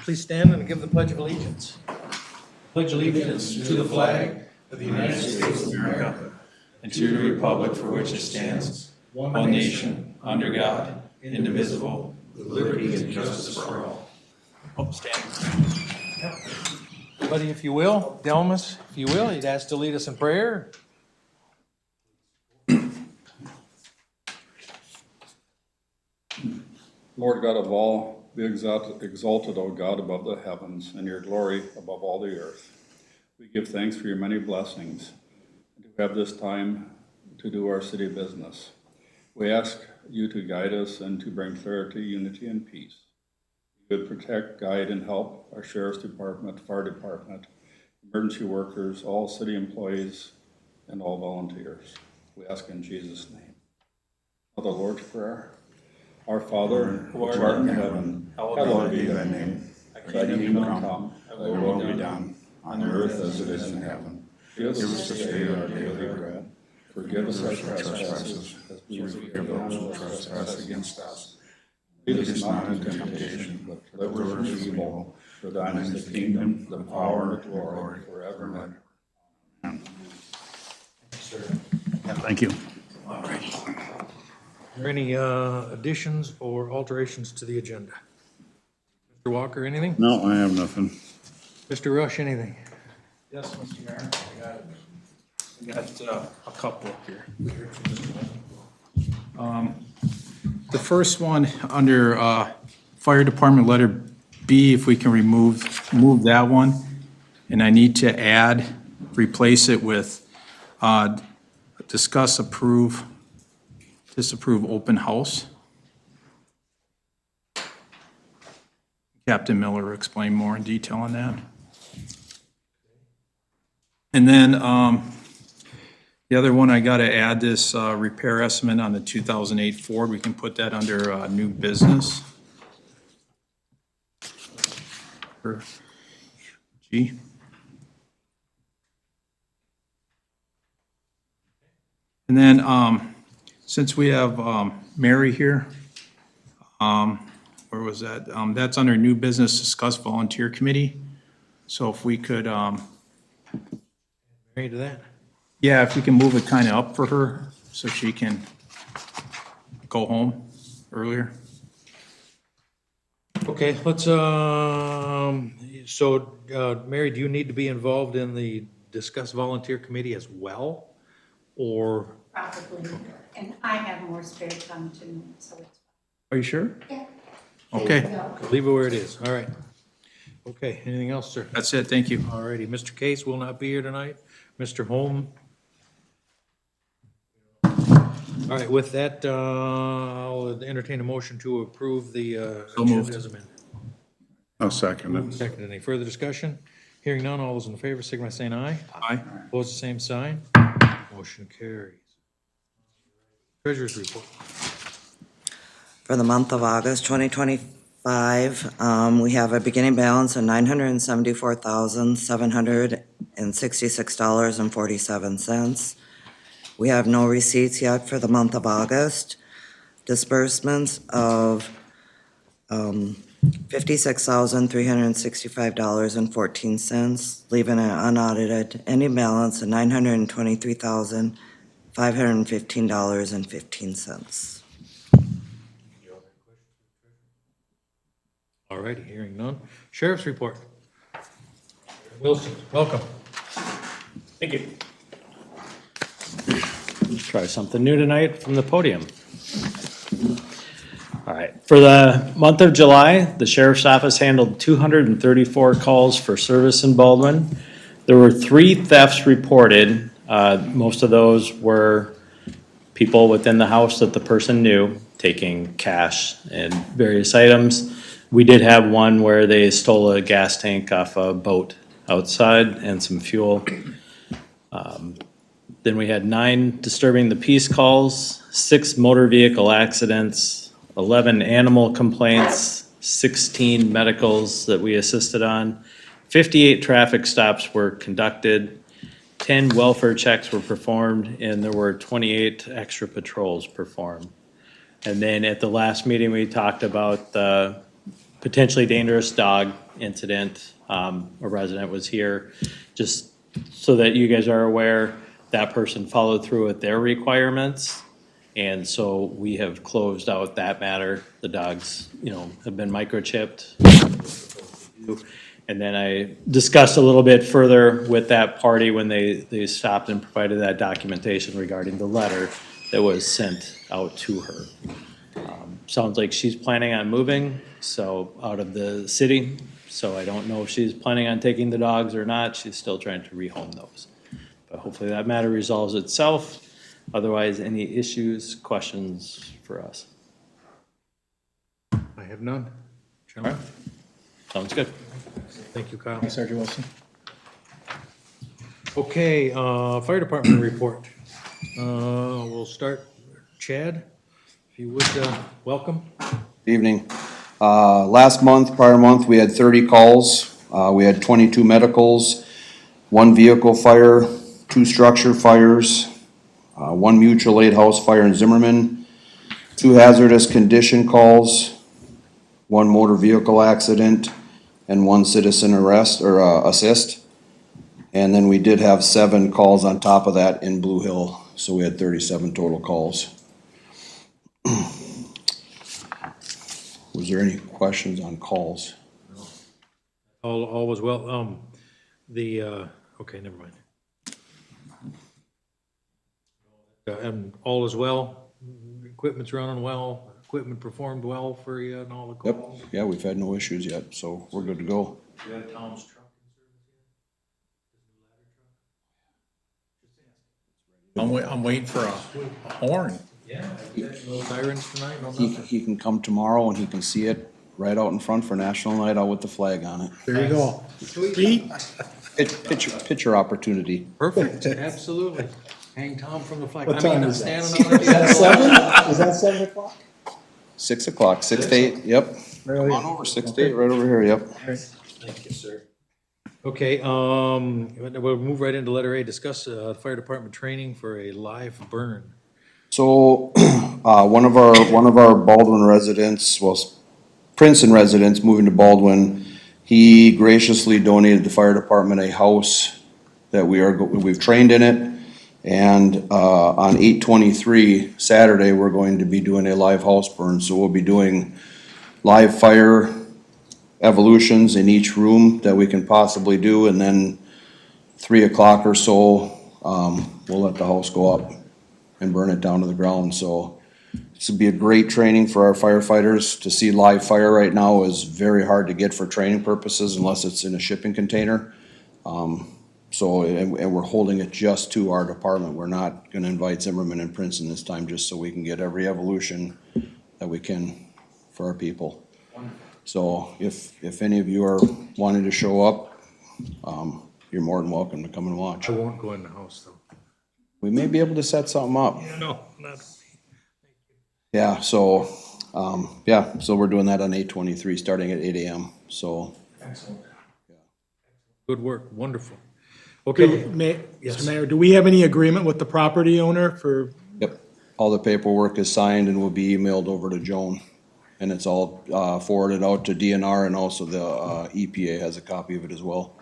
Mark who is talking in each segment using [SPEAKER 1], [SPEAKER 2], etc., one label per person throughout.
[SPEAKER 1] please stand and give the Pledge of Allegiance. Pledge allegiance to the flag of the United States of America and to the republic for which it stands, one nation, under God, indivisible, with liberty and justice for all. Oh, stand. Buddy, if you will, Delmas, if you will, you'd ask to lead us in prayer.
[SPEAKER 2] Lord God of all, be exalted, O God, above the heavens, and your glory above all the earth. We give thanks for your many blessings, and to have this time to do our city business. We ask you to guide us and to bring clarity, unity, and peace. You would protect, guide, and help our Sheriff's Department, Fire Department, emergency workers, all city employees, and all volunteers. We ask in Jesus' name. Now the Lord's Prayer. Our Father, who art in heaven, hallowed be thy name. Thy kingdom come, thy will be done, on earth as it is in heaven. Give us this day our daily bread. Forgive us our trespasses, as we forgive those who trespass against us. Lead us not into temptation, but deliver us from evil. For thine is the kingdom, the power, and the glory, forever and ever. Amen.
[SPEAKER 3] Thank you.
[SPEAKER 1] All right. Are there any additions or alterations to the agenda? Mr. Walker, anything?
[SPEAKER 3] No, I have nothing.
[SPEAKER 1] Mr. Rush, anything?
[SPEAKER 4] Yes, Mr. Mayor, I got a couple here. The first one under Fire Department letter B, if we can move that one. And I need to replace it with discuss, approve, disapprove open house. Captain Miller will explain more in detail on that. And then the other one, I got to add this repair estimate on the 2008 Ford. We can put that under new business. G. And then since we have Mary here, where was that? That's under new business, discuss volunteer committee. So if we could,
[SPEAKER 1] Ready to that?
[SPEAKER 4] yeah, if we can move it kind of up for her so she can go home earlier.
[SPEAKER 1] Okay, let's, Mary, do you need to be involved in the discuss volunteer committee as well? Or,
[SPEAKER 5] Probably, and I have more spare time too, so it's.
[SPEAKER 4] Are you sure?
[SPEAKER 5] Yeah.
[SPEAKER 4] Okay,
[SPEAKER 1] leave it where it is, all right. Okay, anything else, sir?
[SPEAKER 4] that's it, thank you.
[SPEAKER 1] All righty, Mr. Case will not be here tonight. Mr. Holm? All right, with that, I'll entertain a motion to approve the
[SPEAKER 4] So
[SPEAKER 1] agenda
[SPEAKER 4] moved.
[SPEAKER 1] as amended.
[SPEAKER 3] I'll second it.
[SPEAKER 1] Second, any further discussion? Hearing none, all those in favor, signify by saying aye.
[SPEAKER 4] Aye.
[SPEAKER 1] Opposed, the same sign. Motion carries. Treasurer's report.
[SPEAKER 6] For the month of August 2025, we have a beginning balance of $974,766.47. We have no receipts yet for the month of August. Disbursements of $56,365.14, leaving an unaudited ending balance of $923,515.15.
[SPEAKER 1] All righty, hearing none. Sheriff's report. Wilson, welcome.
[SPEAKER 7] Thank you. Let's try something new tonight from the podium. All right, for the month of July, the Sheriff's Office handled 234 calls for service in Baldwin. There were 3 thefts reported. Most of those were people within the house that the person knew, taking cash and various items. We did have one where they stole a gas tank off a boat outside and some fuel. Then we had 9 disturbing the peace calls, 6 motor vehicle accidents, 11 animal complaints, 16 medicals that we assisted on, 58 traffic stops were conducted, 10 welfare checks were performed, and there were 28 extra patrols performed. And then at the last meeting, we talked about the potentially dangerous dog incident. A resident was here, just so that you guys are aware, that person followed through with their requirements. And so we have closed out that matter. The dogs, have been microchipped. And then I discussed a little bit further with that party when they stopped and provided that documentation regarding the letter that was sent out to her. Sounds like she's planning on moving, so out of the city. So I don't know if she's planning on taking the dogs or not. She's still trying to rehome those. But hopefully that matter resolves itself. Otherwise, any issues, questions for us?
[SPEAKER 8] I have none. Gentlemen,
[SPEAKER 7] Sounds good.
[SPEAKER 8] thank you, Kyle.
[SPEAKER 4] Sergeant Wilson.
[SPEAKER 8] Okay, fire department report. We'll start, Chad, if you would, welcome.
[SPEAKER 9] Evening. Prior month, we had 30 calls. We had 22 medicals, 1 vehicle fire, 2 structure fires, 1 mutual aid house fire in Zimmerman, 2 hazardous condition calls, 1 motor vehicle accident, and 1 citizen arrest or assist. And then we did have 7 calls on top of that in Blue Hill, so we had 37 total calls. Was there any questions on calls?
[SPEAKER 8] All was well. Okay, never mind. And all is well, equipment's running well, equipment performed well for you and all the
[SPEAKER 9] Yep,
[SPEAKER 8] calls?
[SPEAKER 9] yeah, we've had no issues yet, so we're good to go.
[SPEAKER 8] You have Tom's truck
[SPEAKER 4] I'm waiting for a horn.
[SPEAKER 8] no sirens tonight, no
[SPEAKER 9] He,
[SPEAKER 8] nothing?
[SPEAKER 9] he can come tomorrow and he can see it right out in front for National Night Out with the flag on it.
[SPEAKER 8] There you go.
[SPEAKER 9] Picture opportunity.
[SPEAKER 8] Perfect, absolutely. Hang Tom from the flag.
[SPEAKER 4] What time is
[SPEAKER 8] I'm
[SPEAKER 4] that?
[SPEAKER 8] standing on the.
[SPEAKER 4] Is that 7 o'clock?
[SPEAKER 9] 6 o'clock, 6 to 8, yep. Come on over, 6 to 8, right over here, yep.
[SPEAKER 8] Thank you, sir. Okay, we'll move right into letter A, discuss, fire department training for a live burn.
[SPEAKER 9] So, one of our Baldwin residents, well, Princeton residents moving to Baldwin, he graciously donated the fire department a house that we've trained in it. And, on 8/23, Saturday, we're going to be doing a live house burn, so we'll be doing live fire evolutions in each room that we can possibly do, and then 3 o'clock or so, we'll let the house go up and burn it down to the ground, so this would be a great training for our firefighters. To see live fire right now is very hard to get for training purposes unless it's in a shipping container. So, and we're holding it just to our department. We're not gonna invite Zimmerman and Princeton this time, just so we can get every evolution that we can for our people. So if any of you are wanting to show up, you're more than welcome to come and watch.
[SPEAKER 8] I won't go in the house, though.
[SPEAKER 9] We may be able to set something up.
[SPEAKER 8] No, not.
[SPEAKER 9] Yeah, so, so we're doing that on 8/23, starting at 8 AM, so.
[SPEAKER 8] Good work, wonderful. Okay,
[SPEAKER 10] Mr. Mayor, do we have any agreement with the property owner for,
[SPEAKER 9] Yep, all the paperwork is signed and will be emailed over to Joan. And it's all forwarded out to DNR, and also the EPA has a copy of it as well.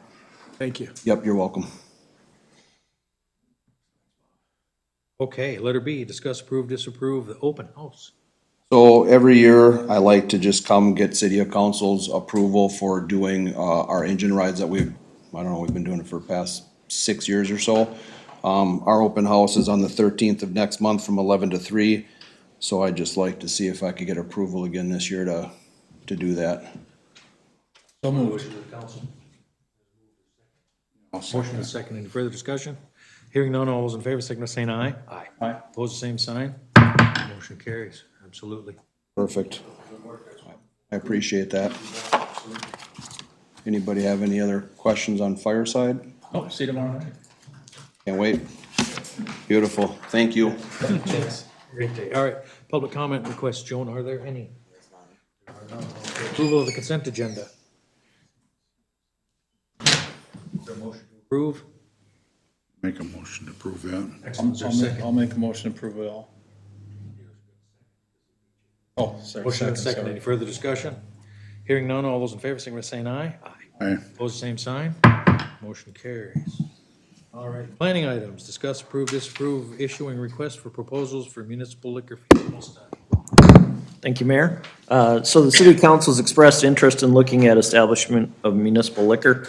[SPEAKER 10] thank you.
[SPEAKER 9] Yep, you're welcome.
[SPEAKER 8] okay, letter B, discuss, approve, disapprove the open house.
[SPEAKER 9] So every year, I like to just come get city council's approval for doing our engine rides that we've been doing it for the past 6 years or so. Our open house is on the 13th of next month from 11 to 3. So I'd just like to see if I could get approval again this year to do that.
[SPEAKER 4] So moved.
[SPEAKER 8] Motion is second, any further discussion? Hearing none, all those in favor, signify by saying aye. Aye.
[SPEAKER 4] Aye.
[SPEAKER 8] Opposed, the same sign. Motion carries, absolutely.
[SPEAKER 9] Perfect. I appreciate that. Anybody have any other questions on fireside?
[SPEAKER 4] Oh, see you tomorrow night.
[SPEAKER 9] Can't wait. Beautiful. Thank you.
[SPEAKER 8] Great day. All right, public comment requests, Joan, are there any? Approval of the consent agenda. Approve.
[SPEAKER 3] Make a motion to approve that.
[SPEAKER 8] Excellent. Is there a second?
[SPEAKER 4] I'll make a motion to approve it all. Oh, sorry.
[SPEAKER 8] Motion and second. Any further discussion? Hearing none, all those in favor, signify by saying aye.
[SPEAKER 3] Aye.
[SPEAKER 8] Opposed, same sign. Motion carries. All right, planning items, discuss, approve, disapprove, issuing request for proposals for municipal liquor feasibility study.
[SPEAKER 7] Thank you, Mayor. So the city council's expressed interest in looking at establishment of municipal liquor.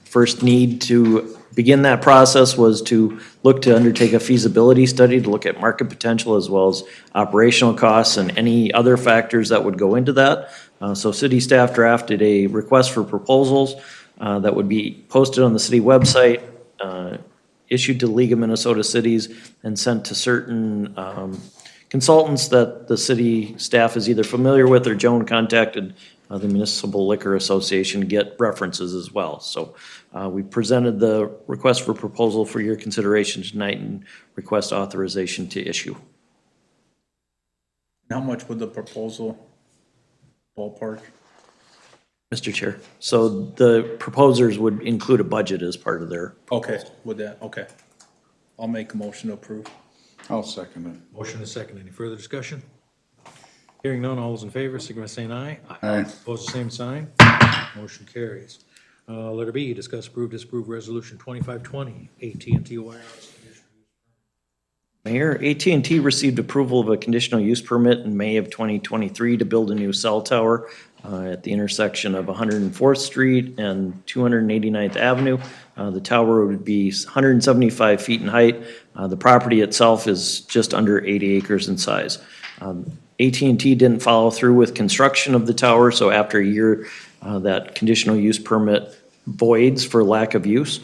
[SPEAKER 7] First need to begin that process was to look to undertake a feasibility study to look at market potential as well as operational costs and any other factors that would go into that. So city staff drafted a request for proposals that would be posted on the city website, issued to League of Minnesota Cities, and sent to certain consultants that the city staff is either familiar with, or Joan contacted the Municipal Liquor Association to get references as well. So we presented the request for proposal for your consideration tonight and request authorization to issue.
[SPEAKER 4] How much would the proposal ballpark?
[SPEAKER 7] Mr. Chair, so the proposers would include a budget as part of their.
[SPEAKER 4] Okay, with that, okay. I'll make a motion to approve.
[SPEAKER 3] I'll second it.
[SPEAKER 8] Motion is second. Any further discussion? Hearing none, all those in favor, signify by saying aye.
[SPEAKER 3] Aye.
[SPEAKER 8] Opposed, the same sign. Motion carries. Letter B, discuss, approve, disapprove resolution 2520, AT&T Wireless.
[SPEAKER 7] Mayor, AT&T received approval of a conditional use permit in May of 2023 to build a new cell tower at the intersection of 104th Street and 289th Avenue. The tower would be 175 feet in height. The property itself is just under 80 acres in size. AT&T didn't follow through with construction of the tower, so after a year, that conditional use permit voids for lack of use.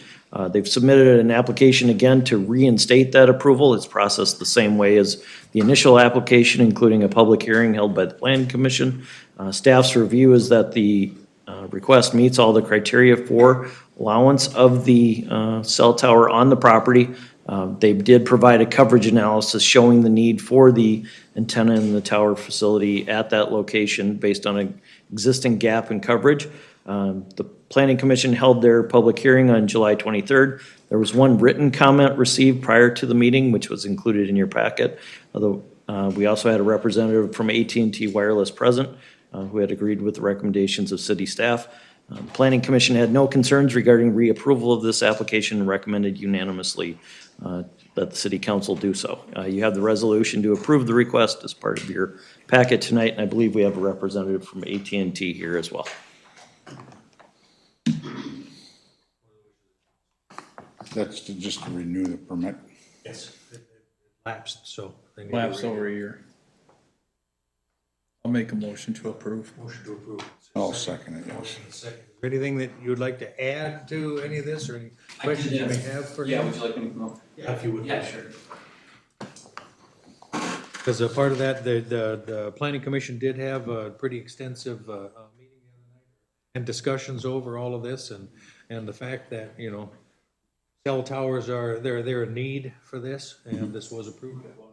[SPEAKER 7] They've submitted an application again to reinstate that approval. It's processed the same way as the initial application, including a public hearing held by the Planning Commission. Staff's review is that the request meets all the criteria for allowance of the cell tower on the property. They did provide a coverage analysis showing the need for the antenna in the tower facility at that location based on an existing gap in coverage. The Planning Commission held their public hearing on July 23rd. There was one written comment received prior to the meeting, which was included in your packet. Although we also had a representative from AT&T Wireless present who had agreed with the recommendations of city staff. The Planning Commission had no concerns regarding reapproval of this application and recommended unanimously that the city council do so. You have the resolution to approve the request as part of your packet tonight, and I believe we have a representative from AT&T here as well.
[SPEAKER 3] That's just to renew the permit.
[SPEAKER 8] Yes. It lapsed, so. they need to
[SPEAKER 4] Lapse over a year. I'll make a motion to approve.
[SPEAKER 8] Motion to approve.
[SPEAKER 3] I'll second it, yes.
[SPEAKER 8] Motion is second. Is there anything that you would like to add to any of this, or any questions you may have for him?
[SPEAKER 1] Yeah, would you like me to come up?
[SPEAKER 8] Yeah, if you would.
[SPEAKER 1] Yeah, sure.
[SPEAKER 8] Because a part of that, the planning commission did have a pretty extensive meeting the other night and discussions over all of this, and the fact that, you know, cell towers are, they're a need for this, and this was approved at one point.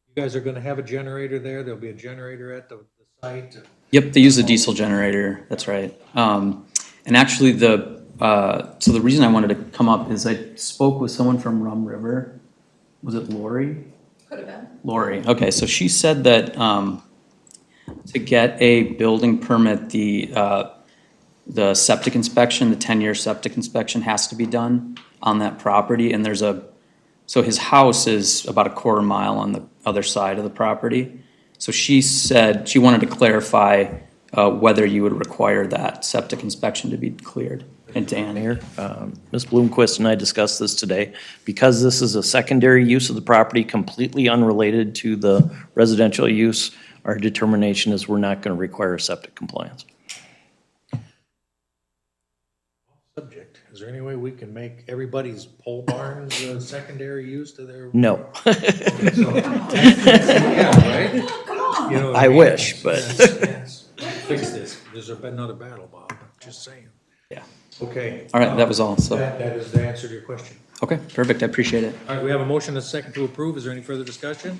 [SPEAKER 8] You guys are gonna have a generator there, there'll be a generator at the site.
[SPEAKER 11] Yep, they use a diesel generator, that's right. And actually so the reason I wanted to come up is I spoke with someone from Rum River. Was it Lori?
[SPEAKER 12] Could have been.
[SPEAKER 11] Lori, okay, so she said that to get a building permit, the septic inspection, the 10-year septic inspection has to be done on that property, and so his house is about a quarter mile on the other side of the property. So she said she wanted to clarify whether you would require that septic inspection to be cleared. And Dan?
[SPEAKER 7] Mayor, Ms. Bloomquist and I discussed this today. Because this is a secondary use of the property completely unrelated to the residential use, our determination is we're not going to require a septic compliance.
[SPEAKER 8] Subject, is there any way we can make everybody's pole barns a secondary use to their?
[SPEAKER 7] No.
[SPEAKER 8] Yeah, right?
[SPEAKER 12] Come on.
[SPEAKER 8] You know what
[SPEAKER 7] I
[SPEAKER 8] mean?
[SPEAKER 7] wish, but.
[SPEAKER 8] Yes. Fix this, there's another battle, Bob, just saying.
[SPEAKER 11] Yeah.
[SPEAKER 8] Okay.
[SPEAKER 11] All right, that was all, so.
[SPEAKER 8] That is the answer to your question.
[SPEAKER 11] Okay, perfect, I appreciate it.
[SPEAKER 8] All right, we have a motion and a second to approve. Is there any further discussion?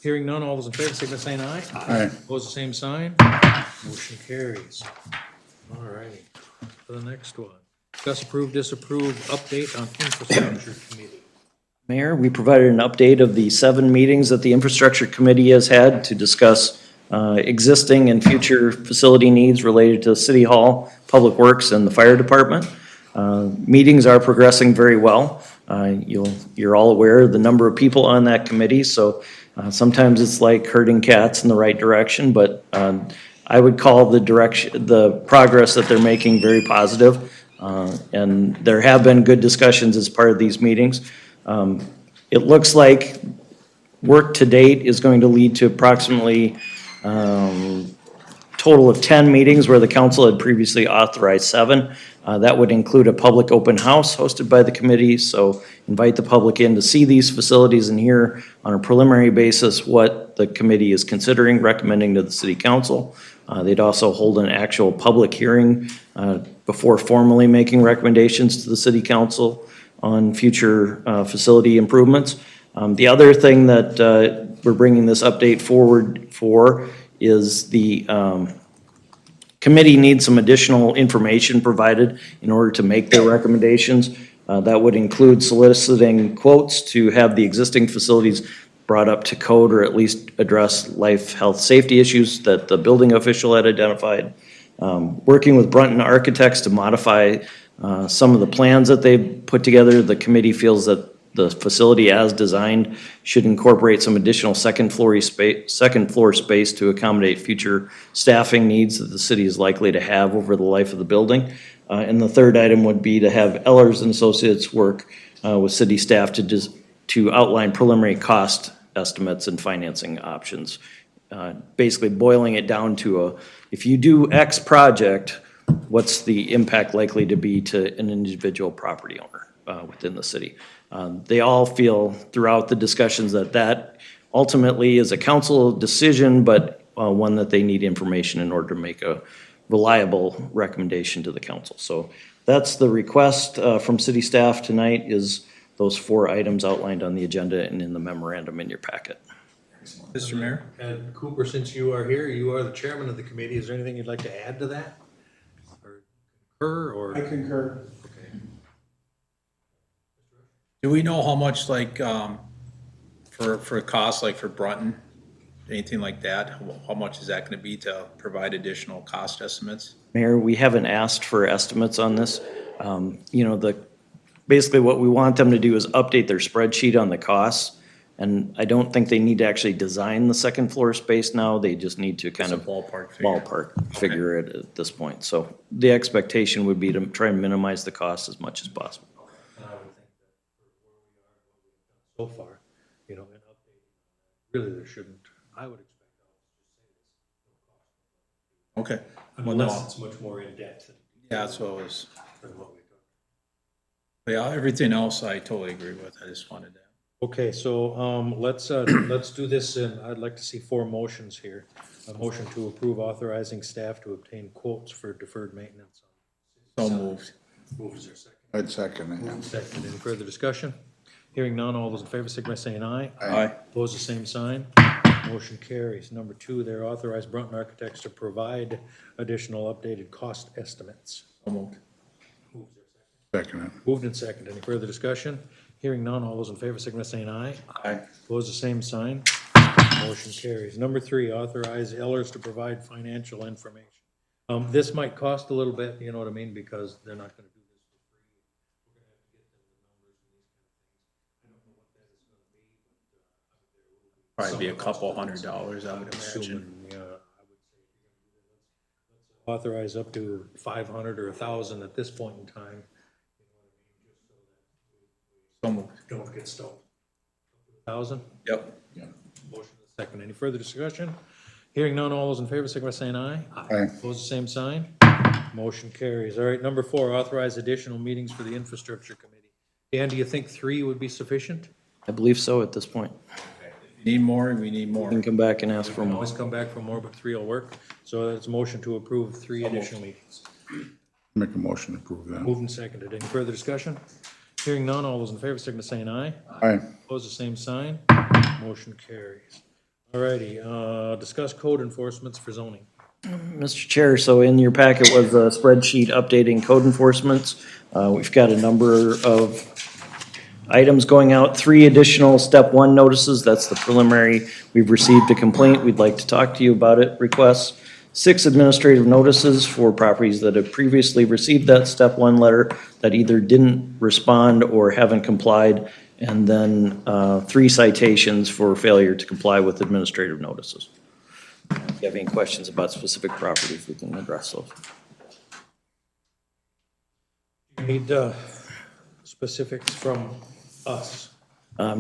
[SPEAKER 8] Hearing none, all those in favor, signify by saying aye.
[SPEAKER 3] Aye.
[SPEAKER 8] Opposed, the same sign. Motion carries. All righty, for the next one. Discuss, approve, disapprove, update on infrastructure committee.
[SPEAKER 7] Mayor, we provided an update of the 7 meetings that the Infrastructure Committee has had to discuss existing and future facility needs related to City Hall, Public Works, and the Fire Department. Meetings are progressing very well. You're all aware of the number of people on that committee, so sometimes it's like herding cats in the right direction, but I would call the progress that they're making very positive. And there have been good discussions as part of these meetings. It looks like work to date is going to lead to approximately total of 10 meetings where the council had previously authorized 7. That would include a public open house hosted by the committee, so invite the public in to see these facilities and hear on a preliminary basis what the committee is considering recommending to the city council. They'd also hold an actual public hearing before formally making recommendations to the city council on future facility improvements. The other thing that we're bringing this update forward for is the committee needs some additional information provided in order to make their recommendations. That would include soliciting quotes to have the existing facilities brought up to code or at least address life, health, safety issues that the building official had identified. Working with Brunton Architects to modify some of the plans that they've put together. The committee feels that the facility as designed should incorporate some additional second floor space to accommodate future staffing needs that the city is likely to have over the life of the building. And the third item would be to have Ellers and Associates work with city staff to outline preliminary cost estimates and financing options. Basically boiling it down to if you do X project, what's the impact likely to be to an individual property owner within the city? They all feel throughout the discussions that ultimately is a council decision, but one that they need information in order to make a reliable recommendation to the council. So that's the request from city staff tonight, is those 4 items outlined on the agenda and in the memorandum in your packet.
[SPEAKER 4] Mr. Mayor?
[SPEAKER 8] And Cooper, since you are here, you are the chairman of the committee, is there anything you'd like to add to that? Or concur, or?
[SPEAKER 4] I concur.
[SPEAKER 8] Okay.
[SPEAKER 4] Do we know how much, like, for costs, like for Brunton, anything like that? How much is that gonna be to provide additional cost estimates?
[SPEAKER 7] Mayor, we haven't asked for estimates on this. Basically what we want them to do is update their spreadsheet on the costs. And I don't think they need to actually design the second floor space now. They just need to kind
[SPEAKER 4] Just
[SPEAKER 7] of
[SPEAKER 4] a ballpark figure.
[SPEAKER 7] ballpark figure it at this point. So the expectation would be to try and minimize the cost as much as possible.
[SPEAKER 8] And I would think that for where we are, what we've done so far, an update, really there shouldn't, I would expect
[SPEAKER 4] Okay. Well, no.
[SPEAKER 8] unless it's much more in depth
[SPEAKER 4] Yeah, that's what it was.
[SPEAKER 8] than what we've done.
[SPEAKER 4] Yeah, everything else I totally agree with. I just wanted to.
[SPEAKER 8] Okay, so, let's do this, and I'd like to see 4 motions here. A motion to approve authorizing staff to obtain quotes for deferred maintenance.
[SPEAKER 4] So moved.
[SPEAKER 8] Moved, is there a second?
[SPEAKER 3] I'd second it, yeah.
[SPEAKER 8] Second, any further discussion? Hearing none, all those in favor, signify by saying aye.
[SPEAKER 4] Aye.
[SPEAKER 8] Opposed, the same sign. Motion carries. Number 2, they're authorized Brunton Architects to provide additional updated cost estimates.
[SPEAKER 4] So moved.
[SPEAKER 3] Second it.
[SPEAKER 8] Moved and second, any further discussion? Hearing none, all those in favor, signify by saying aye.
[SPEAKER 4] Aye.
[SPEAKER 8] Opposed, the same sign. Motion carries. Number 3, authorize Ellers to provide financial information. This might cost a little bit, you know what I mean, because they're not gonna do this for free. We're gonna have to get them the numbers and these kind of things. I don't know what that is gonna be, but there will be.
[SPEAKER 4] Probably be a
[SPEAKER 8] some
[SPEAKER 4] couple
[SPEAKER 8] cost.
[SPEAKER 4] $100, I would
[SPEAKER 8] I'm
[SPEAKER 4] imagine.
[SPEAKER 8] assuming, yeah, I would say if you're gonna do that, let's authorize up to 500 or 1,000 at this point in time. You know what I mean, just so that
[SPEAKER 4] So moved.
[SPEAKER 8] we don't get stalled. 1,000?
[SPEAKER 4] Yep.
[SPEAKER 8] Motion is second. Any further discussion? Hearing none, all those in favor, signify by saying aye.
[SPEAKER 3] Aye.
[SPEAKER 8] Opposed, the same sign. Motion carries. All right, number 4, authorize additional meetings for the infrastructure committee. Dan, do you think 3 would be sufficient?
[SPEAKER 7] I believe so at this point.
[SPEAKER 4] Need more, we need more.
[SPEAKER 7] We can come back and ask for
[SPEAKER 8] We can
[SPEAKER 7] more.
[SPEAKER 8] always come back for more, but 3 will work. So it's a motion to approve 3 additional meetings.
[SPEAKER 3] Make a motion to approve that.
[SPEAKER 8] Moved and seconded. Any further discussion? Hearing none, all those in favor, signify by saying aye.
[SPEAKER 3] Aye.
[SPEAKER 8] Opposed, the same sign. Motion carries. All righty, discuss code enforcements for zoning.
[SPEAKER 7] Mr. Chair, so in your packet was a spreadsheet updating code enforcements. We've got a number of items going out, 3 additional step 1 notices, that's the preliminary. We've received a complaint, we'd like to talk to you about it, requests. 6 administrative notices for properties that have previously received that step 1 letter that either didn't respond or haven't complied. And then 3 citations for failure to comply with administrative notices. If you have any questions about specific properties, we can address those.
[SPEAKER 8] Need specifics from us.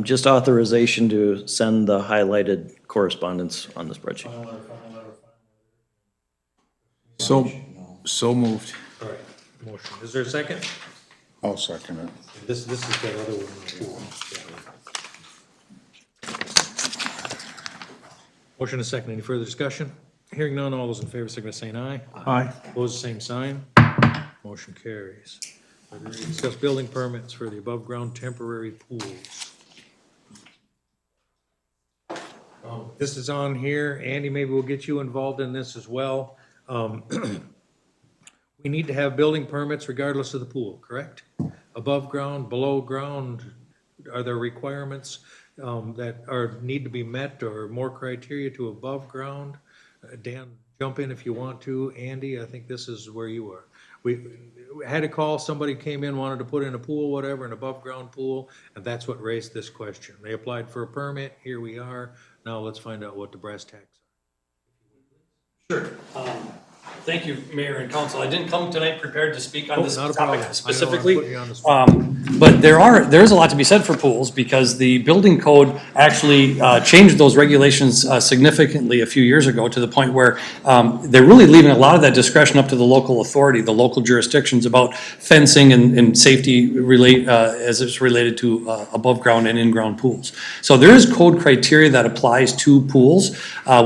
[SPEAKER 7] Just authorization to send the highlighted correspondence on the spreadsheet.
[SPEAKER 4] So moved.
[SPEAKER 8] All right, motion. Is there a second?
[SPEAKER 3] I'll second it.
[SPEAKER 8] This is that other one too. Motion is second. Any further discussion? Hearing none, all those in favor, signify by saying aye.
[SPEAKER 4] Aye.
[SPEAKER 8] Opposed, same sign. Motion carries. Discuss building permits for the above-ground temporary pools. This is on here. Andy, maybe we'll get you involved in this as well. We need to have building permits regardless of the pool, correct? Above ground, below ground, are there requirements that need to be met or more criteria to above ground? Dan, jump in if you want to. Andy, I think this is where you are. We had a call, somebody came in, wanted to put in a pool, whatever, an above ground pool, and that's what raised this question. They applied for a permit, here we are. Now let's find out what the brass tacks are.
[SPEAKER 1] Sure. Thank you, Mayor and Council. I didn't come tonight prepared to speak on this
[SPEAKER 8] Not a problem. I know
[SPEAKER 1] topic
[SPEAKER 8] I'm
[SPEAKER 1] specifically.
[SPEAKER 8] putting you on the spot.
[SPEAKER 1] But there's a lot to be said for pools because the building code actually changed those regulations significantly a few years ago to the point where they're really leaving a lot of that discretion up to the local authority, the local jurisdictions about fencing and safety as it's related to above ground and in-ground pools. So there is code criteria that applies to pools.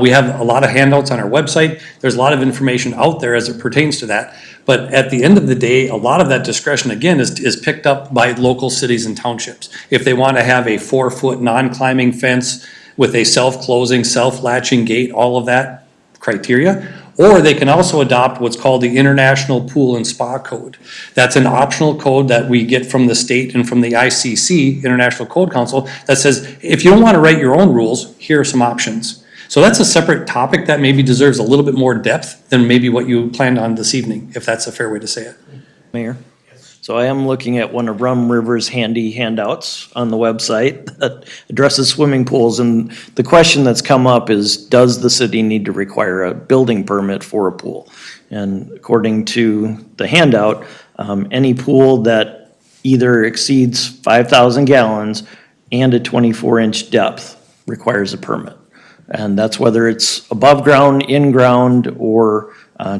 [SPEAKER 1] We have a lot of handouts on our website. There's a lot of information out there as it pertains to that. But at the end of the day, a lot of that discretion, again, is picked up by local cities and townships. If they want to have a 4-foot non-climbing fence with a self-closing, self-latching gate, all of that criteria, or they can also adopt what's called the International Pool and Spa Code. That's an optional code that we get from the state and from the ICC, International Code Council, that says, if you don't want to write your own rules, here are some options. So that's a separate topic that maybe deserves a little bit more depth than maybe what you planned on this evening, if that's a fair way to say it.
[SPEAKER 7] Mayor? So I am looking at one of Rum River's handy handouts on the website that addresses swimming pools. And the question that's come up is, does the city need to require a building permit for a pool? And according to the handout, any pool that either exceeds 5,000 gallons and a 24-inch depth requires a permit. And that's whether it's above ground, in ground, or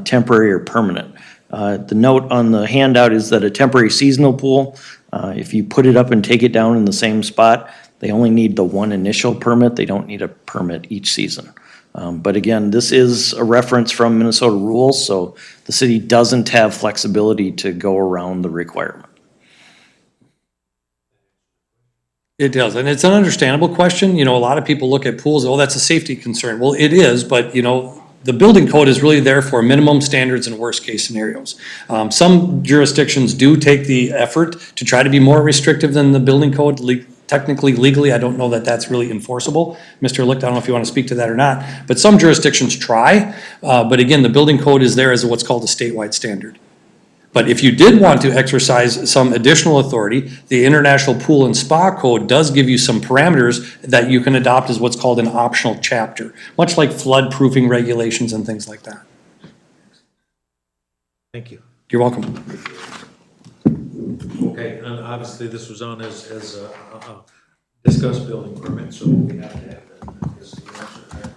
[SPEAKER 7] temporary or permanent. The note on the handout is that a temporary seasonal pool, if you put it up and take it down in the same spot, they only need the one initial permit. They don't need a permit each season. But again, this is a reference from Minnesota rules, so the city doesn't have flexibility to go around the requirement.
[SPEAKER 1] It does, and it's an understandable question. You know, a lot of people look at pools, oh, that's a safety concern. Well, it is, but you know, the building code is really there for minimum standards and worst case scenarios. Some jurisdictions do take the effort to try to be more restrictive than the building code. Technically, legally, I don't know that that's really enforceable. Mr. Licht, I don't know if you want to speak to that or not, but some jurisdictions try. But again, the building code is there as what's called a statewide standard. But if you did want to exercise some additional authority, the International Pool and Spa Code does give you some parameters that you can adopt as what's called an optional chapter, much like flood proofing regulations and things like that.
[SPEAKER 8] Thank you.
[SPEAKER 1] You're welcome.
[SPEAKER 8] Okay, and obviously this was on as a discuss building permit, so we have to have that.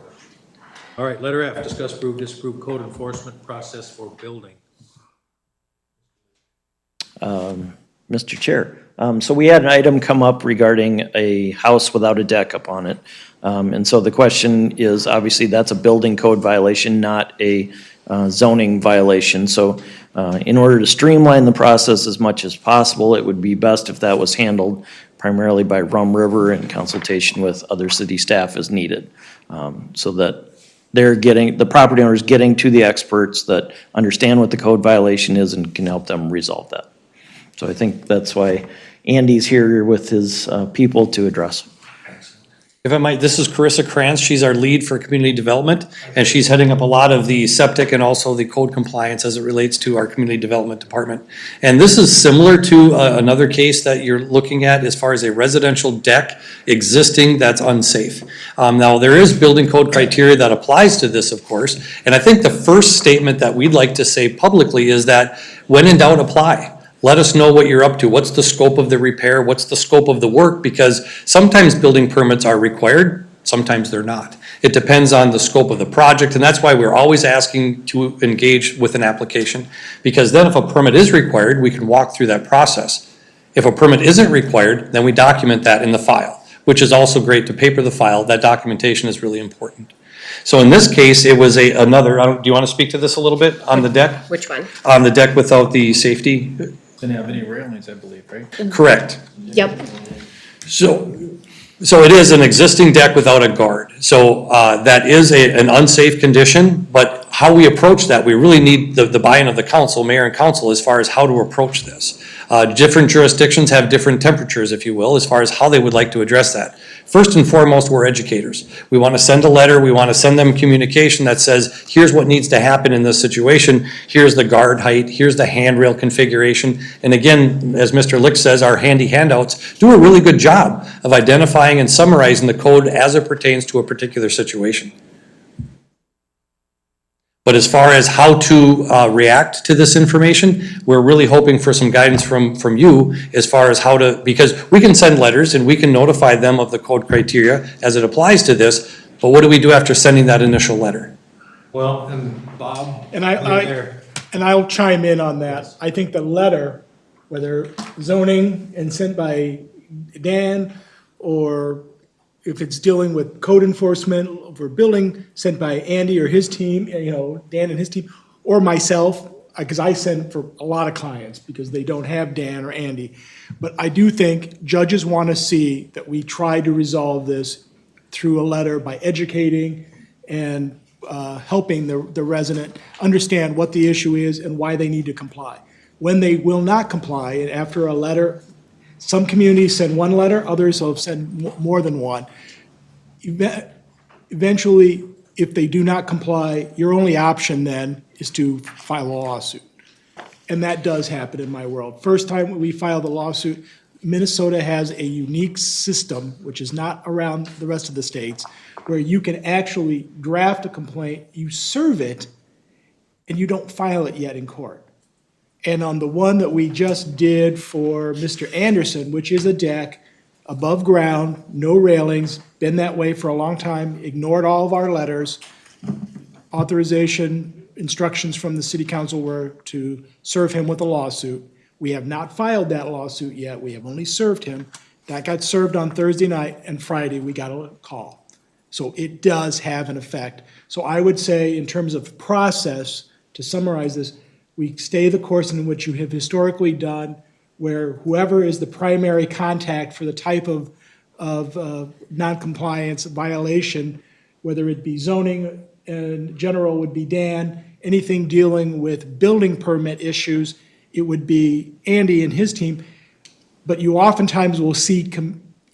[SPEAKER 8] All right, letter F, discuss, approve, disapprove code enforcement process for building.
[SPEAKER 7] Mr. Chair, so we had an item come up regarding a house without a deck upon it. And so the question is, obviously, that's a building code violation, not a zoning violation. So in order to streamline the process as much as possible, it would be best if that was handled primarily by Rum River in consultation with other city staff as needed. So that the property owners getting to the experts that understand what the code violation is and can help them resolve that. So I think that's why Andy's here with his people to address.
[SPEAKER 12] If I might, this is Carissa Krantz. She's our lead for community development, and she's heading up a lot of the septic and also the code compliance as it relates to our community development department. And this is similar to another case that you're looking at as far as a residential deck existing that's unsafe. Now, there is building code criteria that applies to this, of course, and I think the first statement that we'd like to say publicly is that when in doubt, apply. Let us know what you're up to. What's the scope of the repair? What's the scope of the work? Because sometimes building permits are required, sometimes they're not. It depends on the scope of the project, and that's why we're always asking to engage with an application. Because then if a permit is required, we can walk through that process. If a permit isn't required, then we document that in the file, which is also great to paper the file. That documentation is really important. So in this case, it was another, do you want to speak to this a little bit on the deck?
[SPEAKER 13] Which one?
[SPEAKER 12] On the deck without the safety?
[SPEAKER 4] Didn't have any railings, I believe, right?
[SPEAKER 12] Correct.
[SPEAKER 13] Yep.
[SPEAKER 12] So it is an existing deck without a guard. So that is an unsafe condition, but how we approach that, we really need the buy-in of the council, mayor and council, as far as how to approach this. Different jurisdictions have different temperatures, if you will, as far as how they would like to address that. First and foremost, we're educators. We want to send a letter, we want to send them communication that says, here's what needs to happen in this situation, here's the guard height, here's the handrail configuration. And again, as Mr. Lick says, our handy handouts do a really good job of identifying and summarizing the code as it pertains to a particular situation. But as far as how to react to this information, we're really hoping for some guidance from you as far as how to, because we can send letters and we can notify them of the code criteria as it applies to this, but what do we do after sending that initial letter?
[SPEAKER 8] Well, and Bob?
[SPEAKER 10] And I'll chime in on that. I think the letter, whether zoning and sent by Dan, or if it's dealing with code enforcement for building sent by Andy or his team, Dan and his team, or myself, because I send for a lot of clients because they don't have Dan or Andy. But I do think judges want to see that we try to resolve this through a letter by educating and helping the resident understand what the issue is and why they need to comply. When they will not comply, and after a letter, some communities send one letter, others will send more than one. Eventually, if they do not comply, your only option then is to file a lawsuit. And that does happen in my world. First time we filed a lawsuit, Minnesota has a unique system, which is not around the rest of the states, where you can actually draft a complaint, you serve it, and you don't file it yet in court. And on the one that we just did for Mr. Anderson, which is a deck above ground, no railings, been that way for a long time, ignored all of our letters, authorization, instructions from the city council were to serve him with a lawsuit. We have not filed that lawsuit yet. We have only served him. That got served on Thursday night, and Friday we got a call. So it does have an effect. So I would say in terms of process, to summarize this, we stay the course in which you have historically done, where whoever is the primary contact for the type of noncompliance violation, whether it be zoning in general would be Dan, anything dealing with building permit issues, it would be Andy and his team. But you oftentimes will see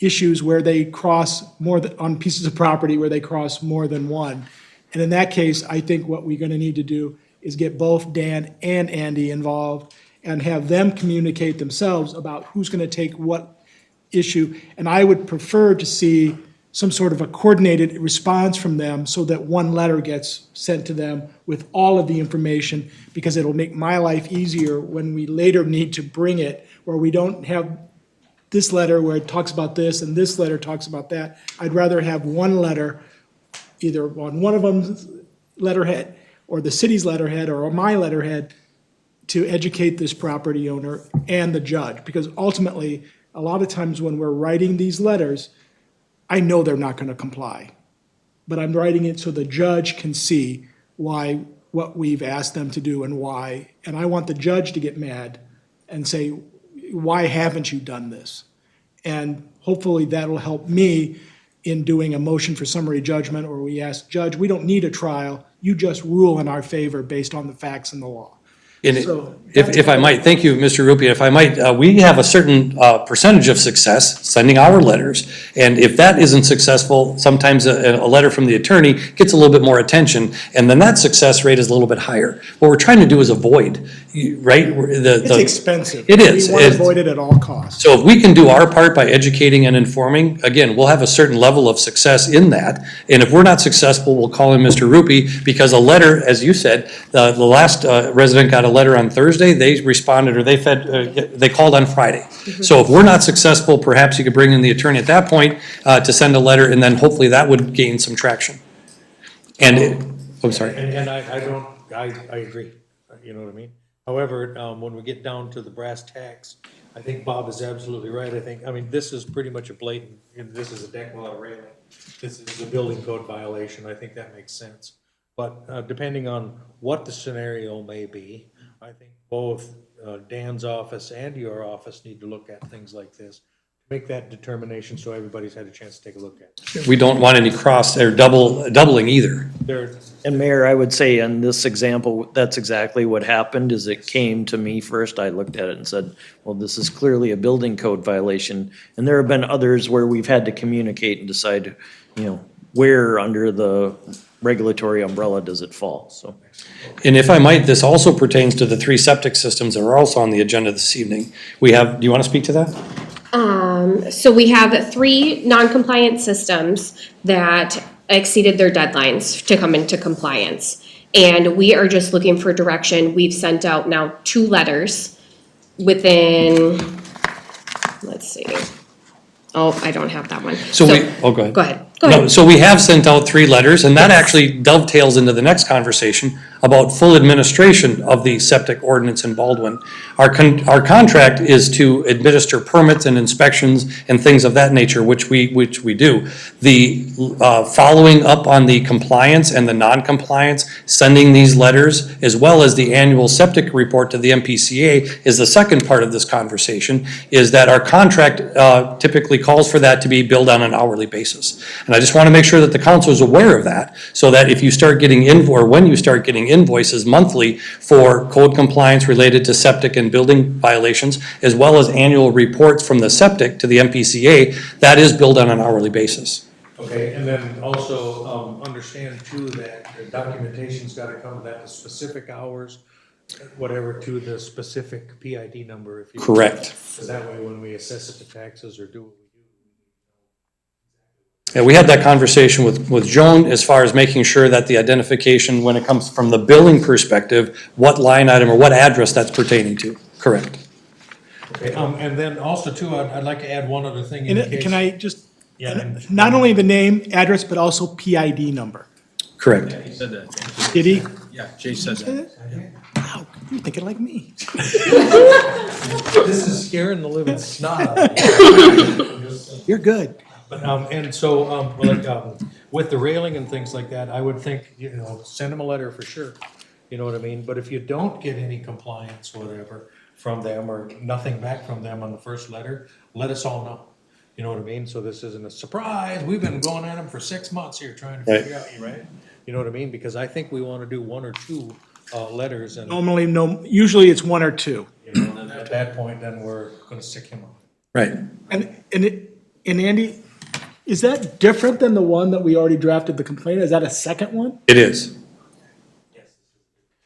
[SPEAKER 10] issues where they cross on pieces of property where they cross more than one. And in that case, I think what we're going to need to do is get both Dan and Andy involved and have them communicate themselves about who's going to take what issue. And I would prefer to see some sort of a coordinated response from them so that one letter gets sent to them with all of the information, because it'll make my life easier when we later need to bring it, where we don't have this letter where it talks about this and this letter talks about that. I'd rather have one letter, either on one of them's letterhead or the city's letterhead or my letterhead, to educate this property owner and the judge. Because ultimately, a lot of times when we're writing these letters, I know they're not going to comply. But I'm writing it so the judge can see what we've asked them to do and why. And I want the judge to get mad and say, why haven't you done this? And hopefully that'll help me in doing a motion for summary judgment, or we ask, Judge, we don't need a trial. You just rule in our favor based on the facts and the law.
[SPEAKER 12] And
[SPEAKER 10] So
[SPEAKER 12] if I might, thank you, Mr. Rupia, if I might, we have a certain percentage of success sending our letters. And if that isn't successful, sometimes a letter from the attorney gets a little bit more attention, and then that success rate is a little bit higher. What we're trying to do is avoid, right?
[SPEAKER 10] it's expensive.
[SPEAKER 12] It is.
[SPEAKER 10] We want to
[SPEAKER 12] It's-
[SPEAKER 10] avoid it at all costs.
[SPEAKER 12] So if we can do our part by educating and informing, again, we'll have a certain level of success in that. And if we're not successful, we'll call in Mr. Rupie, because a letter, as you said, the last resident got a letter on Thursday, they responded, or they called on Friday. So if we're not successful, perhaps you could bring in the attorney at that point to send a letter, and then hopefully that would gain some traction. And, I'm sorry.
[SPEAKER 8] And I agree, you know what I mean? However, when we get down to the brass tacks, I think Bob is absolutely right. I mean, this is pretty much a blatant, this is a deck without a railing. This is a building code violation. I think that makes sense. But depending on what the scenario may be, I think both Dan's office and your office need to look at things like this. Make that determination so everybody's had a chance to take a look at it.
[SPEAKER 12] We don't want any cross or doubling either.
[SPEAKER 7] And Mayor, I would say in this example, that's exactly what happened, is it came to me first. I looked at it and said, well, this is clearly a building code violation. And there have been others where we've had to communicate and decide, where under the regulatory umbrella does it fall, so.
[SPEAKER 12] And if I might, this also pertains to the 3 septic systems that are also on the agenda this evening. Do you want to speak to that?
[SPEAKER 13] So we have 3 non-compliant systems that exceeded their deadlines to come into compliance. And we are just looking for direction. We've sent out now 2 letters within, let's see. Oh, I don't have that one.
[SPEAKER 12] Go ahead.
[SPEAKER 13] Go ahead.
[SPEAKER 12] No, so we have sent out 3 letters, and that actually dovetails into the next conversation about full administration of the septic ordinance in Baldwin. Our contract is to administer permits and inspections and things of that nature, which we do. The following up on the compliance and the non-compliance, sending these letters, as well as the annual septic report to the MPCA is the second part of this conversation, is that our contract typically calls for that to be billed on an hourly basis. And I just want to make sure that the council is aware of that, so that if you start getting when you start getting invoices monthly for code compliance related to septic and building violations, as well as annual reports from the septic to the MPCA, that is billed on an hourly basis.
[SPEAKER 8] Okay, and then also understand too that the documentation's got to come at the specific hours, whatever, to the specific PID number, if you.
[SPEAKER 12] Correct.
[SPEAKER 8] So that way, when we assess it to taxes or do what we do.
[SPEAKER 12] And we had that conversation with Joan as far as making sure that the identification, when it comes from the billing perspective, what line item or what address that's pertaining to. Correct.
[SPEAKER 8] Okay, and then also too, I'd like to add one other thing in case.
[SPEAKER 10] Can I just,
[SPEAKER 8] Yeah.
[SPEAKER 10] not only the name, address, but also PID number.
[SPEAKER 12] Correct.
[SPEAKER 4] He said that.
[SPEAKER 10] Did he?
[SPEAKER 4] Yeah, Jay said that.
[SPEAKER 10] Wow, you're thinking like me.
[SPEAKER 8] This is scaring the living snot out of me.
[SPEAKER 10] You're good.
[SPEAKER 8] But, and so, with the railing and things like that, I would think, send them a letter for sure. You know what I mean? But if you don't get any compliance, whatever, from them or nothing back from them on the first letter, let us all know. You know what I mean? So this isn't a surprise. We've been going at them for 6 months here trying to figure out, right? You know what I mean? Because I think we want to do 1 or 2 letters and,
[SPEAKER 10] Normally, no, usually it's 1 or 2.
[SPEAKER 8] and then at that point, then we're going to stick him on.
[SPEAKER 12] Right.
[SPEAKER 10] And Andy, is that different than the one that we already drafted the complaint? Is that a second one?
[SPEAKER 12] It is.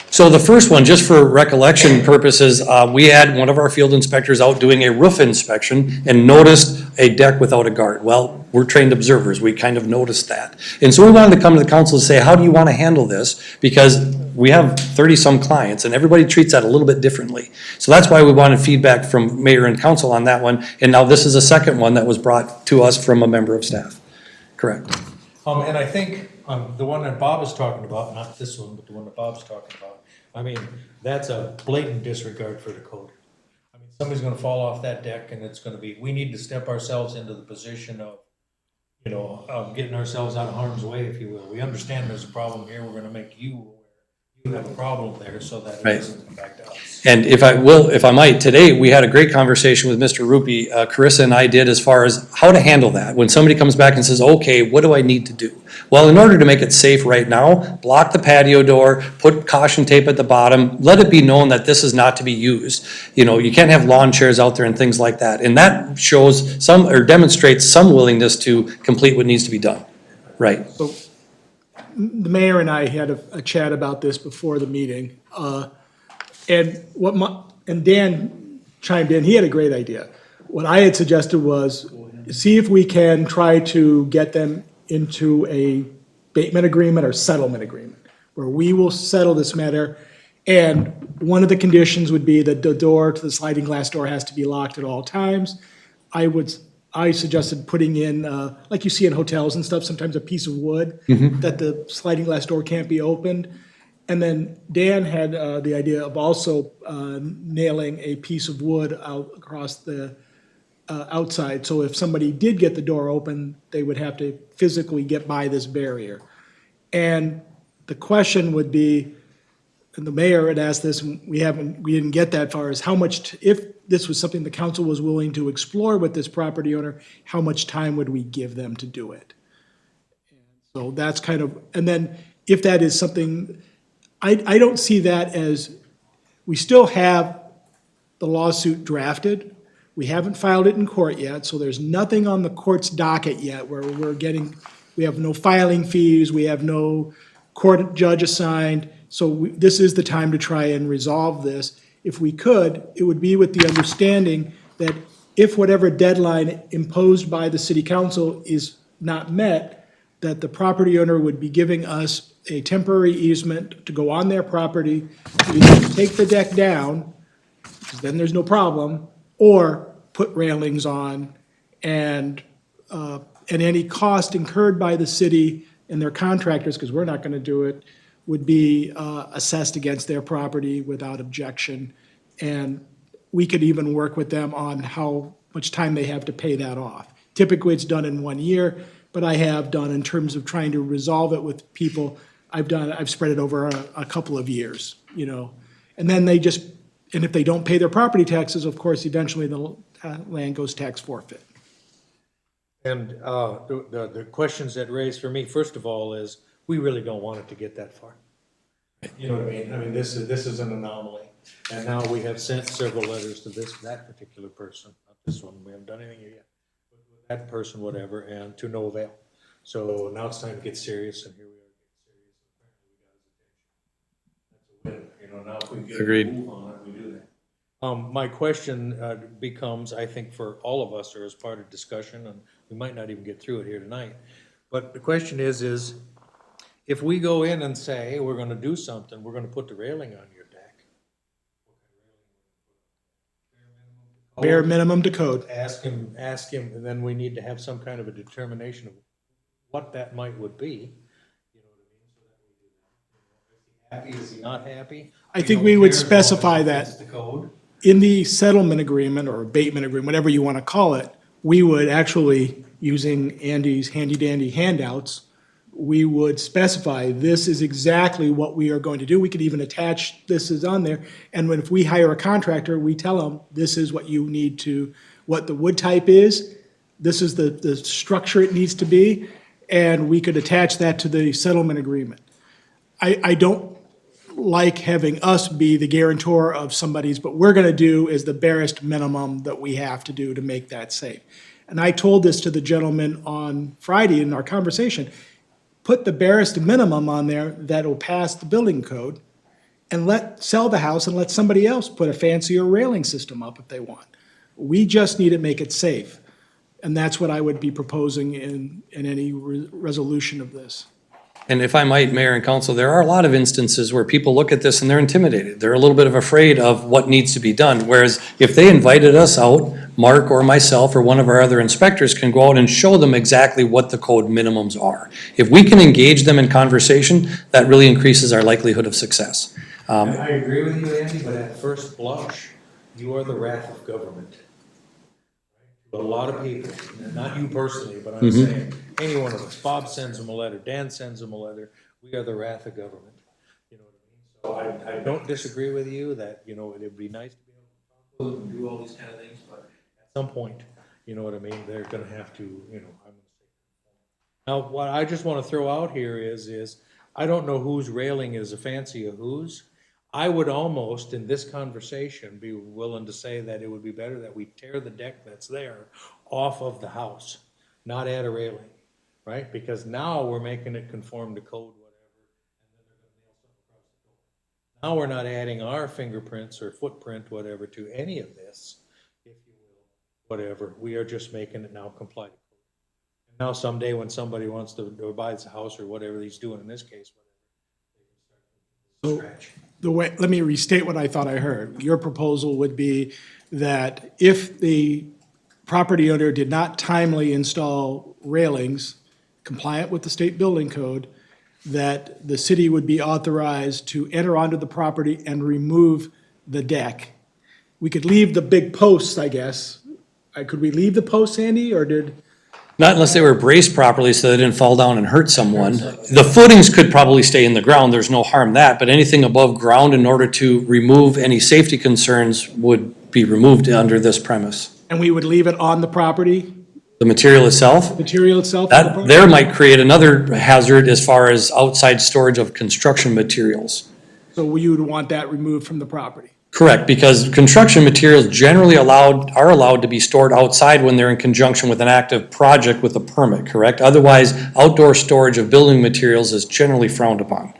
[SPEAKER 12] So the first one, just for recollection purposes, we had one of our field inspectors out doing a roof inspection and noticed a deck without a guard. Well, we're trained observers, we kind of noticed that. And so we wanted to come to the council and say, how do you want to handle this? Because we have 30-some clients and everybody treats that a little bit differently. So that's why we wanted feedback from mayor and council on that one. And now this is a second one that was brought to us from a member of staff. Correct.
[SPEAKER 8] And I think the one that Bob is talking about, not this one, but the one that Bob's talking about, I mean, that's a blatant disregard for the code. I mean, somebody's gonna fall off that deck and it's gonna be, we need to step ourselves into the position of, getting ourselves out of harm's way, if you will. We understand there's a problem here, we're gonna make you aware. do have a problem there, so that it
[SPEAKER 12] Right.
[SPEAKER 8] doesn't affect us.
[SPEAKER 12] And if I might, today, we had a great conversation with Mr. Rupy, Carissa and I did, as far as how to handle that. When somebody comes back and says, okay, what do I need to do? Well, in order to make it safe right now, block the patio door, put caution tape at the bottom, let it be known that this is not to be used. You know, you can't have lawn chairs out there and things like that. And that shows some, or demonstrates some willingness to complete what needs to be done. Right.
[SPEAKER 10] So the mayor and I had a chat about this before the meeting. And Dan chimed in, he had a great idea. What I had suggested was, see if we can try to get them into a abatement agreement or settlement agreement, where we will settle this matter. And one of the conditions would be that the door to the sliding glass door has to be locked at all times. I suggested putting in, like you see in hotels and stuff, sometimes a piece of wood that the sliding glass door can't be opened. And then Dan had the idea of also nailing a piece of wood out across the outside. So if somebody did get the door open, they would have to physically get by this barrier. And the question would be, and the mayor had asked this, and we didn't get that far, is how much, if this was something the council was willing to explore with this property owner, how much time would we give them to do it? So that's kind of, and then if that is something, I don't see that as, we still have the lawsuit drafted. We haven't filed it in court yet, so there's nothing on the court's docket yet where we have no filing fees, we have no court judge assigned. So this is the time to try and resolve this. If we could, it would be with the understanding that if whatever deadline imposed by the city council is not met, that the property owner would be giving us a temporary easement to go on their property, to either take the deck down, because then there's no problem, or put railings on, and any cost incurred by the city and their contractors, because we're not gonna do it, would be assessed against their property without objection. And we could even work with them on how much time they have to pay that off. Typically, it's done in 1 year, but I have done, in terms of trying to resolve it with people, I've spread it over a couple of years, you know. And then and if they don't pay their property taxes, of course, eventually the land goes tax forfeit.
[SPEAKER 8] And the questions that raised for me, first of all, is we really don't want it to get that far. You know what I mean? I mean, this is an anomaly. And now we have sent several letters to that particular person, not this one, we haven't done anything yet. But with that person, whatever, and to no avail. So now it's time to get serious, and here we are. You know, now if we get a move on it, we do that. My question becomes, I think for all of us, or as part of discussion, and we might not even get through it here tonight, but the question is if we go in and say, hey, we're gonna do something, we're gonna put the railing on your deck.
[SPEAKER 10] Bare minimum to code.
[SPEAKER 8] Ask him, and then we need to have some kind of a determination of what that would be. Happy, is he not happy?
[SPEAKER 10] I think we would specify that in the settlement agreement or abatement agreement, whatever you want to call it, we would actually, using Andy's handy dandy handouts, we would specify this is exactly what we are going to do. We could even attach this is on there. And if we hire a contractor, we tell them this is what you need to, what the wood type is, this is the structure it needs to be, and we could attach that to the settlement agreement. I don't like having us be the guarantor of somebody's, but we're gonna do is the barest minimum that we have to do to make that safe. And I told this to the gentleman on Friday in our conversation, put the barest minimum on there that'll pass the building code, and sell the house and let somebody else put a fancier railing system up if they want. We just need to make it safe. And that's what I would be proposing in any resolution of this.
[SPEAKER 12] And if I might, Mayor and Council, there are a lot of instances where people look at this and they're intimidated. They're a little bit of afraid of what needs to be done. Whereas if they invited us out, Mark or myself or one of our other inspectors can go out and show them exactly what the code minimums are. If we can engage them in conversation, that really increases our likelihood of success.
[SPEAKER 8] I agree with you, Andy, but at first blush, you are the wrath of government. But a lot of people, not you personally, but I'm saying, any one of us, Bob sends them a letter, Dan sends them a letter, we are the wrath of government. You know what I So I don't disagree with you that, it'd be nice to be able to talk to them and do all these kind of things, but at some point, you know what I mean, they're gonna have to, I'm gonna say. Now, what I just wanna throw out here is I don't know whose railing is a fancy of whose. I would almost, in this conversation, be willing to say that it would be better that we tear the deck that's there off of the house, not add a railing, right? Because now we're making it conform to code, whatever, and then they're gonna nail something across the door. Now we're not adding our fingerprints or footprint, whatever, to any of this, if you will, whatever. We are just making it now comply to code. And now someday when somebody wants to or buys a house or whatever he's doing in this case, whatever, they can start from scratch.
[SPEAKER 10] Let me restate what I thought I heard. Your proposal would be that if the property owner did not timely install railings compliant with the state building code, that the city would be authorized to enter onto the property and remove the deck. We could leave the big posts, I guess. Could we leave the posts, Andy, or did?
[SPEAKER 12] Not unless they were braced properly so they didn't fall down and hurt someone. The footings could probably stay in the ground, there's no harm that, but anything above ground in order to remove any safety concerns would be removed under this premise.
[SPEAKER 10] And we would leave it on the property,
[SPEAKER 12] The material itself,
[SPEAKER 10] material itself? on the
[SPEAKER 12] that
[SPEAKER 10] property?
[SPEAKER 12] there might create another hazard as far as outside storage of construction materials.
[SPEAKER 10] So you would want that removed from the property?
[SPEAKER 12] Correct, because construction materials generally are allowed to be stored outside when they're in conjunction with an active project with a permit, correct? Otherwise, outdoor storage of building materials is generally frowned upon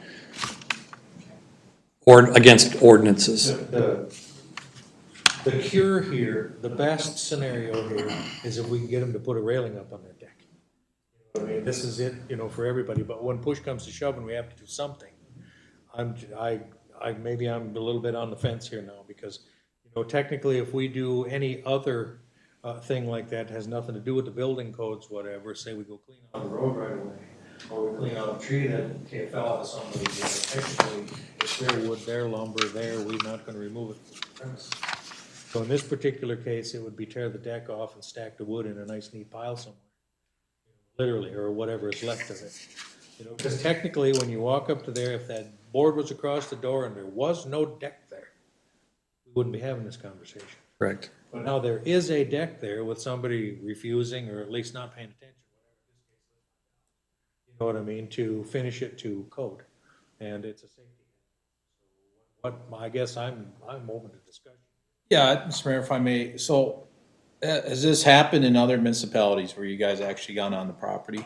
[SPEAKER 12] or against ordinances.
[SPEAKER 8] The cure here, the best scenario here is if we can get them to put a railing up on their deck. I mean, this is it, for everybody, but when push comes to shove and we have to do something, maybe I'm a little bit on the fence here now, because, technically, if we do any other thing like that, has nothing to do with the building codes, whatever, say we go clean out the road right away, or we clean out a tree that fell out of somebody, technically, it's their wood, their lumber, we're not gonna remove it from the premise. So in this particular case, it would be tear the deck off and stack the wood in a nice neat pile somewhere, literally, or whatever is left of it. Because technically, when you walk up to there, if that board was across the door and there was no deck there, we wouldn't be having this conversation.
[SPEAKER 12] Correct.
[SPEAKER 8] But now there is a deck there with somebody refusing, or at least not paying attention, you know what I mean, to finish it to code, and it's a safety. I guess I'm open to discussion.
[SPEAKER 4] Yeah, Mr. Mayor, if I may, so has this happened in other municipalities where you guys actually gone on the property?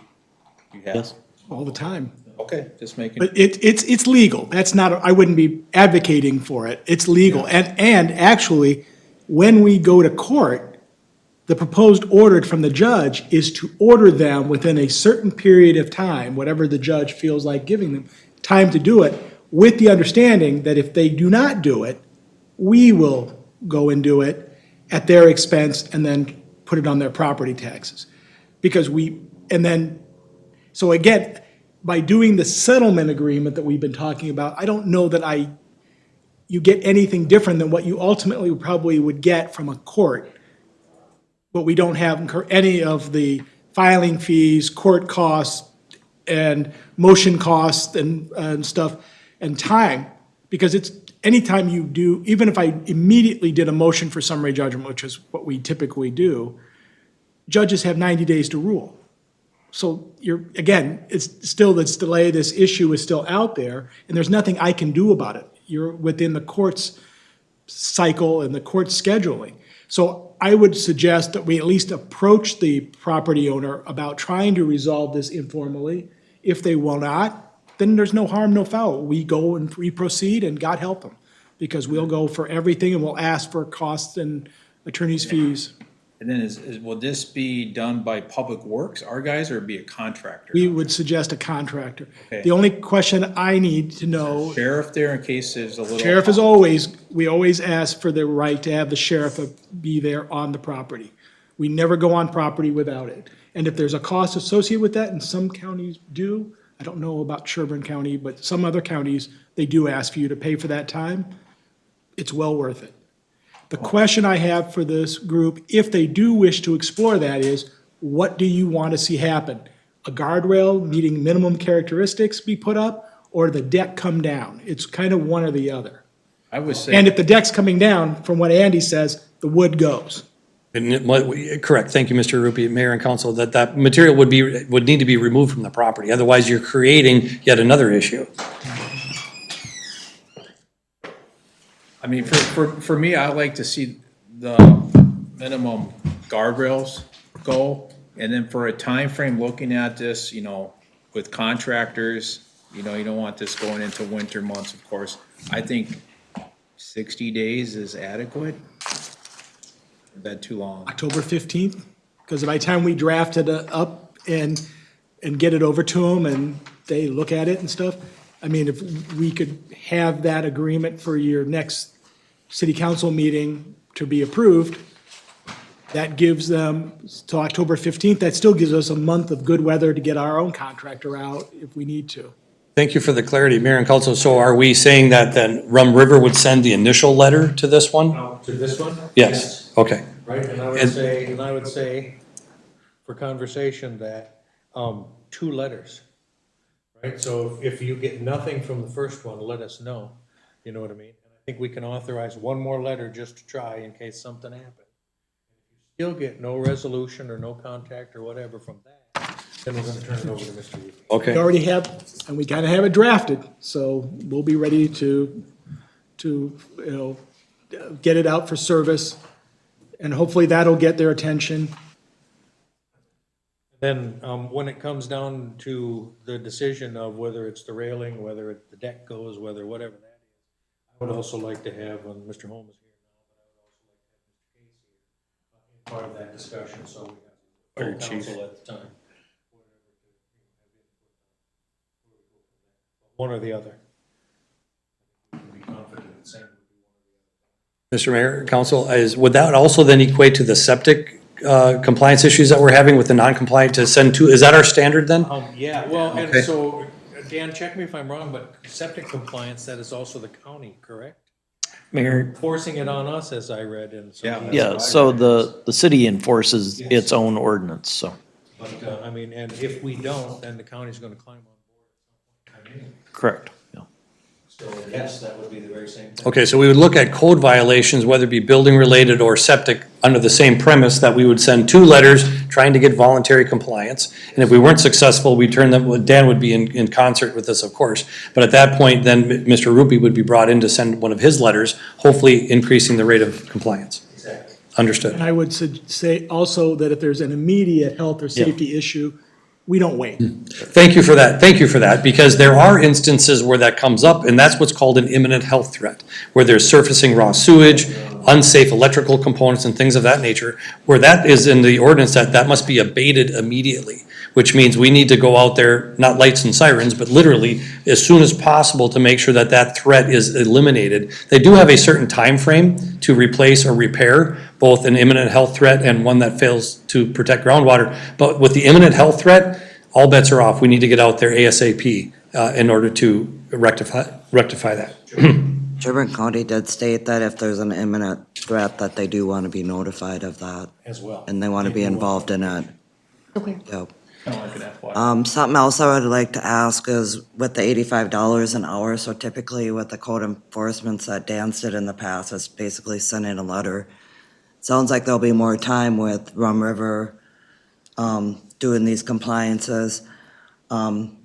[SPEAKER 4] You have?
[SPEAKER 11] Yes.
[SPEAKER 10] All the time.
[SPEAKER 4] Okay, just making.
[SPEAKER 10] But it's legal. That's not, I wouldn't be advocating for it. It's legal. And actually, when we go to court, the proposed order from the judge is to order them within a certain period of time, whatever the judge feels like giving them, time to do it, with the understanding that if they do not do it, we will go and do it at their expense and then put it on their property taxes. So again, by doing the settlement agreement that we've been talking about, I don't know that you get anything different than what you ultimately probably would get from a court. But we don't have any of the filing fees, court costs, and motion costs and stuff, and time. Because it's, anytime you do, even if I immediately did a motion for summary judgment, which is what we typically do, judges have 90 days to rule. So again, it's still this delay, this issue is still out there, and there's nothing I can do about it. You're within the court's cycle and the court's scheduling. So I would suggest that we at least approach the property owner about trying to resolve this informally. If they will not, then there's no harm, no foul. We go and we proceed, and God help them, because we'll go for everything and we'll ask for costs and attorney's fees.
[SPEAKER 4] And then will this be done by Public Works, our guys, or be a contractor?
[SPEAKER 10] We would suggest a contractor.
[SPEAKER 4] Okay.
[SPEAKER 10] The only question I need to know,
[SPEAKER 4] Sheriff there in case there's a little.
[SPEAKER 10] sheriff we always ask for the right to have the sheriff be there on the property. We never go on property without it. And if there's a cost associated with that, and some counties do, I don't know about Sherburne County, but some other counties, they do ask for you to pay for that time. It's well worth it. The question I have for this group, if they do wish to explore that, is what do you want to see happen? A guardrail meeting minimum characteristics be put up, or the deck come down. It's kind of one or the other.
[SPEAKER 4] I would say.
[SPEAKER 10] And if the deck's coming down, from what Andy says, the wood goes.
[SPEAKER 12] And correct, thank you, Mr. Rupi, Mayor and Council, that material would need to be removed from the property, otherwise you're creating yet another issue.
[SPEAKER 4] I mean, for me, I like to see the minimum guardrails go. And then for a time frame, looking at this, with contractors, you don't want this going into winter months, of course. I think 60 days is adequate. Is that too long?
[SPEAKER 10] October 15th, because by the time we draft it up and get it over to them and they look at it and stuff, I mean, if we could have that agreement for your next city council meeting to be approved, that gives them till October 15th, that still gives us a month of good weather to get our own contractor out if we need to.
[SPEAKER 12] Thank you for the clarity, Mayor and Council. So are we saying that then Rum River would send the initial letter to this one?
[SPEAKER 8] To this one?
[SPEAKER 12] Yes, okay.
[SPEAKER 8] Right, and I would say, for conversation that, 2 letters. Right, so if you get nothing from the first one, let us know, you know what I mean? And I think we can authorize one more letter just to try in case something happens. If you still get no resolution or no contact or whatever from that, then we're gonna turn it over to Mr. Rupi.
[SPEAKER 10] We
[SPEAKER 12] Okay,
[SPEAKER 10] already have, and we kind of have it drafted, so we'll be ready to, get it out for service. And hopefully that'll get their attention.
[SPEAKER 8] Then, when it comes down to the decision of whether it's the railing, whether the deck goes, whether whatever that is, I would also like to have, Mr. Holmes is here now, but I would also like to have Mr. Casey part of that discussion, so we have full council at the time. One or the other. Be confident in saying.
[SPEAKER 12] Mr. Mayor, Council, would that also then equate to the septic compliance issues that we're having with the non-compliant to send to, is that our standard then?
[SPEAKER 8] Yeah, well, and
[SPEAKER 12] Okay.
[SPEAKER 8] so, Dan, check me if I'm wrong, but septic compliance, that is also the county, correct?
[SPEAKER 14] Mayor,
[SPEAKER 8] Forcing it on us, as I read in some of these.
[SPEAKER 14] yeah, so the city enforces its own ordinance, so.
[SPEAKER 8] But, I mean, and if we don't, then the county's gonna climb on board. I mean,
[SPEAKER 14] Correct. Yeah.
[SPEAKER 8] so yes, that would be the very same thing.
[SPEAKER 12] Okay, so we would look at code violations, whether it be building related or septic, under the same premise that we would send 2 letters trying to get voluntary compliance. And if we weren't successful, we turn them, Dan would be in concert with this, of course. But at that point, then Mr. Rupi would be brought in to send one of his letters, hopefully increasing the rate of compliance.
[SPEAKER 8] Exactly.
[SPEAKER 12] Understood.
[SPEAKER 10] And I would say also that if there's an immediate health or safety issue, we don't wait.
[SPEAKER 12] Thank you for that, because there are instances where that comes up, and that's what's called an imminent health threat, where there's surfacing raw sewage, unsafe electrical components and things of that nature, where that is in the ordinance that must be abated immediately, which means we need to go out there, not lights and sirens, but literally as soon as possible to make sure that threat is eliminated. They do have a certain time frame to replace or repair both an imminent health threat and one that fails to protect groundwater. But with the imminent health threat, all bets are off. We need to get out there ASAP in order to rectify that.
[SPEAKER 6] Sherburne County did state that if there's an imminent threat, that they do want to be notified of that,
[SPEAKER 8] As well.
[SPEAKER 6] and they want to be involved in it.
[SPEAKER 13] Okay.
[SPEAKER 6] Yep.
[SPEAKER 4] Kind of like an FYI.
[SPEAKER 6] Something else I would like to ask is with the $85 an hour, so typically with the code enforcements that Dan's did in the past, it's basically sending a letter. Sounds like there'll be more time with Rum River, doing these compliances.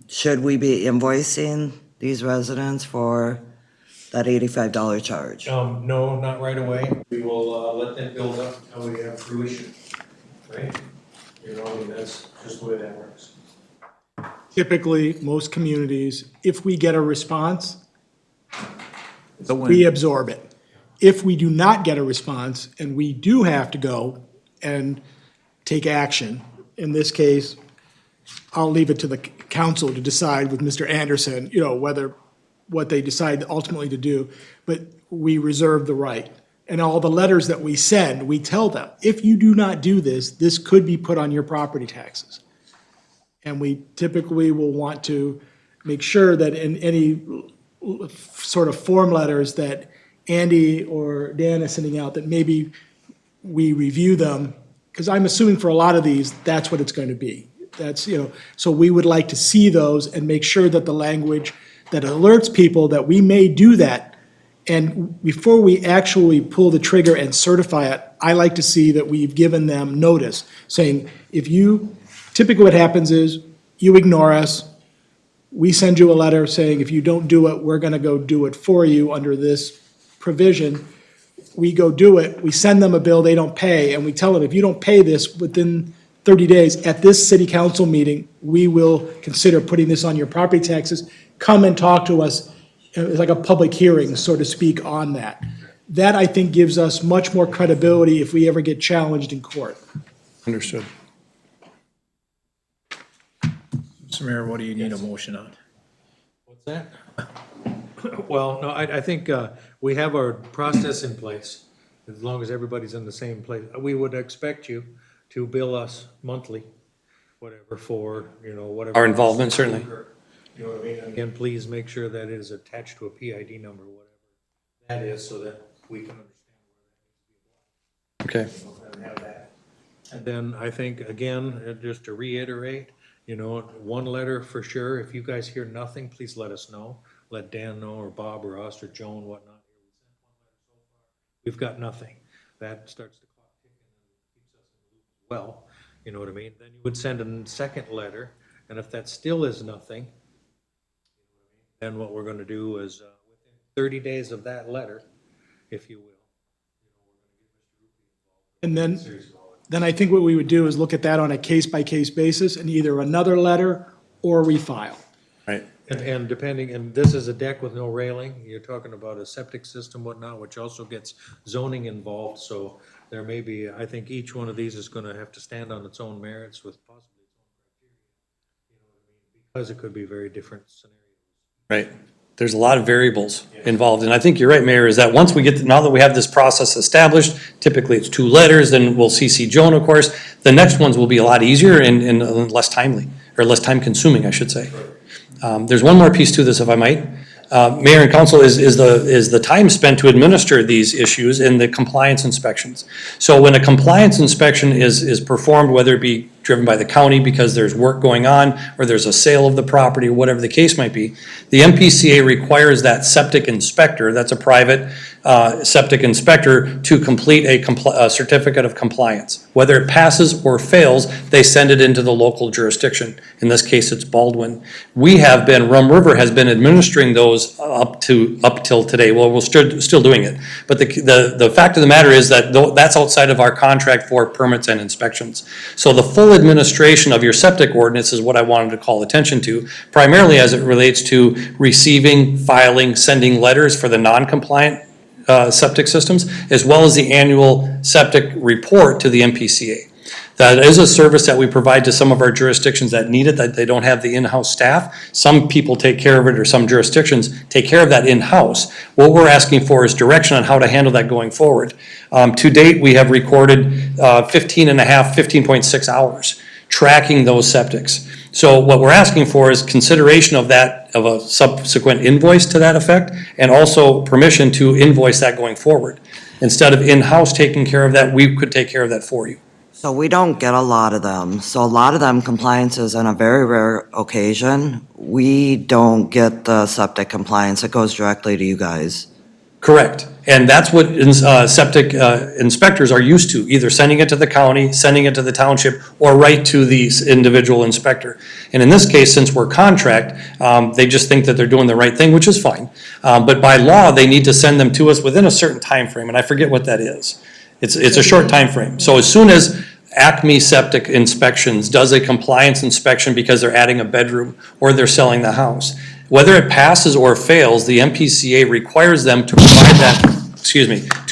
[SPEAKER 6] Should we be invoicing these residents for that $85 charge?
[SPEAKER 8] No, not right away. We will, let that build up until we have fruition, right? You know, I mean, that's just the way that works.
[SPEAKER 10] Typically, most communities, if we get a response,
[SPEAKER 4] So when-
[SPEAKER 10] we absorb it. If we do not get a response and we do have to go and take action, in this case, I'll leave it to the council to decide with Mr. Anderson, whether, what they decide ultimately to do, but we reserve the right. And all the letters that we send, we tell them, if you do not do this, this could be put on your property taxes. And we typically will want to make sure that in any sort of form letters that Andy or Dan is sending out, that maybe we review them, because I'm assuming for a lot of these, that's what it's going to be. That's, so we would like to see those and make sure that the language that alerts people that we may do that. And before we actually pull the trigger and certify it, I like to see that we've given them notice, saying, typically what happens is, you ignore us, we send you a letter saying, if you don't do it, we're gonna go do it for you under this provision. We go do it, we send them a bill, they don't pay, and we tell them, if you don't pay this within 30 days, at this city council meeting, we will consider putting this on your property taxes. Come and talk to us. It's like a public hearing, so to speak, on that. That, I think, gives us much more credibility if we ever get challenged in court.
[SPEAKER 12] Understood.
[SPEAKER 4] Mr. Mayor, what do you need a motion on?
[SPEAKER 8] What's that? Well, no, I think we have our process in place, as long as everybody's in the same place. We would expect you to bill us monthly, whatever, for, whatever.
[SPEAKER 12] Our involvement, certainly.
[SPEAKER 8] You know what I mean? Again, please make sure that it is attached to a PID number, whatever that is, so that we can understand.
[SPEAKER 12] Okay.
[SPEAKER 8] And have that. And then I think, again, just to reiterate, one letter for sure. If you guys hear nothing, please let us know. Let Dan know, or Bob, or us, or Joan, whatnot. We've got nothing. That starts the clock ticking and keeps us in the loop as well. You know what I mean? Then you would send a second letter, and if that still is nothing, then what we're gonna do is, within 30 days of that letter, if you will,
[SPEAKER 10] And then I think what we would do is look at that on a case-by-case basis, and either another letter or refile.
[SPEAKER 12] Right.
[SPEAKER 8] and depending, and this is a deck with no railing, you're talking about a septic system, whatnot, which also gets zoning involved, so there may be, I think each one of these is gonna have to stand on its own merits with possibly its own criteria. Because it could be very different scenarios.
[SPEAKER 12] Right. There's a lot of variables involved, and I think you're right, Mayor, is that once we get, now that we have this process established, typically it's 2 letters, then we'll CC Joan, of course. The next ones will be a lot easier and less timely, or less time consuming, I should say. There's one more piece to this, if I might. Mayor and council, is the time spent to administer these issues in the compliance inspections. So when a compliance inspection is performed, whether it be driven by the county because there's work going on, or there's a sale of the property, or whatever the case might be, the MPCA requires that septic inspector, that's a private septic inspector, to complete a certificate of compliance. Whether it passes or fails, they send it into the local jurisdiction. In this case, it's Baldwin. Rum River has been administering those up till today. Well, we're still doing it. But the fact of the matter is that that's outside of our contract for permits and inspections. So the full administration of your septic ordinance is what I wanted to call attention to, primarily as it relates to receiving, filing, sending letters for the non-compliant septic systems, as well as the annual septic report to the MPCA. That is a service that we provide to some of our jurisdictions that need it, that they don't have the in-house staff. Some people take care of it, or some jurisdictions take care of that in-house. What we're asking for is direction on how to handle that going forward. To date, we have recorded 15.6 hours tracking those septics. So what we're asking for is consideration of that, of a subsequent invoice to that effect, and also permission to invoice that going forward. Instead of in-house taking care of that, we could take care of that for you.
[SPEAKER 6] So we don't get a lot of them. So a lot of them compliance is on a very rare occasion. We don't get the septic compliance. It goes directly to you guys.
[SPEAKER 12] Correct. And that's what septic inspectors are used to, either sending it to the county, sending it to the township, or right to the individual inspector. And in this case, since we're contract, they just think that they're doing the right thing, which is fine. But by law, they need to send them to us within a certain time frame, and I forget what that is. It's a short time frame. So as soon as Acme Septic Inspections does a compliance inspection because they're adding a bedroom or they're selling the house, whether it passes or fails, the MPCA requires them to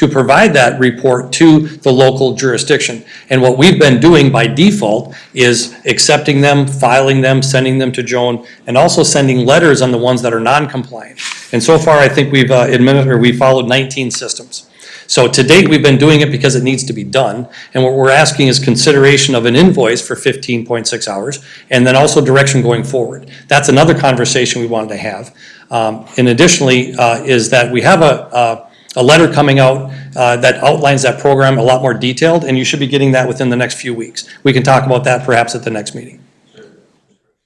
[SPEAKER 12] provide that report to the local jurisdiction. And what we've been doing by default is accepting them, filing them, sending them to Joan, and also sending letters on the ones that are non-compliant. And so far, I think we've followed 19 systems. So to date, we've been doing it because it needs to be done. And what we're asking is consideration of an invoice for 15.6 hours, and then also direction going forward. That's another conversation we wanted to have. And additionally, is that we have a letter coming out that outlines that program a lot more detailed, and you should be getting that within the next few weeks. We can talk about that perhaps at the next meeting.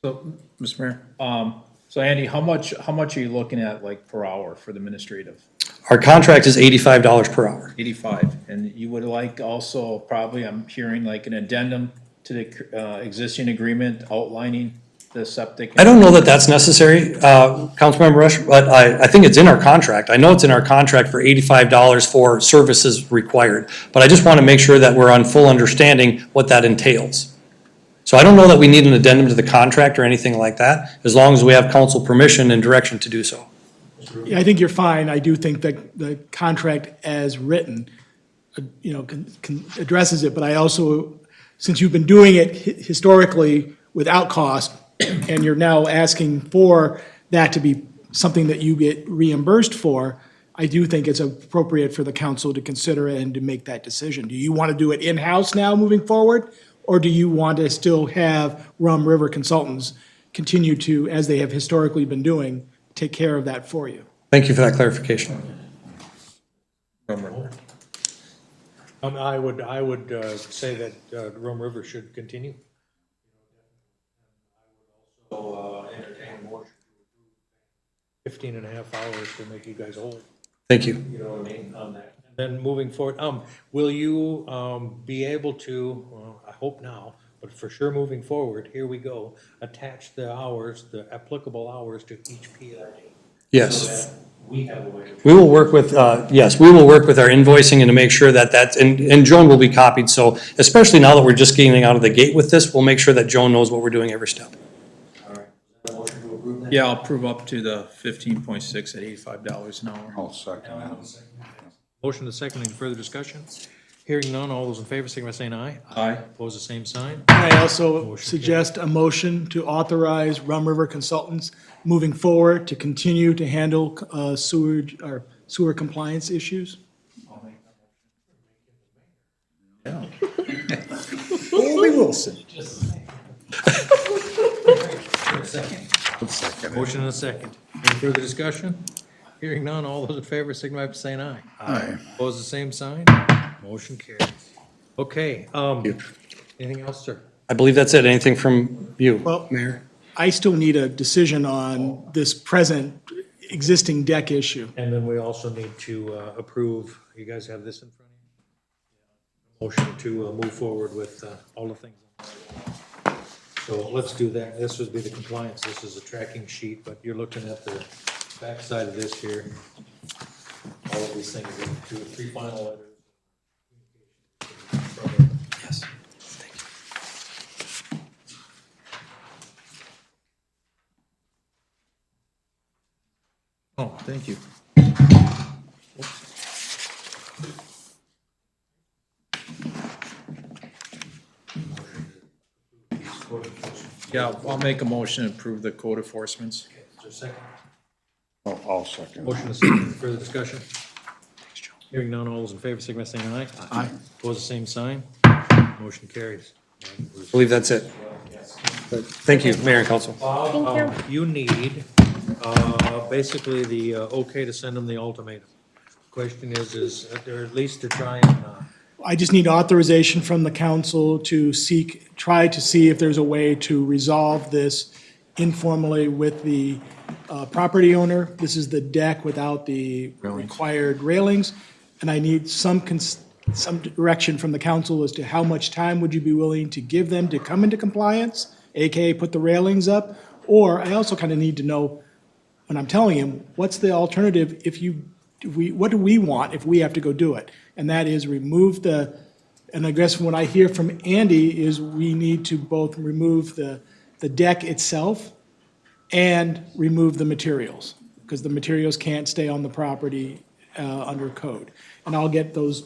[SPEAKER 4] So, Mr. Mayor, So Andy, how much are you looking at like per hour for the administrative?
[SPEAKER 12] Our contract is $85 per hour.
[SPEAKER 4] 85, and you would like also probably, I'm hearing like an addendum to the existing agreement outlining the septic.
[SPEAKER 12] I don't know that that's necessary, Councilmember Rush, but I think it's in our contract. I know it's in our contract for $85 for services required, but I just want to make sure that we're on full understanding what that entails. So I don't know that we need an addendum to the contract or anything like that, as long as we have council permission and direction to do so.
[SPEAKER 10] Yeah, I think you're fine. I do think that the contract as written, addresses it, but I also, since you've been doing it historically without cost, and you're now asking for that to be something that you get reimbursed for, I do think it's appropriate for the council to consider it and to make that decision. Do you want to do it in-house now moving forward? Or do you want to still have Rum River Consultants continue to, as they have historically been doing, take care of that for you?
[SPEAKER 12] Thank you for that clarification.
[SPEAKER 8] I would say that Rum River should continue. So entertain a motion to approve 15.5 hours to make you guys whole.
[SPEAKER 12] Thank you.
[SPEAKER 8] You know what I mean, on that. And then moving forward, will you be able to, I hope now, but for sure moving forward, here we go, attach the hours, the applicable hours to each PLD?
[SPEAKER 12] Yes.
[SPEAKER 8] We have a way.
[SPEAKER 12] We will work with, yes, we will work with our invoicing and to make sure that that's, and Joan will be copied. So especially now that we're just getting out of the gate with this, we'll make sure that Joan knows what we're doing every step.
[SPEAKER 8] All right. Is there a motion to approve that?
[SPEAKER 4] Yeah, I'll approve up to the 15.6 at $85 an hour.
[SPEAKER 3] I'll second that.
[SPEAKER 8] Motion to second, any further discussion? Hearing none, all those in favor, signify by saying aye.
[SPEAKER 4] Aye.
[SPEAKER 8] Opposed, the same sign.
[SPEAKER 10] I also
[SPEAKER 8] Motion
[SPEAKER 10] suggest a motion to authorize Rum River Consultants moving forward to continue to handle sewer compliance issues.
[SPEAKER 4] Holy Wilson.
[SPEAKER 8] Motion and a second. Any further discussion? Hearing none, all those in favor, signify by saying aye.
[SPEAKER 3] Aye.
[SPEAKER 8] Opposed, the same sign. Motion carries. Okay, anything else, sir?
[SPEAKER 12] I believe that's it. Anything from you,
[SPEAKER 10] Well,
[SPEAKER 12] Mayor?
[SPEAKER 10] I still need a decision on this present existing deck issue.
[SPEAKER 8] And then we also need to approve, you guys have this in front of you? Motion to move forward with all the things. So let's do that. This would be the compliance. This is a tracking sheet, but you're looking at the back side of this here. All of these things, two or three final letters.
[SPEAKER 12] Yes.
[SPEAKER 4] Oh, thank you. Yeah, I'll make a motion to approve the code enforcements.
[SPEAKER 8] Okay, is there a second?
[SPEAKER 3] I'll second.
[SPEAKER 8] Motion is second. Further discussion? Hearing none, all those in favor, signify by saying aye.
[SPEAKER 10] Aye.
[SPEAKER 8] Opposed, the same sign. Motion carries.
[SPEAKER 12] I believe that's it. Thank you, Mayor and Council.
[SPEAKER 13] Thank
[SPEAKER 8] You need, basically the okay to send them the ultimatum. Question is there at least to try and,
[SPEAKER 10] I just need authorization from the council to try to see if there's a way to resolve this informally with the property owner. This is the deck without the required railings. And I need some direction from the council as to how much time would you be willing to give them to come into compliance, AKA put the railings up? Or I also kind of need to know, when I'm telling him, what's the alternative what do we want if we have to go do it? And that is remove and I guess what I hear from Andy is we need to both remove the deck itself and remove the materials, because the materials can't stay on the property under code. And I'll get those,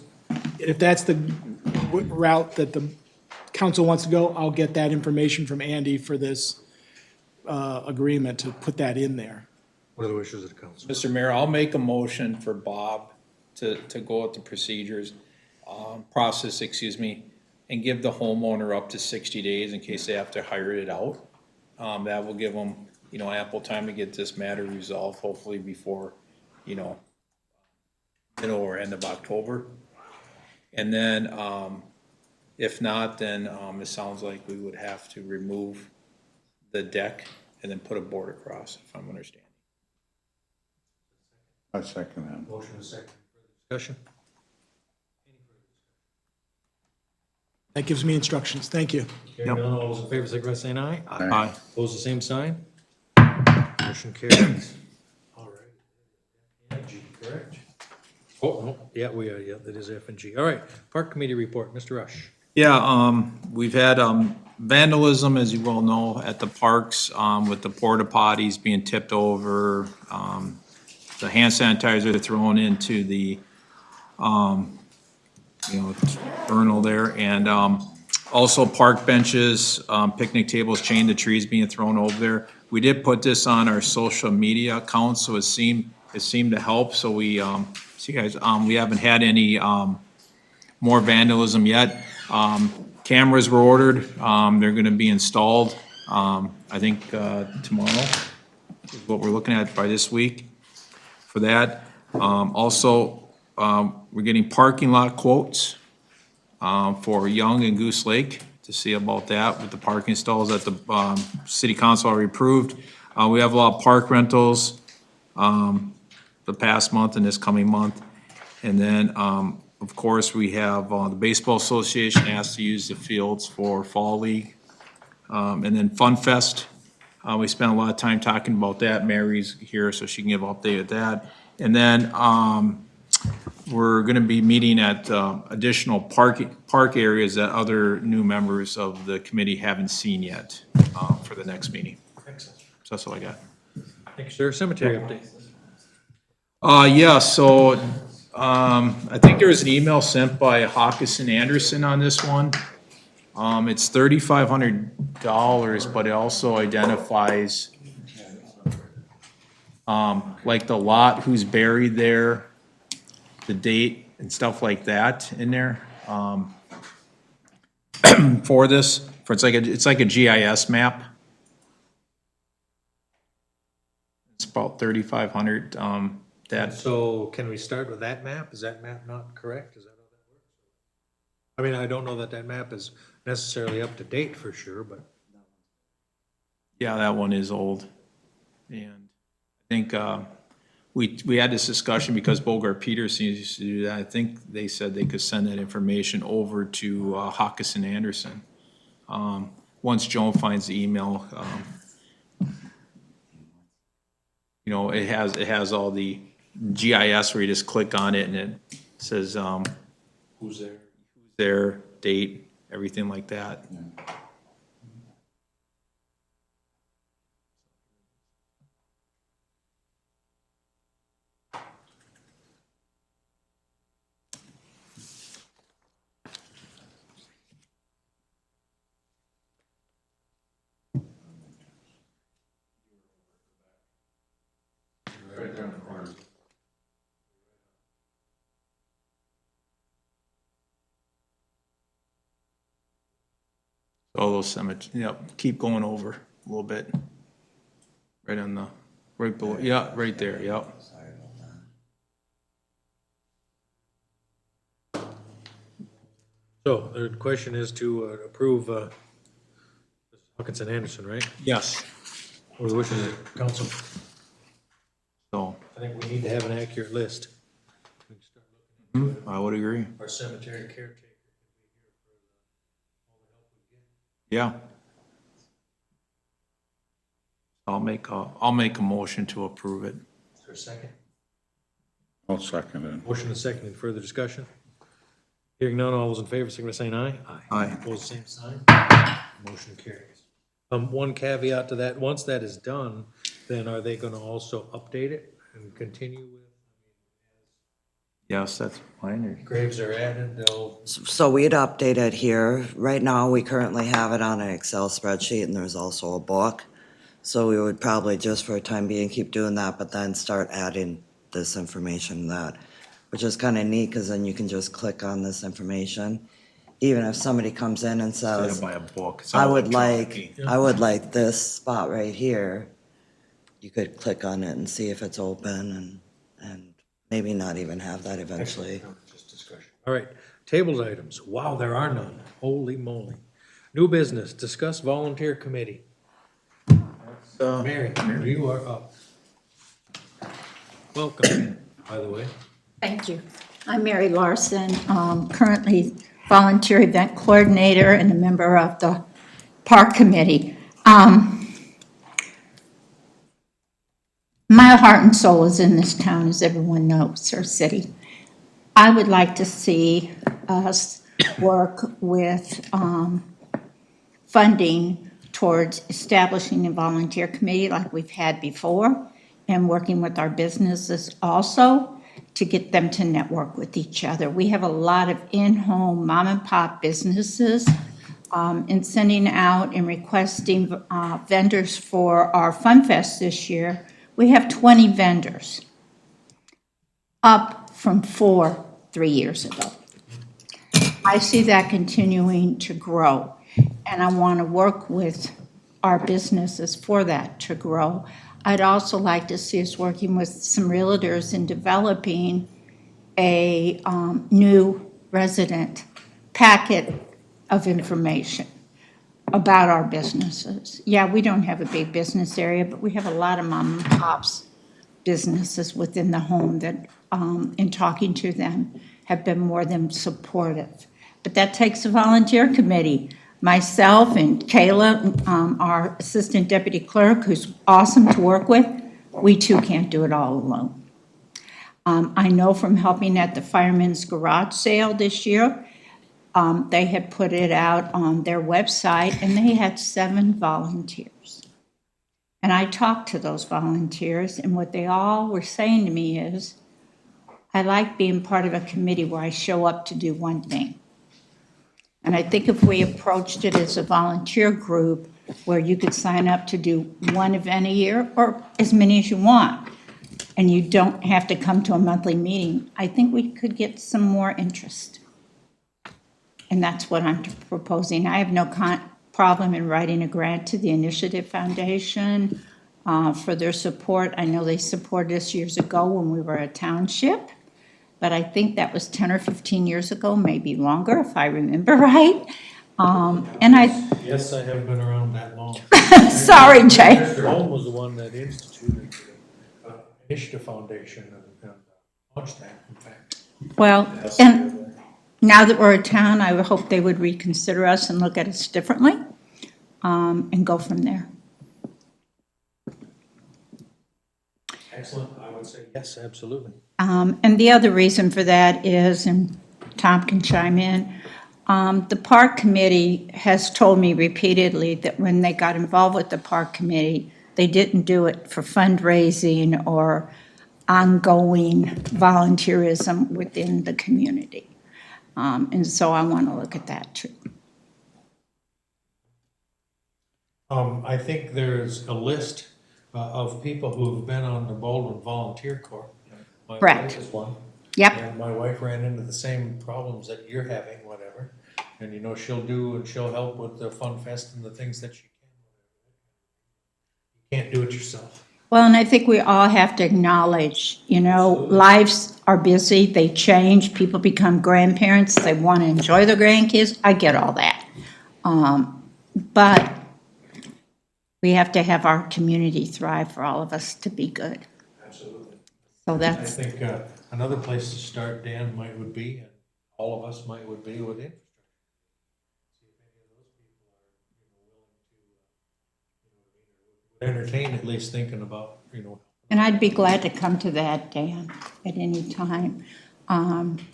[SPEAKER 10] if that's the route that the council wants to go, I'll get that information from Andy for this agreement to put that in there.
[SPEAKER 8] what are the wishes of the council?
[SPEAKER 4] Mr. Mayor, I'll make a motion for Bob to go with the process, and give the homeowner up to 60 days in case they have to hire it out. That will give them, ample time to get this matter resolved, hopefully before, middle or end of October. And then, if not, then, it sounds like we would have to remove the deck and then put a board across, if I'm understanding.
[SPEAKER 3] I second that.
[SPEAKER 8] Motion and second. Further discussion?
[SPEAKER 10] That gives me instructions. Thank you.
[SPEAKER 8] Hearing none, all those in favor, signify by saying aye.
[SPEAKER 4] Aye.
[SPEAKER 8] Opposed, the same sign. Motion carries. All right. F and G, correct? Oh, no, yeah, yeah, that is F and G. All right, Park Committee report, Mr. Rush.
[SPEAKER 4] Yeah, we've had, vandalism, as you well know, at the parks, with the porta potties being tipped over, the hand sanitizer thrown into the, urinal there, and, also park benches, picnic tables, chained to trees being thrown over there. We did put this on our social media accounts, so it seemed to help, so we, see guys, we haven't had any, more vandalism yet. Cameras were ordered, they're gonna be installed, I think, tomorrow is what we're looking at by this week for that. Also, we're getting parking lot quotes, for Young and Goose Lake to see about that with the parking stalls that the, city council already approved. We have a lot of park rentals, the past month and this coming month. And then, of course, we have, the Baseball Association asked to use the fields for Fall League. And then Fun Fest, we spent a lot of time talking about that. Mary's here, so she can give an update of that. And then, we're gonna be meeting at, additional park areas that other new members of the committee haven't seen yet, for the next meeting.
[SPEAKER 8] Excellent.
[SPEAKER 4] So that's all I got.
[SPEAKER 8] Thank you, sir. Cemetery update.
[SPEAKER 4] Yeah, so, I think there was an email sent by Hawkison Anderson on this one. It's $3,500, but it also identifies, like the lot, who's buried there, the date and stuff like that in there. For this, it's like a GIS map. It's about 3,500, that.
[SPEAKER 8] So can we start with that map? Is that map not correct? Is that how that works? I mean, I don't know that that map is necessarily up to date for sure, but.
[SPEAKER 4] Yeah, that one is old. And I think, we had this discussion because Bogart Peterson used to do that. I think they said they could send that information over to, Hawkison Anderson. Once Joan finds the email, it has all the GIS where you just click on it and it says,
[SPEAKER 8] Who's
[SPEAKER 4] their date, everything like that.
[SPEAKER 8] Right there in the corner.
[SPEAKER 4] All those cemeteries, yep, keep going over a little bit. Right on the, right below, yeah, right there, yep.
[SPEAKER 8] So the question is to approve Hawkinson Anderson, right?
[SPEAKER 4] Yes.
[SPEAKER 8] Or the wishes of the council.
[SPEAKER 4] So,
[SPEAKER 8] I think we need to have an accurate list. We can start looking
[SPEAKER 4] I would agree.
[SPEAKER 8] at our cemetery caretaker.
[SPEAKER 4] Yeah. I'll make a motion to approve it.
[SPEAKER 8] Is there a second?
[SPEAKER 3] I'll second it.
[SPEAKER 8] Motion and second. Any further discussion? Hearing none, all those in favor, signify by saying aye.
[SPEAKER 4] Aye.
[SPEAKER 8] Opposed, same sign. Motion carries. One caveat to that, once that is done, then are they gonna also update it and continue with?
[SPEAKER 4] Yes, that's mine.
[SPEAKER 8] Graves are added, they'll.
[SPEAKER 6] So we'd update it here. Right now, we currently have it on an Excel spreadsheet and there's also a book. So we would probably just for a time being keep doing that, but then start adding this information that, which is kind of neat because then you can just click on this information. Even if somebody comes in and
[SPEAKER 4] Instead of
[SPEAKER 6] says,
[SPEAKER 4] by a book. it's
[SPEAKER 6] I
[SPEAKER 4] all
[SPEAKER 6] would
[SPEAKER 4] electronic.
[SPEAKER 6] like this spot right here, you could click on it and see if it's open and maybe not even have that eventually.
[SPEAKER 8] Just discussion. All right, tabled items. Wow, there are none. Holy moly. New business, discuss volunteer committee. Mary, you are up. Welcome, by the way.
[SPEAKER 15] Thank you. I'm Mary Larson, currently volunteer event coordinator and a member of the park committee. My heart and soul is in this town, as everyone knows, or city. I would like to see us work with funding towards establishing a volunteer committee like we've had before, and working with our businesses also to get them to network with each other. We have a lot of in-home mom and pop businesses, and sending out and requesting vendors for our Fun Fest this year. We have 20 vendors, up from 4 3 years ago. I see that continuing to grow, and I want to work with our businesses for that to grow. I'd also like to see us working with some realtors in developing a new resident packet of information about our businesses. Yeah, we don't have a big business area, but we have a lot of mom and pops businesses within the home that, in talking to them, have been more than supportive. But that takes a volunteer committee. Myself and Kayla, our assistant deputy clerk, who's awesome to work with, we too can't do it all alone. I know from helping at the Fireman's Garage Sale this year, they had put it out on their website, and they had 7 volunteers. And I talked to those volunteers, and what they all were saying to me is, I like being part of a committee where I show up to do one thing. And I think if we approached it as a volunteer group where you could sign up to do one event a year, or as many as you want, and you don't have to come to a monthly meeting, I think we could get some more interest. And that's what I'm proposing. I have no problem in writing a grant to the Initiative Foundation for their support. I know they supported us years ago when we were a township, but I think that was 10 or 15 years ago, maybe longer, if I remember right.
[SPEAKER 8] Yes, I have been around that long.
[SPEAKER 15] Sorry, Jay.
[SPEAKER 8] Mr. Holm was the one that instituted the Initiative Foundation and launched that, in fact.
[SPEAKER 15] Well, and now that we're a town, I would hope they would reconsider us and look at us differently, and go from there.
[SPEAKER 8] Excellent, I would say yes, absolutely.
[SPEAKER 15] And the other reason for that is, and Tom can chime in, the park committee has told me repeatedly that when they got involved with the park committee, they didn't do it for fundraising or ongoing volunteerism within the community. And so I want to look at that too.
[SPEAKER 8] I think there's a list of people who've been on the Baldwin Volunteer Corps. My
[SPEAKER 15] Correct.
[SPEAKER 8] wife is one.
[SPEAKER 15] Yep.
[SPEAKER 8] And my wife ran into the same problems that you're having, whatever. And you know, she'll help with the Fun Fest and the things that she can. You can't do it yourself.
[SPEAKER 15] Well, and I think we all have to acknowledge, you know, lives are busy, they change, people become grandparents, they want to enjoy their grandkids. I get all that. But we have to have our community thrive for all of us to be good.
[SPEAKER 8] Absolutely.
[SPEAKER 15] So
[SPEAKER 8] I
[SPEAKER 15] that's,
[SPEAKER 8] think another place to start, Dan, would be, and all of us would be with infrastructure. See if any of those people are, willing to, entertain at least thinking about,
[SPEAKER 15] and I'd be glad to come to that, Dan, at any time. I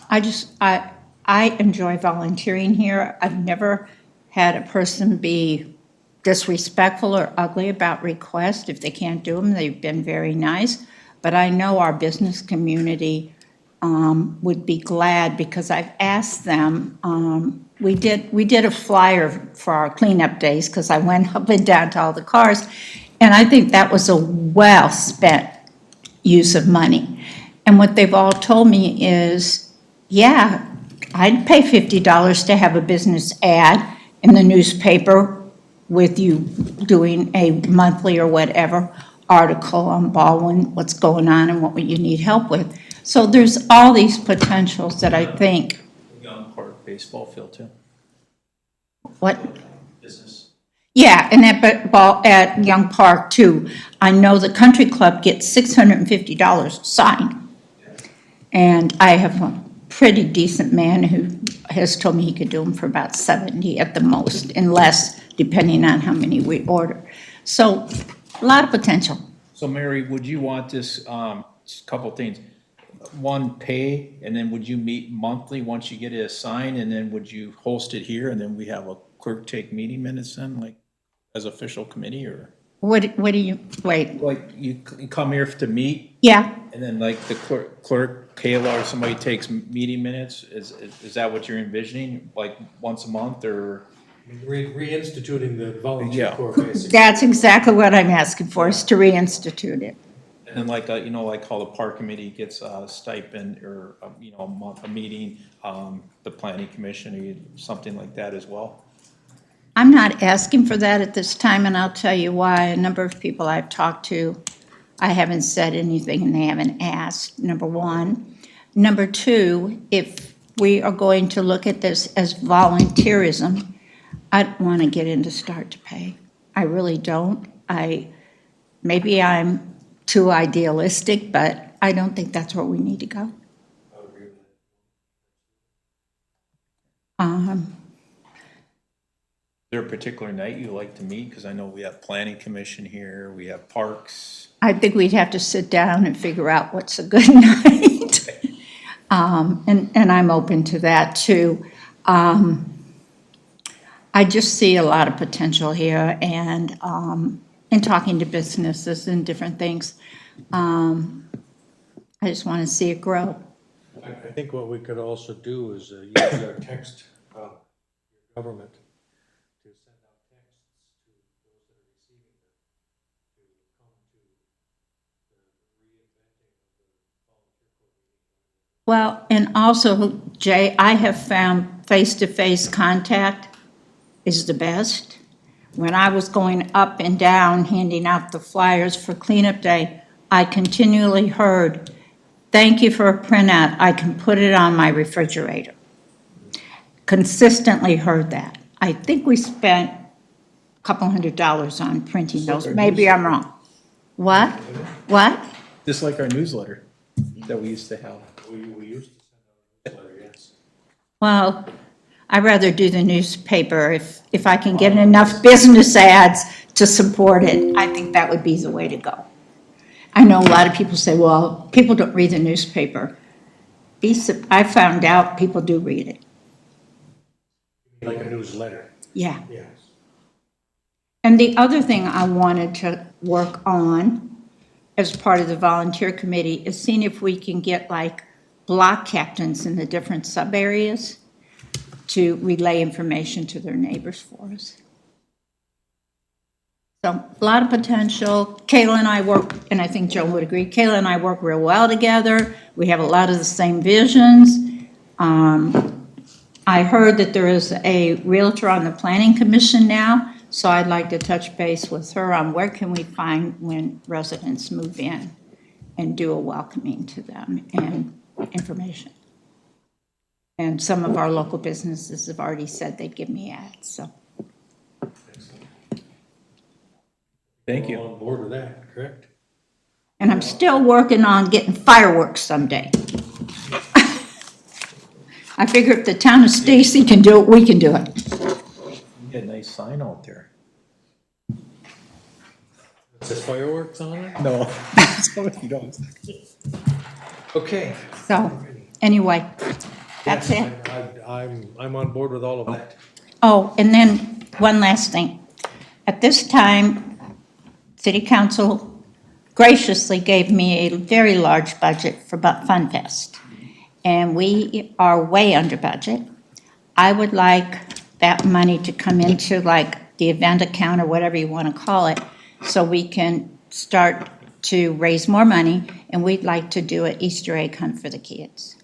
[SPEAKER 15] enjoy volunteering here. I've never had a person be disrespectful or ugly about requests. If they can't do them, they've been very nice. But I know our business community would be glad, because I've asked them, we did a flyer for our cleanup days, because I went up and down to all the cars, and I think that was a well-spent use of money. And what they've all told me is, yeah, I'd pay $50 to have a business ad in the newspaper with you doing a monthly or whatever article on Baldwin, what's going on and what you need help with. So there's all these potentials that I think.
[SPEAKER 7] Young Park baseball field too.
[SPEAKER 15] What?
[SPEAKER 7] Business.
[SPEAKER 15] Yeah, and at Young Park too. I know the country club gets $650 a sign. And I have a pretty decent man who has told me he could do them for about 70 at the most, and less, depending on how many we order. So, a lot of potential.
[SPEAKER 4] So Mary, would you want this, just a couple things? One, pay, and then would you meet monthly once you get it assigned, and then would you host it here, and then we have a clerk take meeting minutes then, like, as official committee, or?
[SPEAKER 15] What do you, wait,
[SPEAKER 4] Like, you come here to meet,
[SPEAKER 15] yeah,
[SPEAKER 4] and then like the clerk, Kayla, or somebody takes meeting minutes? Is that what you're envisioning, like, once a month, or?
[SPEAKER 8] Reinstituting the volunteer
[SPEAKER 4] Yeah.
[SPEAKER 8] corps, basically.
[SPEAKER 15] that's exactly what I'm asking for, is to reinstitute it.
[SPEAKER 4] And then like, you know, like how the park committee gets a stipend, or, you know, a meeting, the planning commission, or something like that as well?
[SPEAKER 15] I'm not asking for that at this time, and I'll tell you why. A number of people I've talked to, I haven't said anything and they haven't asked, number one. Number two, if we are going to look at this as volunteerism, I don't want to get into start to pay. I really don't. Maybe I'm too idealistic, but I don't think that's where we need to go.
[SPEAKER 4] Is there a particular night you like to meet? Because I know we have planning commission here, we have parks.
[SPEAKER 15] I think we'd have to sit down and figure out what's a good night. And I'm open to that too. I just see a lot of potential here, and in talking to businesses and different things, I just want to see it grow.
[SPEAKER 8] I think what we could also do is use our text, government, to send out texts to those that are receiving them, to come to the reinventing of the volunteer corps meeting.
[SPEAKER 15] Well, and also, Jay, I have found face-to-face contact is the best. When I was going up and down handing out the flyers for cleanup day, I continually heard, "Thank you for a printout, I can put it on my refrigerator." Consistently heard that. I think we spent a couple $100 on printing those, maybe I'm wrong. What? What?
[SPEAKER 4] Just like our newsletter that we used to have.
[SPEAKER 8] We used to send out a newsletter, yes.
[SPEAKER 15] Well, I'd rather do the newspaper if I can get enough business ads to support it. I think that would be the way to go. I know a lot of people say, well, people don't read the newspaper. I found out people do read it.
[SPEAKER 8] Like a newsletter.
[SPEAKER 15] Yeah.
[SPEAKER 8] Yes.
[SPEAKER 15] And the other thing I wanted to work on as part of the volunteer committee is seeing if we can get like block captains in the different sub areas to relay information to their neighbors for us. So a lot of potential. Kayla and I work, and I think Joe would agree, Kayla and I work real well together. We have a lot of the same visions. I heard that there is a realtor on the planning commission now, so I'd like to touch base with her on where can we find when residents move in and do a welcoming to them and information. And some of our local businesses have already said they'd give me ads, so.
[SPEAKER 4] Thank
[SPEAKER 8] We're
[SPEAKER 4] you.
[SPEAKER 8] all on board with that, correct?
[SPEAKER 15] And I'm still working on getting fireworks someday. I figure if the town of Stacy can do it, we can do it.
[SPEAKER 4] You get a nice sign out there.
[SPEAKER 8] It says fireworks on it?
[SPEAKER 4] No. You don't.
[SPEAKER 8] Okay.
[SPEAKER 15] So, anyway, that's
[SPEAKER 8] Yes,
[SPEAKER 15] it.
[SPEAKER 8] I'm on board with all of that.
[SPEAKER 15] Oh, and then one last thing. At this time, City Council graciously gave me a very large budget for Fun Fest. And we are way under budget. I would like that money to come into like the event account or whatever you want to call it, so we can start to raise more money, and we'd like to do an Easter egg hunt for the kids.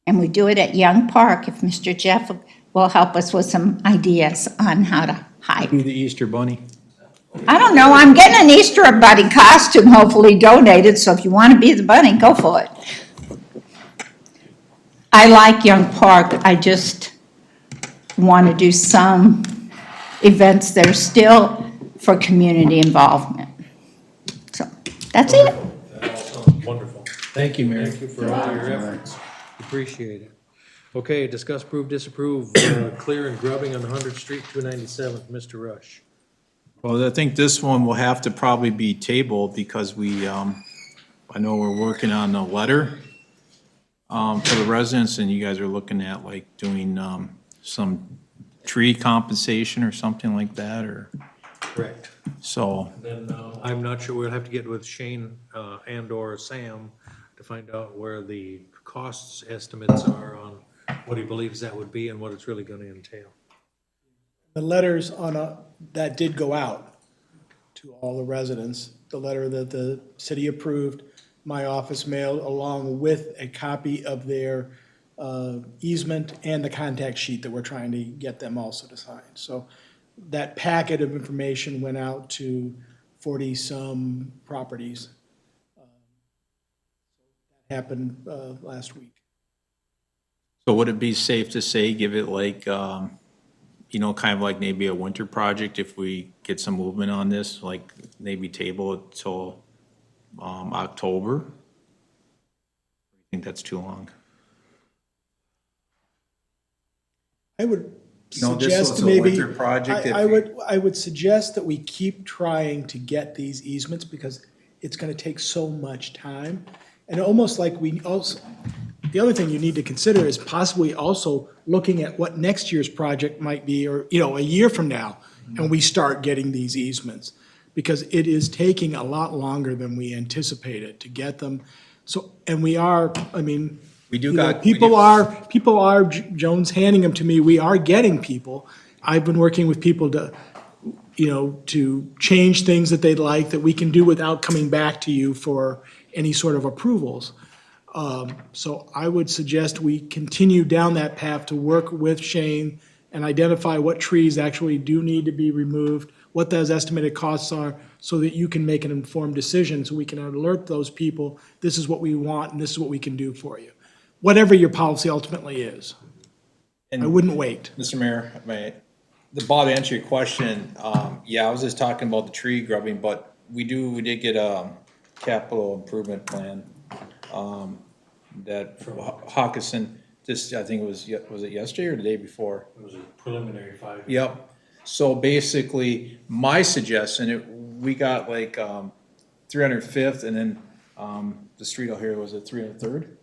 [SPEAKER 15] And we do it at Young Park if Mr. Jeff will help us with some ideas on how to hide.
[SPEAKER 4] Be the Easter bunny.
[SPEAKER 15] I don't know, I'm getting an Easter bunny costume hopefully donated, so if you want to be the bunny, go for it. I like Young Park, I just want to do some events that are still for community involvement. So, that's it.
[SPEAKER 8] That all sounds wonderful.
[SPEAKER 4] Thank you, Mary.
[SPEAKER 8] Thank you for all your efforts. Appreciate it. Okay, discuss, approve, disapprove, clear and grubbing on 100th Street, 297th, Mr. Rush.
[SPEAKER 4] Well, I think this one will have to probably be tabled because I know we're working on a letter for the residents, and you guys are looking at like doing some tree compensation or something like that, or,
[SPEAKER 8] Correct.
[SPEAKER 4] so.
[SPEAKER 8] Then, I'm not sure, we'll have to get with Shane and/or Sam to find out where the costs estimates are on what he believes that would be and what it's really gonna entail.
[SPEAKER 10] The letters that did go out to all the residents, the letter that the city approved, my office mailed along with a copy of their easement and the contact sheet that we're trying to get them also to sign. So that packet of information went out to 40-some properties. That happened last week.
[SPEAKER 4] So would it be safe to say, give it like, you know, kind of like maybe a winter project if we get some movement on this, like maybe table it till October? I think that's too long.
[SPEAKER 10] I would
[SPEAKER 4] No, this
[SPEAKER 10] suggest
[SPEAKER 4] was a
[SPEAKER 10] maybe,
[SPEAKER 4] winter project if
[SPEAKER 10] I would suggest that we keep trying to get these easements because it's gonna take so much time. And almost like we also, the other thing you need to consider is possibly also looking at what next year's project might be, or, you know, a year from now, and we start getting these easements. Because it is taking a lot longer than we anticipated to get them. So, and we are, I mean,
[SPEAKER 4] We do
[SPEAKER 10] you know,
[SPEAKER 4] got.
[SPEAKER 10] people are, Joan's handing them to me, we are getting people. I've been working with people to, you know, to change things that they'd like, that we can do without coming back to you for any sort of approvals. So I would suggest we continue down that path to work with Shane and identify what trees actually do need to be removed, what those estimated costs are, so that you can make an informed decision, so we can alert those people, this is what we want and this is what we can do for you. Whatever your policy ultimately is. I wouldn't wait.
[SPEAKER 1] Mr. Mayor, Bob, answer your question. Yeah, I was just talking about the tree grubbing, but we did get a capital improvement plan that Hawkinson, just, I think it was it yesterday or the day before?
[SPEAKER 8] It was a preliminary 5.
[SPEAKER 1] Yep. So basically, my suggestion, we got like 305th and then the street out here, was it 303rd?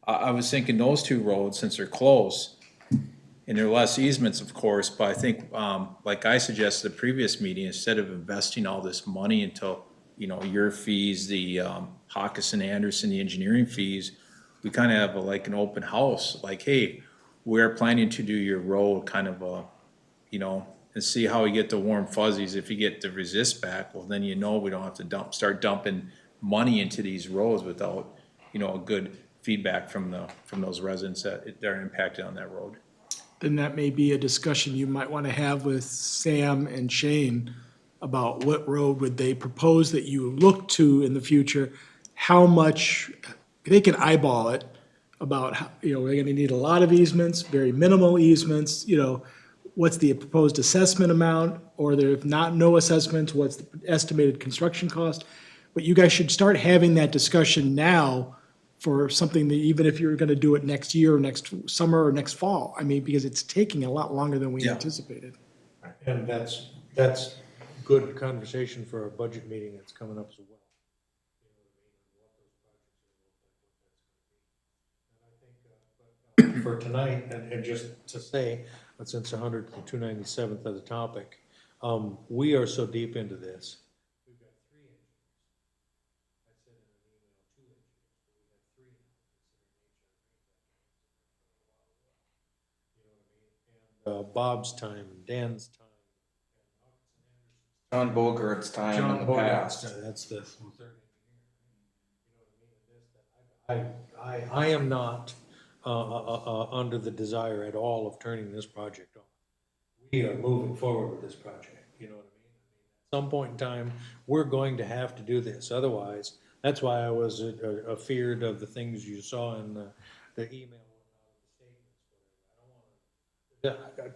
[SPEAKER 1] I was thinking those two roads, since they're close, and there are less easements, of course, but I think, like I suggested the previous meeting, instead of investing all this money until, you know, your fees, the Hawkinson Anderson, the engineering fees, we kind of have like an open house, like, hey, we're planning to do your road kind of a, you know, and see how we get the warm fuzzies. If you get the resist back, well, then you know we don't have to start dumping money into these roads without, you know, a good feedback from those residents that are impacted on that road.
[SPEAKER 10] Then that may be a discussion you might want to have with Sam and Shane about what road would they propose that you look to in the future, how much, they can eyeball it about, how, you know, we're going to need a lot of easements, very minimal easements, you know, what's the proposed assessment amount, or there, if not, no assessments, what's the estimated construction cost? But you guys should start having that discussion now for something that, even if you're gonna do it next year, or next summer, or next fall, I mean, because it's taking a lot longer than we anticipated.
[SPEAKER 8] And that's good conversation for a budget meeting that's coming up as well. For tonight, and just to say, since 100th and 297th are the topic, we are so deep into this. We've got 3 engineers. I said in an email 2 engineers, but we have 3 now, considering HR. You know what I mean? And Bob's time, and Dan's time, and
[SPEAKER 1] John Bogart's time in the past.
[SPEAKER 8] That's the 3rd engineer. I am not under the desire at all of turning this project on. We are moving forward with this project, you know what I mean? At some point in time, we're going to have to do this, otherwise, that's why I was afeared of the things you saw in the email.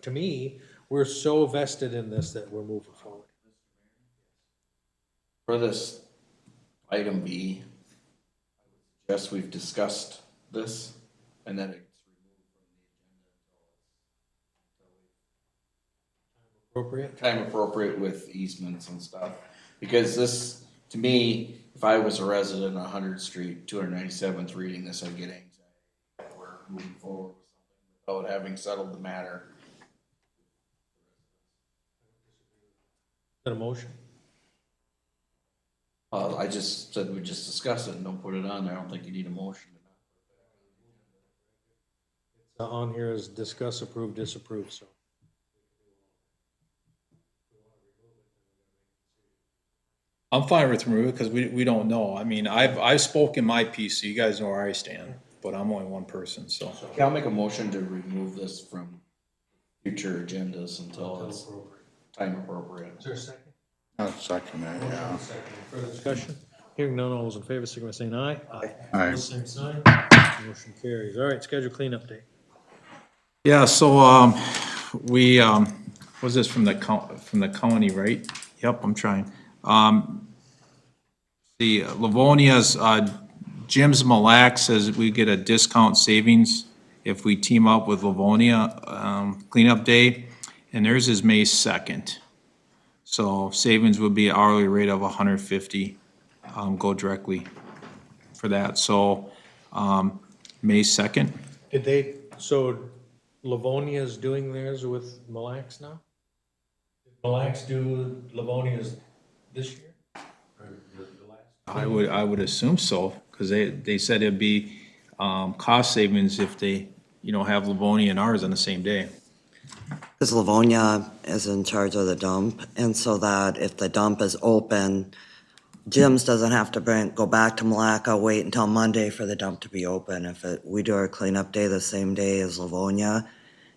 [SPEAKER 8] To me, we're so vested in this that we're moving forward.
[SPEAKER 16] For this item B, I would suggest we've discussed this and then it's
[SPEAKER 8] Appropriate?
[SPEAKER 16] time appropriate with easements and stuff. Because this, to me, if I was a resident on 100th Street, 297th, reading this, I'd get anxiety. We're moving forward with something without having settled the matter.
[SPEAKER 8] Is that a motion?
[SPEAKER 16] I just said we just discuss it and don't put it on there. I don't think you need a motion.
[SPEAKER 8] On here is discuss, approve, disapprove, so.
[SPEAKER 4] I'm fine with removing it because we don't know. I mean, I've spoken my piece, so you guys know where I stand, but I'm only one person, so.
[SPEAKER 16] Okay, I'll make a motion to remove this from future agendas until it's time appropriate.
[SPEAKER 8] Is there a second?
[SPEAKER 3] I'll second it, yeah.
[SPEAKER 8] Further discussion? Hearing none, all those in favor, signify by saying aye.
[SPEAKER 3] Aye.
[SPEAKER 8] Opposed, same sign. Motion carries. All right, schedule cleanup day.
[SPEAKER 4] Yeah, so, we, was this from the county, right? Yep, I'm trying. The Livonia's, Jim's Mille Lacs says we get a discount savings if we team up with Livonia, cleanup day, and theirs is May 2nd. So savings would be hourly rate of $150, go directly for that, so, May 2nd.
[SPEAKER 8] Did they, so Livonia's doing theirs with Mille Lacs now? Did Mille Lacs do Livonia's this year? Or the last?
[SPEAKER 4] I would assume so, because they said it'd be, cost savings if they, have Livonia and ours on the same day.
[SPEAKER 6] Because Livonia is in charge of the dump, and so that if the dump is open, Jim's doesn't have to go back to Malacca, wait until Monday for the dump to be open. If we do our cleanup day the same day as Livonia,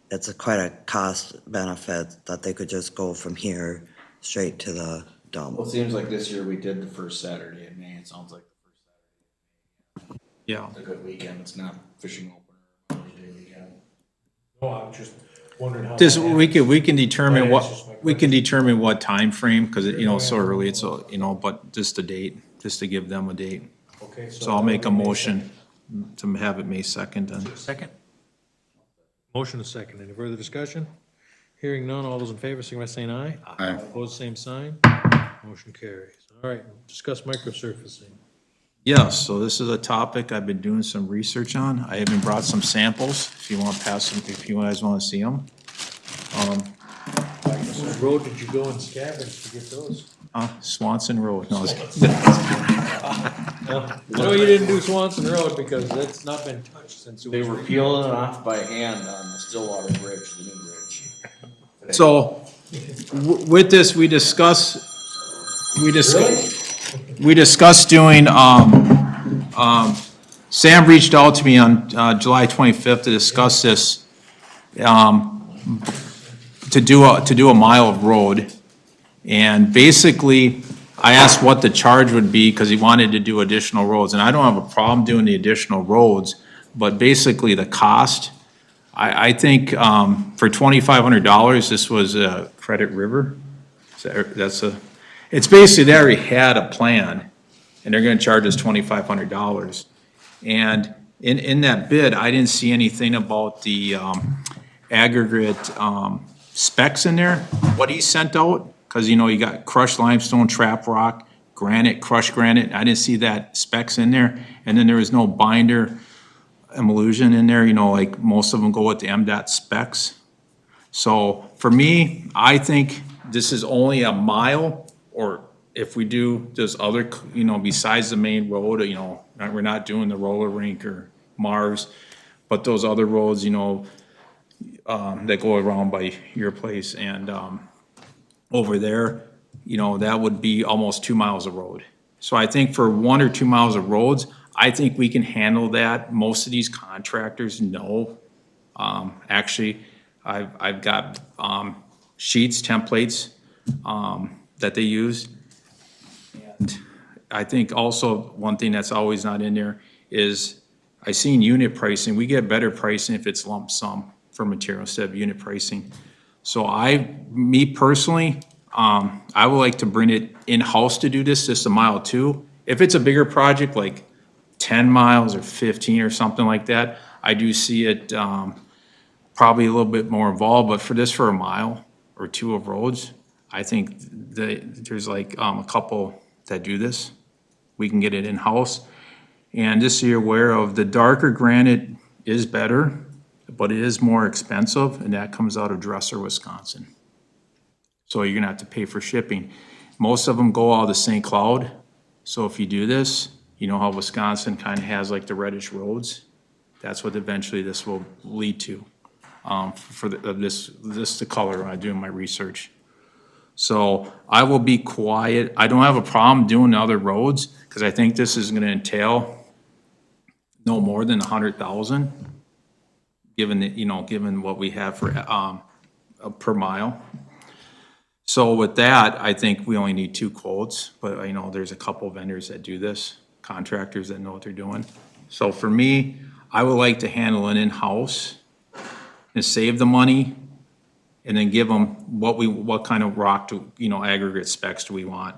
[SPEAKER 6] it's quite a cost benefit that they could just go from here straight to the dump.
[SPEAKER 16] Well, it seems like this year we did the first Saturday in May. It sounds like the first Saturday.
[SPEAKER 4] Yeah.
[SPEAKER 16] It's a good weekend. It's not fishing opener or Mother's Day weekend.
[SPEAKER 8] No, I'm just wondering how.
[SPEAKER 4] This,
[SPEAKER 8] that
[SPEAKER 4] we can
[SPEAKER 8] That
[SPEAKER 4] determine
[SPEAKER 8] answers my
[SPEAKER 4] we can determine what time frame because it's so early, it's, but just a date, just to give them a date.
[SPEAKER 8] Okay,
[SPEAKER 4] So I'll make a motion to have it May 2nd then.
[SPEAKER 8] Second? Motion is second. Any further discussion? Hearing none, all those in favor, signify by saying aye.
[SPEAKER 3] Aye.
[SPEAKER 8] Opposed, same sign. Motion carries. All right, discuss microsurfacing.
[SPEAKER 4] Yes, so this is a topic I've been doing some research on. I even brought some samples, if you want to pass them, if you guys want to see them.
[SPEAKER 8] What road did you go and scavenge to get those?
[SPEAKER 4] Swanson Road, no, I was kidding.
[SPEAKER 8] I know you didn't do Swanson Road because that's not been touched since it
[SPEAKER 16] They
[SPEAKER 8] was.
[SPEAKER 16] were peeling it off by hand on the Stillwater Bridge, the new bridge.
[SPEAKER 4] So, with this, we discussed doing, Sam reached out to me on, July 25th to discuss this, to do a mile of road. And basically, I asked what the charge would be, because he wanted to do additional roads, and I don't have a problem doing the additional roads, but basically the cost, I think, for $2,500, this was Credit River. It's basically, they already had a plan, and they're gonna charge us $2,500. And in that bid, I didn't see anything about the, aggregate, specs in there, what he sent out, because, you got crushed limestone, trap rock, granite, crushed granite, I didn't see that specs in there, and then there was no binder emulsion in there, like most of them go with the MDOT specs. So, for me, I think this is only a mile, or if we do this other, besides the main road, we're not doing the roller rink or Mars, but those other roads, that go around by your place and, over there, that would be almost 2 miles of road. So I think for 1 or 2 miles of roads, I think we can handle that. Most of these contractors know. Actually, I've got, sheets, templates, that they use. And I think also one thing that's always not in there is I seen unit pricing. We get better pricing if it's lump sum for material instead of unit pricing. So me personally, I would like to bring it in-house to do this, just a mile or two. If it's a bigger project, like 10 miles or 15 or something like that, I do see it, probably a little bit more involved, but for a mile or two of roads, I think there's like, a couple that do this. We can get it in-house. And just so you're aware of, the darker granite is better, but it is more expensive, and that comes out of Dresser, Wisconsin. So you're gonna have to pay for shipping. Most of them go out of the St. Cloud, so if you do this, you know how Wisconsin kinda has like the reddish roads? That's what eventually this will lead to, the color when I'm doing my research. So I will be quiet. I don't have a problem doing the other roads, because I think this is gonna entail no more than 100,000, given that, given what we have for, per mile. So with that, I think we only need 2 quotes, but I know there's a couple vendors that do this, contractors that know what they're doing. So for me, I would like to handle it in-house and save the money, and then give them what kind of rock aggregate specs do we want.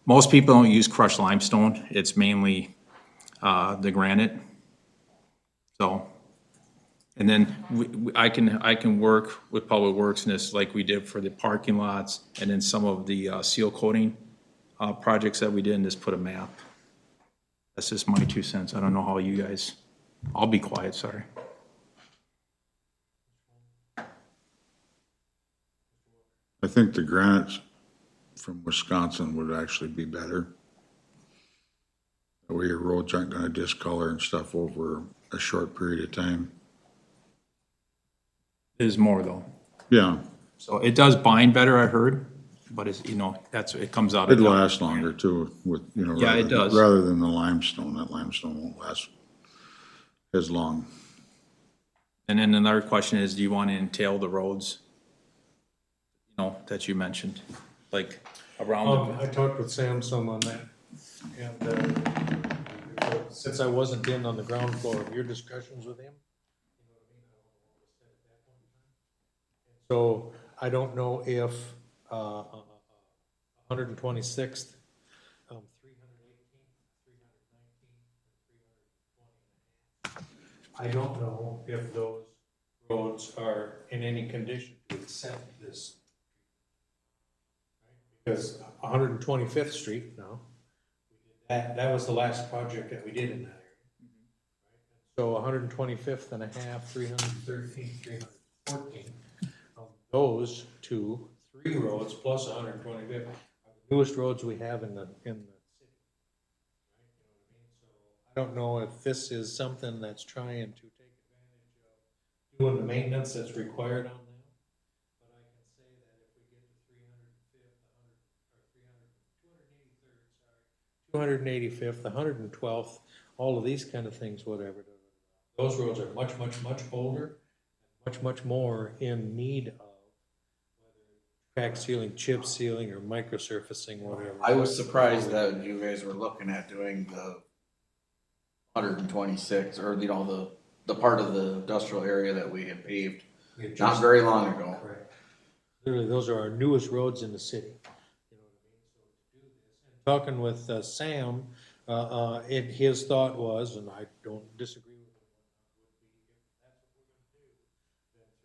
[SPEAKER 4] Most people don't use crushed limestone. It's mainly, the granite. So, and then I can work with Public Works in this like we did for the parking lots, and then some of the, seal coating, projects that we did, and just put a map. That's just my 2 cents. I don't know how you guys, I'll be quiet, sorry.
[SPEAKER 3] I think the granites from Wisconsin would actually be better. That way your roads aren't gonna discolor and stuff over a short period of time.
[SPEAKER 4] It is more though.
[SPEAKER 3] Yeah,
[SPEAKER 4] So it does bind better, I heard, but it's, it comes out.
[SPEAKER 3] it lasts longer too with,
[SPEAKER 4] Yeah, it does.
[SPEAKER 3] rather than the limestone. That limestone won't last as long.
[SPEAKER 4] And then another question is, do you want to entail the roads, that you mentioned, like around
[SPEAKER 8] I talked with Sam some on that, and, since I wasn't in on the ground floor of your discussions with him, so I don't know if, 126th, 318th, I don't know if those roads are in any condition to accept this. Because 125th Street, no, that was the last project that we did in that area. So 125th and a half, 313th, 314th, those 3 roads plus 125th are the newest roads we have in the city. I don't know if this is something that's trying to take advantage of doing the maintenance that's required on them. But I can say that if we get to 285th, 112th, all of these kind of things, whatever, those roads are much, much, much older, much more in need of crack sealing, chip sealing, or microsurfacing, whatever.
[SPEAKER 16] I was surprised that you guys were looking at doing the 126, or the part of the industrial area that we had paved not very long ago.
[SPEAKER 8] Right. Literally, those are our newest roads in the city. Talking with Sam, his thought was, and I don't disagree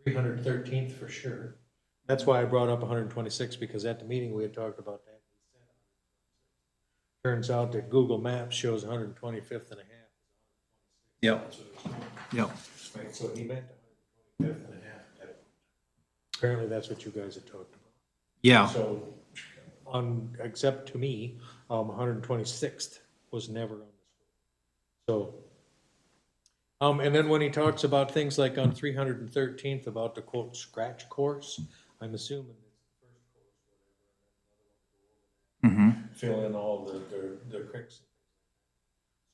[SPEAKER 8] with him, 313th for sure. That's why I brought up 126, because at the meeting we had talked about that. Turns out that Google Maps shows 125th and a half.
[SPEAKER 4] Yep. Yep.
[SPEAKER 8] Right, so he meant 125th and a half. Apparently that's what you guys had talked about.
[SPEAKER 4] Yeah.
[SPEAKER 8] So, except to me, 126th was never on this. So, and then when he talks about things like on 313th about the quote scratch course, I'm assuming it's the first course,
[SPEAKER 4] Mm-hmm.
[SPEAKER 8] fill in all the cricks.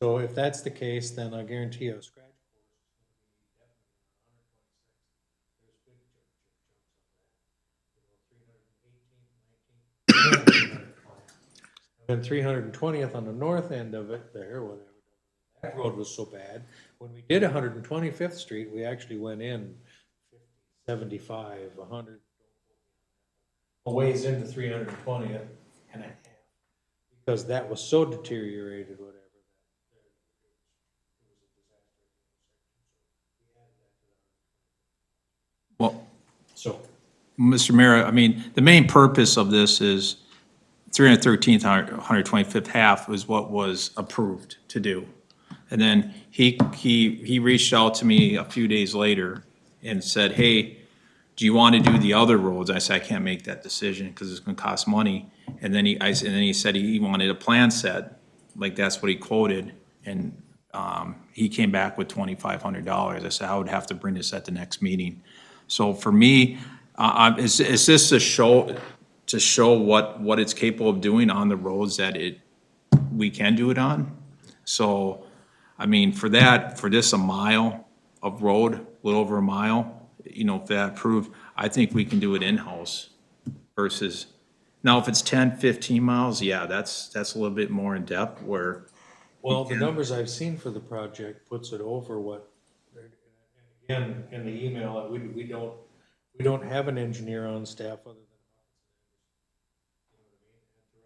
[SPEAKER 8] So if that's the case, then I guarantee you a scratch course. And 320th on the north end of it there, whatever. That road was so bad. When we did 125th Street, we actually went in 50, 75, 100. a ways into 320th and a half, because that was so deteriorated, whatever.
[SPEAKER 4] Well,
[SPEAKER 8] So,
[SPEAKER 4] Mr. Mayor, I mean, the main purpose of this is 313th, 125th half was what was approved to do. And then he reached out to me a few days later and said, hey, do you want to do the other roads? I said, I can't make that decision because it's going to cost money. And then he said he wanted a plan set, like that's what he quoted. And he came back with $2,500. I said, I would have to bring this at the next meeting. So for me, is this to show what it's capable of doing on the roads that we can do it on? So, I mean, for this, a mile of road, a little over a mile, you know, if that approved, I think we can do it in-house versus, now if it's 10, 15 miles, yeah, that's a little bit more in depth where.
[SPEAKER 8] well, the numbers I've seen for the project puts it over what, again, in the email, we don't have an engineer on staff other than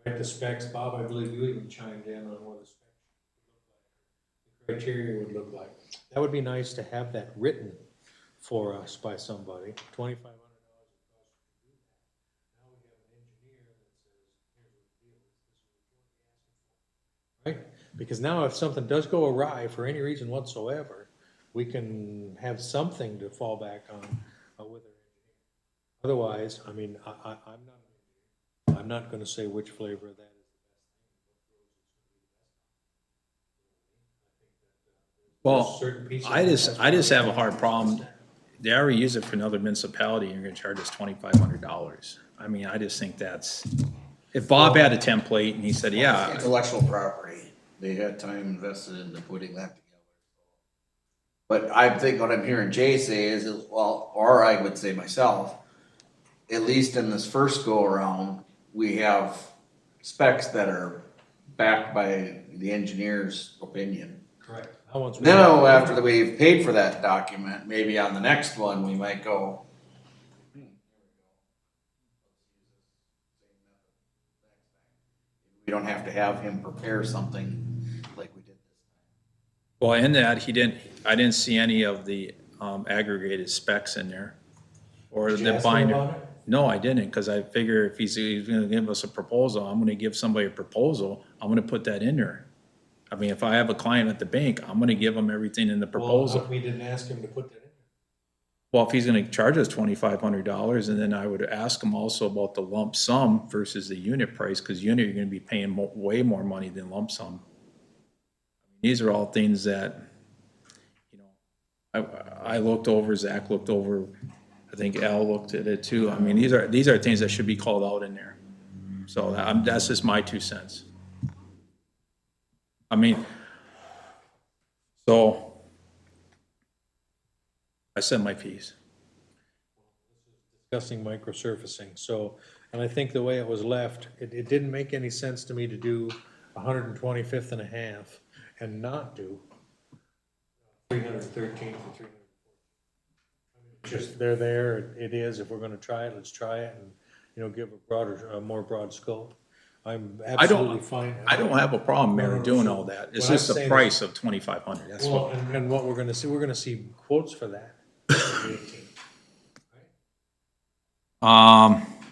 [SPEAKER 8] write the specs. Bob, I believe you even chimed in on what the specs would look like, the criteria would look like. That would be nice to have that written for us by somebody. $2,500 would cost to do that. Now we have an engineer that says, here's what the deal is, this is what you're asking for. Right? Because now if something does go awry for any reason whatsoever, we can have something to fall back on with our engineer. Otherwise, I mean, I'm not gonna say which flavor of that is the best thing.
[SPEAKER 4] Well, I just have a hard problem. They already use it for another municipality, and you're gonna charge us $2,500. I mean, I just think that's, if Bob had a template and he said, yeah.
[SPEAKER 16] Intellectual property, they had time invested into putting that together. But I think what I'm hearing Jay say is, well, or I would say myself, at least in this first go around, we have specs that are backed by the engineer's opinion.
[SPEAKER 8] Correct.
[SPEAKER 16] Now, after we've paid for that document, maybe on the next one, we might go, we don't have to have him prepare something like we did this time.
[SPEAKER 4] Well, in that, I didn't see any of the aggregated specs in there. Or
[SPEAKER 8] Did you
[SPEAKER 4] the
[SPEAKER 8] ask him
[SPEAKER 4] binder.
[SPEAKER 8] about it?
[SPEAKER 4] No, I didn't, because I figure if he's gonna give us a proposal, I'm gonna give somebody a proposal, I'm gonna put that in there. I mean, if I have a client at the bank, I'm gonna give them everything in the proposal.
[SPEAKER 8] Well, we didn't ask him to put that in.
[SPEAKER 4] Well, if he's gonna charge us $2,500, and then I would ask him also about the lump sum versus the unit price, because unit, you're gonna be paying way more money than lump sum. These are all things that, you know, I looked over, Zach looked over, I think Al looked at it too. I mean, these are things that should be called out in there. So that's just my 2 cents. I mean, so I said my piece.
[SPEAKER 8] Discussing microsurfacing, so, and I think the way it was left, it didn't make any sense to me to do 125th and a half and not do 313th and 314th. Just, they're there, it is, if we're gonna try it, let's try it, and, you know, give a more broad scope. I'm absolutely fine.
[SPEAKER 4] I don't have a problem, Mayor, doing
[SPEAKER 8] so
[SPEAKER 4] all that. It's
[SPEAKER 8] what I'm
[SPEAKER 4] just the
[SPEAKER 8] saying
[SPEAKER 4] price of $2,500. That's
[SPEAKER 8] Well,
[SPEAKER 4] what.
[SPEAKER 8] and what we're gonna see quotes for that.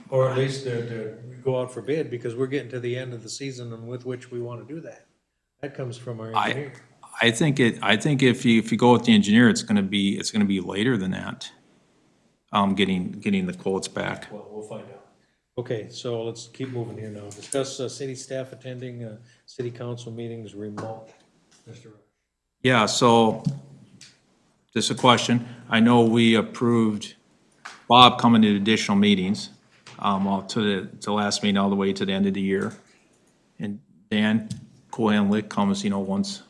[SPEAKER 8] Or at least to go out for bid, because we're getting to the end of the season and with which we wanna do that. That comes from our engineer.
[SPEAKER 4] I think if you go with the engineer, it's gonna be later than that. Getting the quotes back.
[SPEAKER 8] Well, we'll find out. Okay, so let's keep moving here now. Discuss city staff attending city council meetings remote. Mr. Rush.
[SPEAKER 4] Yeah, so, just a question. I know we approved Bob coming to additional meetings, to the last meeting all the way to the end of the year. And Dan Cohen-Lick comes, you know, once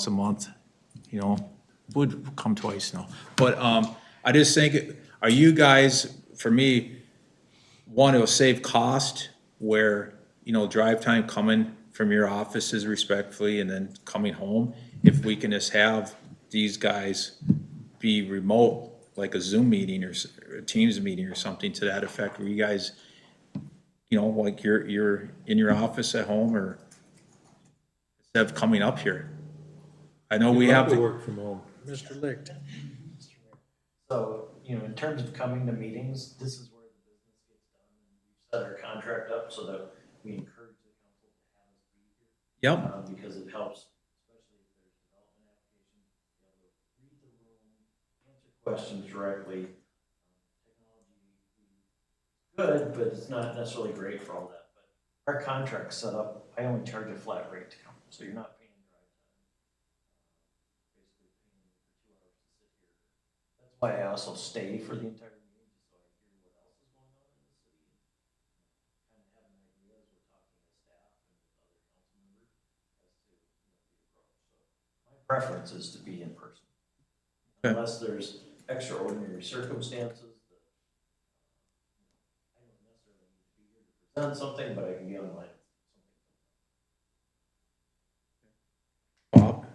[SPEAKER 4] a month, you know, would come twice now. But, I just think, are you guys, for me, want to save cost where, you know, drive time coming from your offices respectfully and then coming home? If we can just have these guys be remote, like a Zoom meeting or a Teams meeting or something to that effect, where you guys you know, like you're in your office at home or instead of coming up here. I know we have
[SPEAKER 8] to
[SPEAKER 4] to,
[SPEAKER 8] work from home. Mr. Licht.
[SPEAKER 14] So, you know, in terms of coming to meetings, this is where the business gets done. We've set our contract up so that we encourage the council to have us be here.
[SPEAKER 4] Yep.
[SPEAKER 14] Because it helps, especially if there's development applications, to be able to read the room, answer questions directly. Technology is good, but it's not necessarily great for all that. But our contract's set up, I only charge a flat rate to come, so you're not paying drive time. Basically paying for 2 hours to sit here. That's why I also stay for the entire meeting, just so I hear what else is going on in the city. And kind of have an idea as we're talking to staff and with other council members as to, you know, the approach. So my preference is to be in person.
[SPEAKER 4] Okay.
[SPEAKER 14] Unless there's extraordinary circumstances that, I don't necessarily need to be here to present something, but I can be online.
[SPEAKER 4] Bob,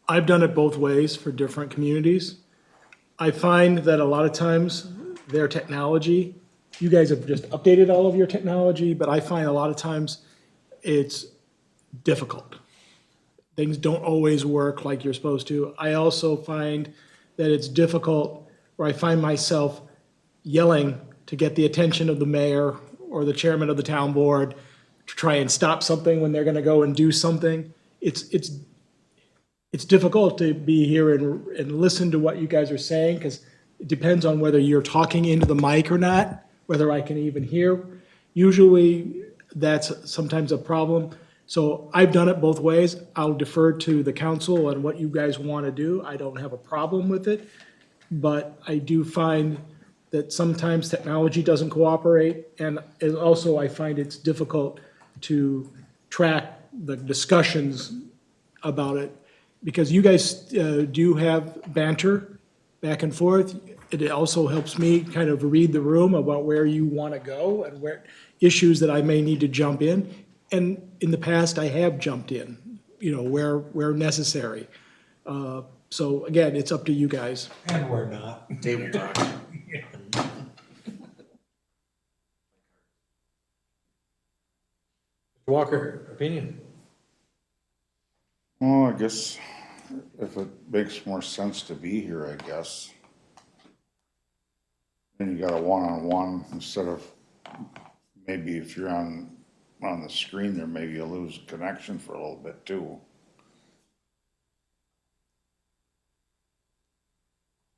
[SPEAKER 10] I've done it both ways for different communities. I find that a lot of times their technology, you guys have just updated all of your technology, but I find a lot of times it's difficult. Things don't always work like you're supposed to. I also find that it's difficult where I find myself yelling to get the attention of the mayor or the chairman of the town board to try and stop something when they're gonna go and do something. It's difficult to be here and listen to what you guys are saying, because it depends on whether you're talking into the mic or not, whether I can even hear. Usually, that's sometimes a problem. So I've done it both ways. I'll defer to the council on what you guys want to do. I don't have a problem with it. But I do find that sometimes technology doesn't cooperate, and also I find it's difficult to track the discussions about it, because you guys do have banter back and forth. It also helps me kind of read the room about where you want to go and where issues that I may need to jump in. And in the past, I have jumped in, you know, where necessary. So again, it's up to you guys.
[SPEAKER 8] And we're not.
[SPEAKER 16] Table talk.
[SPEAKER 8] Walker, opinion?
[SPEAKER 3] Well, I guess if it makes more sense to be here, I guess. Then you got a one-on-one instead of, maybe if you're on the screen there, maybe you lose connection for a little bit too.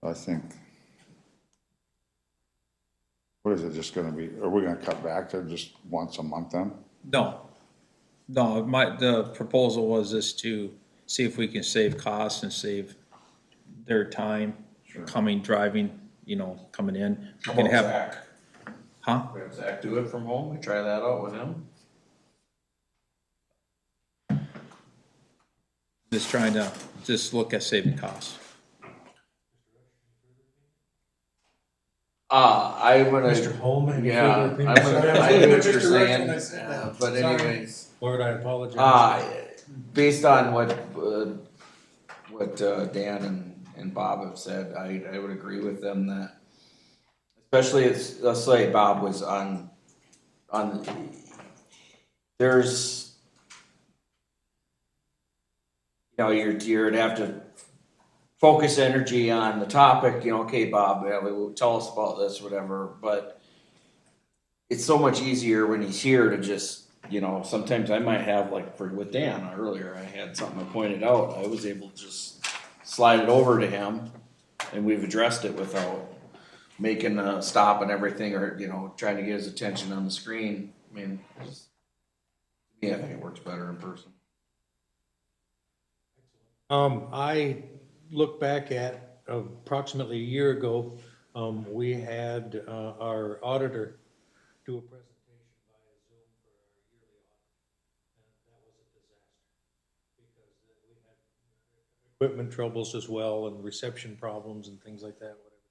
[SPEAKER 3] I think, what is it just gonna be, are we gonna cut back to just once a month then?
[SPEAKER 4] no. No, the proposal was just to see if we can save costs and save their time coming, driving, you know, coming in. We
[SPEAKER 16] How
[SPEAKER 4] can
[SPEAKER 16] about
[SPEAKER 4] have,
[SPEAKER 16] Zach?
[SPEAKER 4] huh?
[SPEAKER 16] We have Zach do it from home, we try that out with him.
[SPEAKER 4] Just trying to, just look at saving costs.
[SPEAKER 16] I would.
[SPEAKER 8] Mr. Holman, any
[SPEAKER 16] Yeah,
[SPEAKER 8] further opinion?
[SPEAKER 16] I do what
[SPEAKER 8] Mr.
[SPEAKER 16] you're saying,
[SPEAKER 8] Rich, when I said that.
[SPEAKER 16] but
[SPEAKER 8] Sorry.
[SPEAKER 16] anyways.
[SPEAKER 8] Lord, I apologize.
[SPEAKER 16] Based on what Dan and Bob have said, I would agree with them that, especially let's say Bob was on, there's, you know, you'd have to focus energy on the topic, you know, okay, Bob, tell us about this, whatever, but it's so much easier when he's here to just, you know, sometimes I might have, like with Dan earlier, I had something I pointed out, I was able to just slide it over to him, and we've addressed it without making a stop and everything, or, you know, trying to get his attention on the screen. I mean, I think it works better in person.
[SPEAKER 8] I look back at approximately a year ago, we had our auditor do a presentation via Zoom for our yearly audit. And that was a disaster because we had equipment troubles as well and reception problems and things like that, whatever.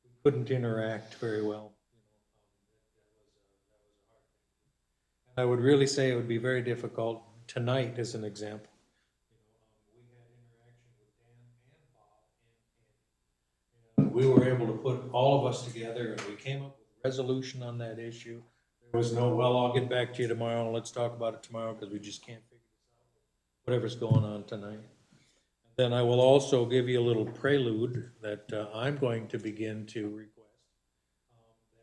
[SPEAKER 8] We couldn't interact very well. That was a hard thing. And I would really say it would be very difficult tonight, as an example. We were able to put all of us together and we came up with a resolution on that issue There was no, well, I'll get back to you tomorrow, and let's talk about it tomorrow, because we just can't figure this out, whatever's going on tonight. Then I will also give you a little prelude that I'm going to begin to request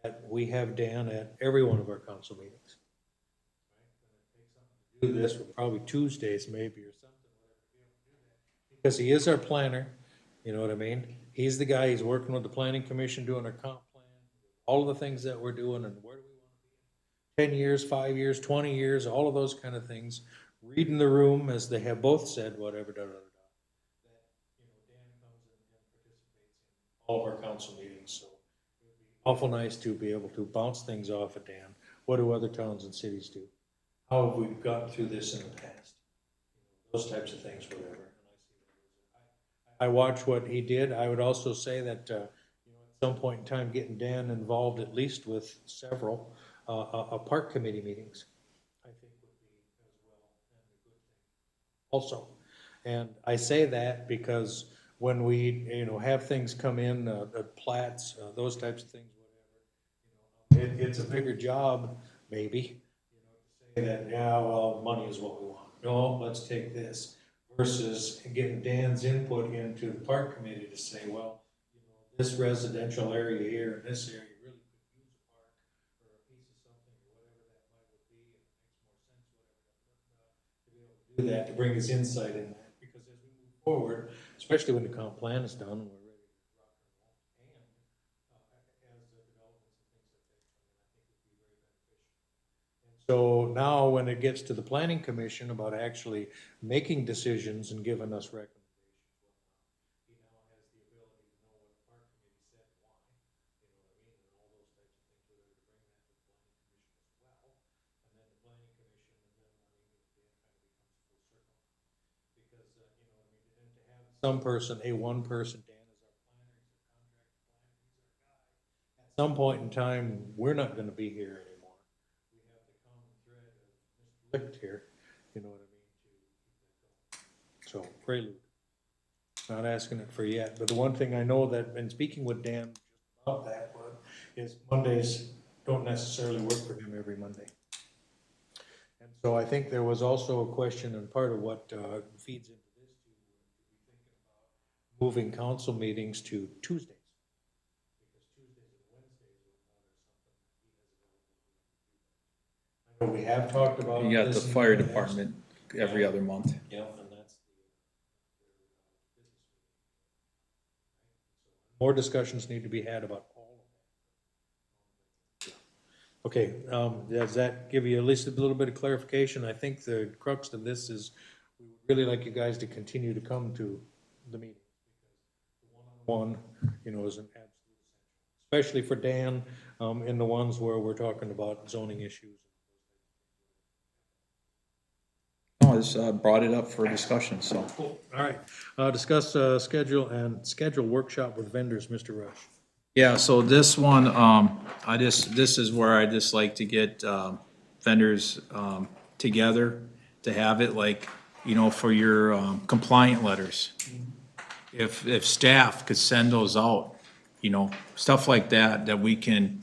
[SPEAKER 8] that we have Dan at every one of our council meetings. Do this, probably Tuesdays maybe or something, because he is our planner, you know what I mean? He's the guy, he's working with the planning commission, doing our comp plan, all of the things that we're doing, and where do we want to be in 10 years, 5 years, 20 years, all of those kind of things. Reading the room, as they have both said, whatever, da, da, da, da. That, you know, Dan comes and participates in all of our council meetings, so it would be awful nice to be able to bounce things off of Dan. What do other towns and cities do? How have we gotten through this in the past? Those types of things, whatever. I watched what he did. I would also say that, you know, at some point in time, getting Dan involved at least with several park committee meetings, I think would be as well and a good thing also. And I say that because when we, you know, have things come in, plats, those types of things, whatever, you know, it's a bigger job, maybe, you know, to say that, yeah, well, money is what we want. No, let's take this. Versus getting Dan's input into the park committee to say, well, you know, this residential area here, in this area really could use a park or a piece of something or whatever that might be, and it makes more sense, whatever, to be able to do that, to bring his insight in that. Because as we move forward, especially when the comp plan is done and we're ready to rock and roll, and as the developments and things like that come in, I think it would be very beneficial. And so now when it gets to the planning commission about actually making decisions and giving us recommendations, he now has the ability to know what the park committee said and why, you know what I mean, and all those types of things, whether to bring that to the planning commission as well. And then the planning commission, and then, I mean, Dan kind of becomes full circle. Because, you know what I mean, and to have some person, one person, Dan is our planner, he's our contract planner, he's our guy. At some point in time, we're not gonna be here anymore. We have the common thread of Mr. Licht here, you know what I mean? So, prelude. Not asking it for yet, but the one thing I know that, and speaking with Dan about that, is Mondays don't necessarily work for him every Monday. And so I think there was also a question, and part of what feeds into this too, to be thinking about moving council meetings to Tuesdays. Because Tuesdays and Wednesdays are something that he has available. I know we have talked about.
[SPEAKER 4] You got the
[SPEAKER 8] this in
[SPEAKER 4] fire
[SPEAKER 8] past.
[SPEAKER 4] department every other month.
[SPEAKER 8] Yeah, and that's more discussions need to be had about all of that. Okay, does that give you at least a little bit of clarification? I think the crux of this is, we would really like you guys to continue to come to the meeting. Because one-on-one, you know, is an absolute essential, especially for Dan, in the ones where we're talking about zoning issues.
[SPEAKER 4] No, I just brought it up for discussion, so.
[SPEAKER 8] Cool. All right, discuss schedule workshop with vendors, Mr. Rush.
[SPEAKER 4] Yeah, so this one, this is where I just like to get vendors together to have it like, you know, for your compliant letters. If staff could send those out, you know, stuff like that, that we can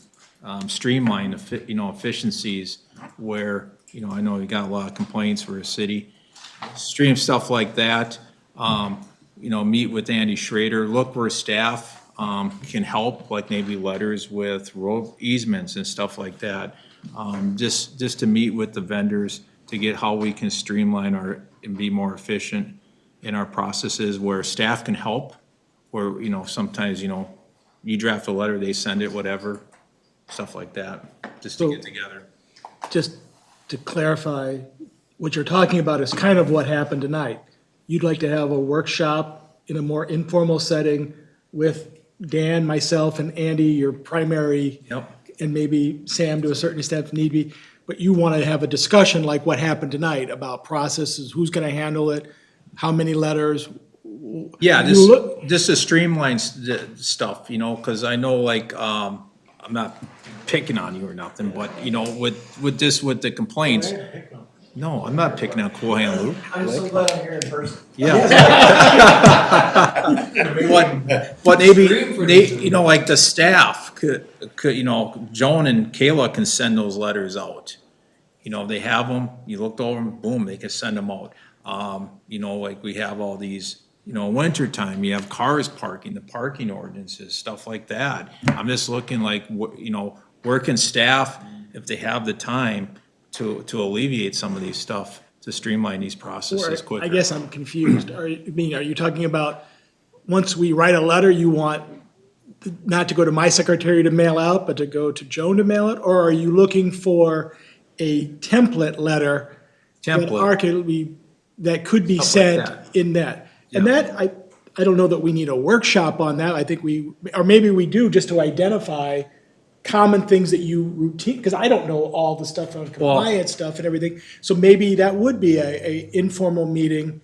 [SPEAKER 4] streamline, you know, efficiencies where, you know, I know we got a lot of complaints for a city. Stream stuff like that, you know, meet with Andy Schrader, look where staff can help, like maybe letters with road easements and stuff like that. Just to meet with the vendors to get how we can streamline and be more efficient in our processes where staff can help. Where, you know, sometimes, you know, you draft a letter, they send it, whatever, stuff like that, just to get together.
[SPEAKER 10] Just to clarify, what you're talking about is kind of what happened tonight. You'd like to have a workshop in a more informal setting with Dan, myself, and Andy, your primary.
[SPEAKER 4] Yep.
[SPEAKER 10] And maybe Sam to a certain extent if need be, but you want to have a discussion like what happened tonight about processes, who's going to handle it, how many letters.
[SPEAKER 4] Yeah, this is streamline stuff, you know, because I know, like, I'm not picking on you or nothing, but, you know, with the complaints. No, I'm not picking on Cool Hand Luke.
[SPEAKER 14] I'm so glad I'm here in person.
[SPEAKER 4] Yeah. But maybe, you know, like the staff, you know, Joan and Kayla can send those letters out. You know, they have them, you looked over them, boom, they can send them out. You know, like we have all these, you know, winter time, you have cars parking, the parking ordinances, stuff like that. I'm just looking like, you know, where can staff, if they have the time, to alleviate some of these stuff, to streamline these processes
[SPEAKER 10] Or,
[SPEAKER 4] quicker.
[SPEAKER 10] I guess I'm confused. Are you talking about, once we write a letter, you want not to go to my secretary to mail out, but to go to Joan to mail it? Or are you looking for a template letter?
[SPEAKER 4] Template.
[SPEAKER 10] That could be
[SPEAKER 4] Stuff like
[SPEAKER 10] sent in that? And that, I don't know that we need a workshop on that. I think or maybe we do, just to identify common things that you routine, because I don't know all the stuff on compliance stuff and everything. So maybe that would be a informal meeting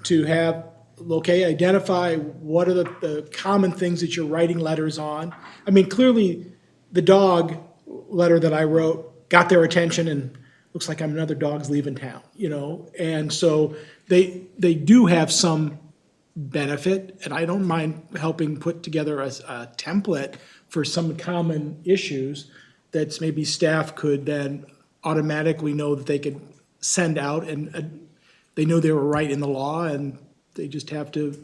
[SPEAKER 10] to have, okay, identify what are the common things that you're writing letters on. I mean, clearly, the dog letter that I wrote got their attention, and looks like another dog's leaving town, you know? And so they do have some benefit, and I don't mind helping put together a template for some common issues that's maybe staff could then automatically know that they could send out, and they know they were right in the law, and they just have to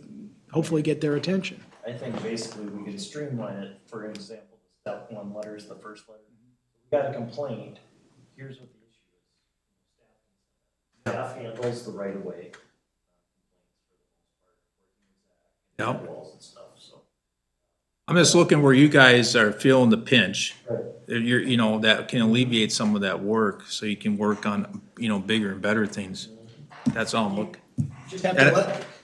[SPEAKER 10] hopefully get their attention.
[SPEAKER 14] I think basically we could streamline it. For example, the step one letter is the first letter. We got a complaint, here's what the issue is. Staff handles the right of way.
[SPEAKER 4] Yep.
[SPEAKER 14] Walls and stuff, so.
[SPEAKER 4] I'm just looking where you guys are feeling the pinch.
[SPEAKER 14] Right.
[SPEAKER 4] You know, that can alleviate some of that work, so you can work on, you know, bigger and better things. That's all I'm looking.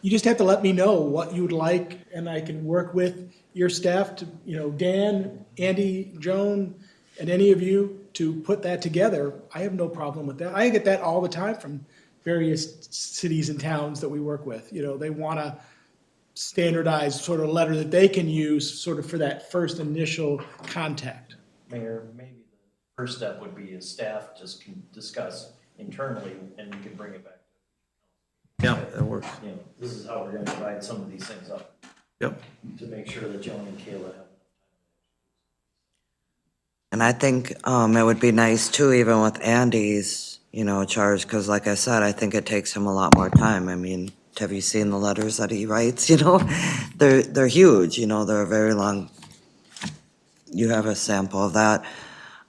[SPEAKER 10] You just have to let me know what you'd like, and I can work with your staff to, you know, Dan, Andy, Joan, and any of you to put that together. I have no problem with that. I get that all the time from various cities and towns that we work with. You know, they want to standardize sort of letter that they can use sort of for that first initial contact.
[SPEAKER 14] Mayor, maybe the first step would be is staff just can discuss internally and we can bring it back.
[SPEAKER 4] Yeah, that works.
[SPEAKER 14] You know, this is how we're gonna divide some of these things up.
[SPEAKER 4] Yep.
[SPEAKER 14] To make sure that Joan and Kayla have.
[SPEAKER 6] And I think it would be nice too, even with Andy's, you know, charge, because like I said, I think it takes him a lot more time. I mean, have you seen the letters that he writes, you know? They're huge, you know, they're very long. You have a sample of that.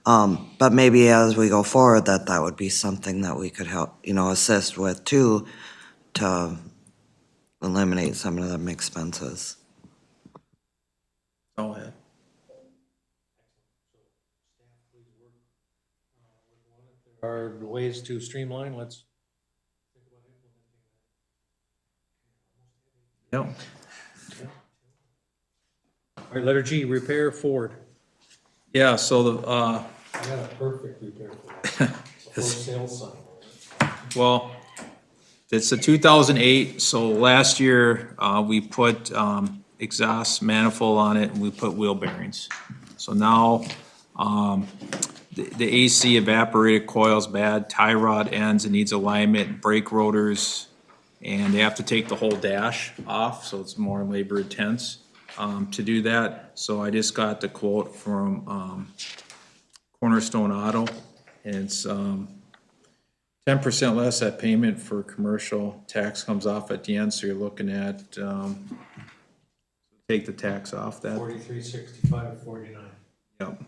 [SPEAKER 6] But maybe as we go forward, that would be something that we could help, you know, assist with too, to eliminate some of them expenses.
[SPEAKER 4] Go ahead.
[SPEAKER 8] Are ways to streamline, let's.
[SPEAKER 4] Yep.
[SPEAKER 8] All right, letter G, repair Ford.
[SPEAKER 4] Yeah, so the,
[SPEAKER 8] I got a perfect repair for that. For sale sign.
[SPEAKER 4] well, it's a 2008, so last year, we put, exhaust manifold on it, and we put wheel bearings. So now, the AC evaporated coil's bad, tie rod ends, it needs alignment, brake rotors, and they have to take the whole dash off, so it's more labor intense, to do that. So I just got the quote from, Cornerstone Auto, and it's, 10% less that payment for commercial. Tax comes off at the end, so you're looking at, take the tax off that.
[SPEAKER 8] 4365.49.
[SPEAKER 4] Yep.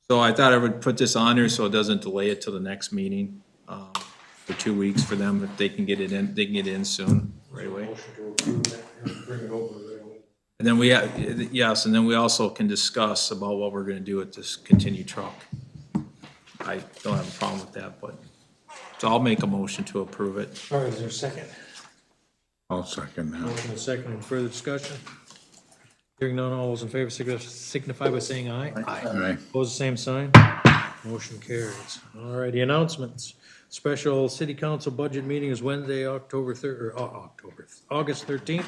[SPEAKER 4] So I thought I would put this on there so it doesn't delay it till the next meeting, for 2 weeks for them. If they can get it in, they can get it in soon, right away.
[SPEAKER 8] Motion to approve that and bring it over right away.
[SPEAKER 4] And then we have, yes, and then we also can discuss about what we're gonna do with this continued truck. I don't have a problem with that, but, so I'll make a motion to approve it.
[SPEAKER 8] All right, is there a second?
[SPEAKER 3] I'll second that.
[SPEAKER 8] Motion and second, any further discussion? Hearing none, all those in favor signify by saying aye.
[SPEAKER 3] Aye.
[SPEAKER 8] Opposed, the same sign. Motion carries. All right, the announcements. Special city council budget meeting is Wednesday, August 13th.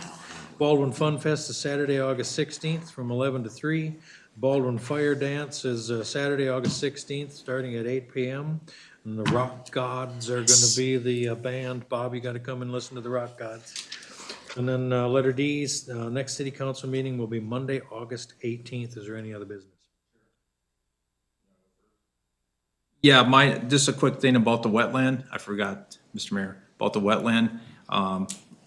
[SPEAKER 8] Baldwin Fun Fest is Saturday, August 16th from 11 to 3. Baldwin Fire Dance is Saturday, August 16th, starting at 8 p.m. And the Rock Gods are gonna be the band. Bob, you gotta come and listen to the Rock Gods. And then, letter D's, next city council meeting will be Monday, August 18th. Is there any other business?
[SPEAKER 4] Yeah, just a quick thing about the wetland. I forgot, Mr. Mayor, about the wetland.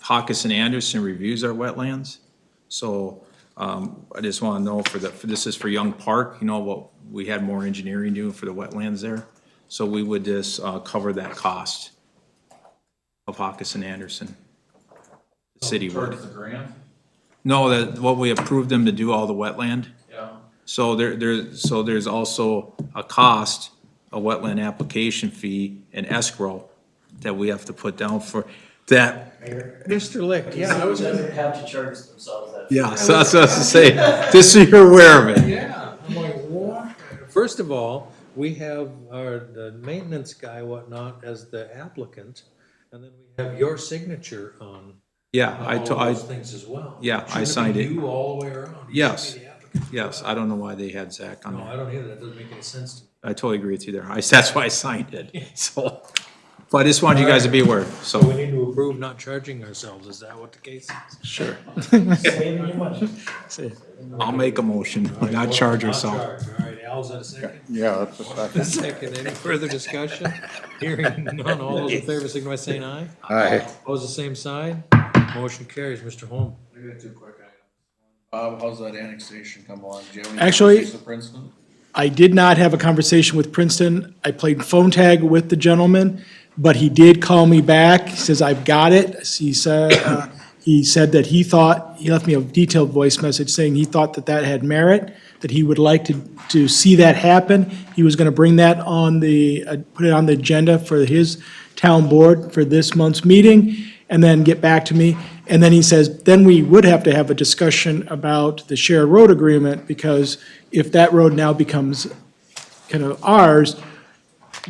[SPEAKER 4] Hawkes and Anderson reviews our wetlands. So, I just want to know this is for Young Park, you know, what, we had more engineering doing for the wetlands there. So we would just, cover that cost of Hawkes and Anderson. The city would.
[SPEAKER 1] Towards the grant?
[SPEAKER 4] No, what we approved them to do all the wetland.
[SPEAKER 1] Yeah.
[SPEAKER 4] So there's also a cost, a wetland application fee and escrow that we have to put down for that.
[SPEAKER 8] Mr. Licht, yeah, I was.
[SPEAKER 14] Doesn't have to charge themselves that.
[SPEAKER 4] Yeah, so that's what I was to say, just so you're aware of it.
[SPEAKER 8] Yeah, I'm like, what? First of all, we have the maintenance guy, whatnot, as the applicant, and then we have your signature on.
[SPEAKER 4] Yeah,
[SPEAKER 8] all of those things as well.
[SPEAKER 4] Yeah, I
[SPEAKER 8] Shouldn't
[SPEAKER 4] signed
[SPEAKER 8] be
[SPEAKER 4] it.
[SPEAKER 8] You all the way around. You
[SPEAKER 4] Yes.
[SPEAKER 8] should be the applicant.
[SPEAKER 4] Yes, I don't know why they had Zach on
[SPEAKER 8] No, I
[SPEAKER 4] there.
[SPEAKER 8] don't either. That doesn't make any sense to me.
[SPEAKER 4] I totally agree with you there. That's why I signed it, so. But I just wanted you guys to be aware,
[SPEAKER 8] So we
[SPEAKER 4] so.
[SPEAKER 8] need to approve not charging ourselves. Is that what the case is?
[SPEAKER 4] Sure.
[SPEAKER 14] Saving your money.
[SPEAKER 4] I'll make a motion, not charge
[SPEAKER 8] Not
[SPEAKER 4] ourselves.
[SPEAKER 8] charge. All right, Al's that a second?
[SPEAKER 3] Yeah, that's a second.
[SPEAKER 8] Second, any further discussion? Hearing none, all those in favor signify by saying aye.
[SPEAKER 3] Aye.
[SPEAKER 8] Opposed, the same side. Motion carries. Mr. Holm.
[SPEAKER 16] I got two quick items. Bob, how's that annexation come along? Do you have any
[SPEAKER 10] Actually-
[SPEAKER 16] conversations with Princeton?
[SPEAKER 10] I did not have a conversation with Princeton. I played phone tag with the gentleman, but he did call me back. He says, I've got it. He said that he left me a detailed voice message saying he thought that had merit, that he would like to see that happen. He was gonna bring that on put it on the agenda for his town board for this month's meeting, and then get back to me. And then he says, then we would have to have a discussion about the shared road agreement, because if that road now becomes kind of ours,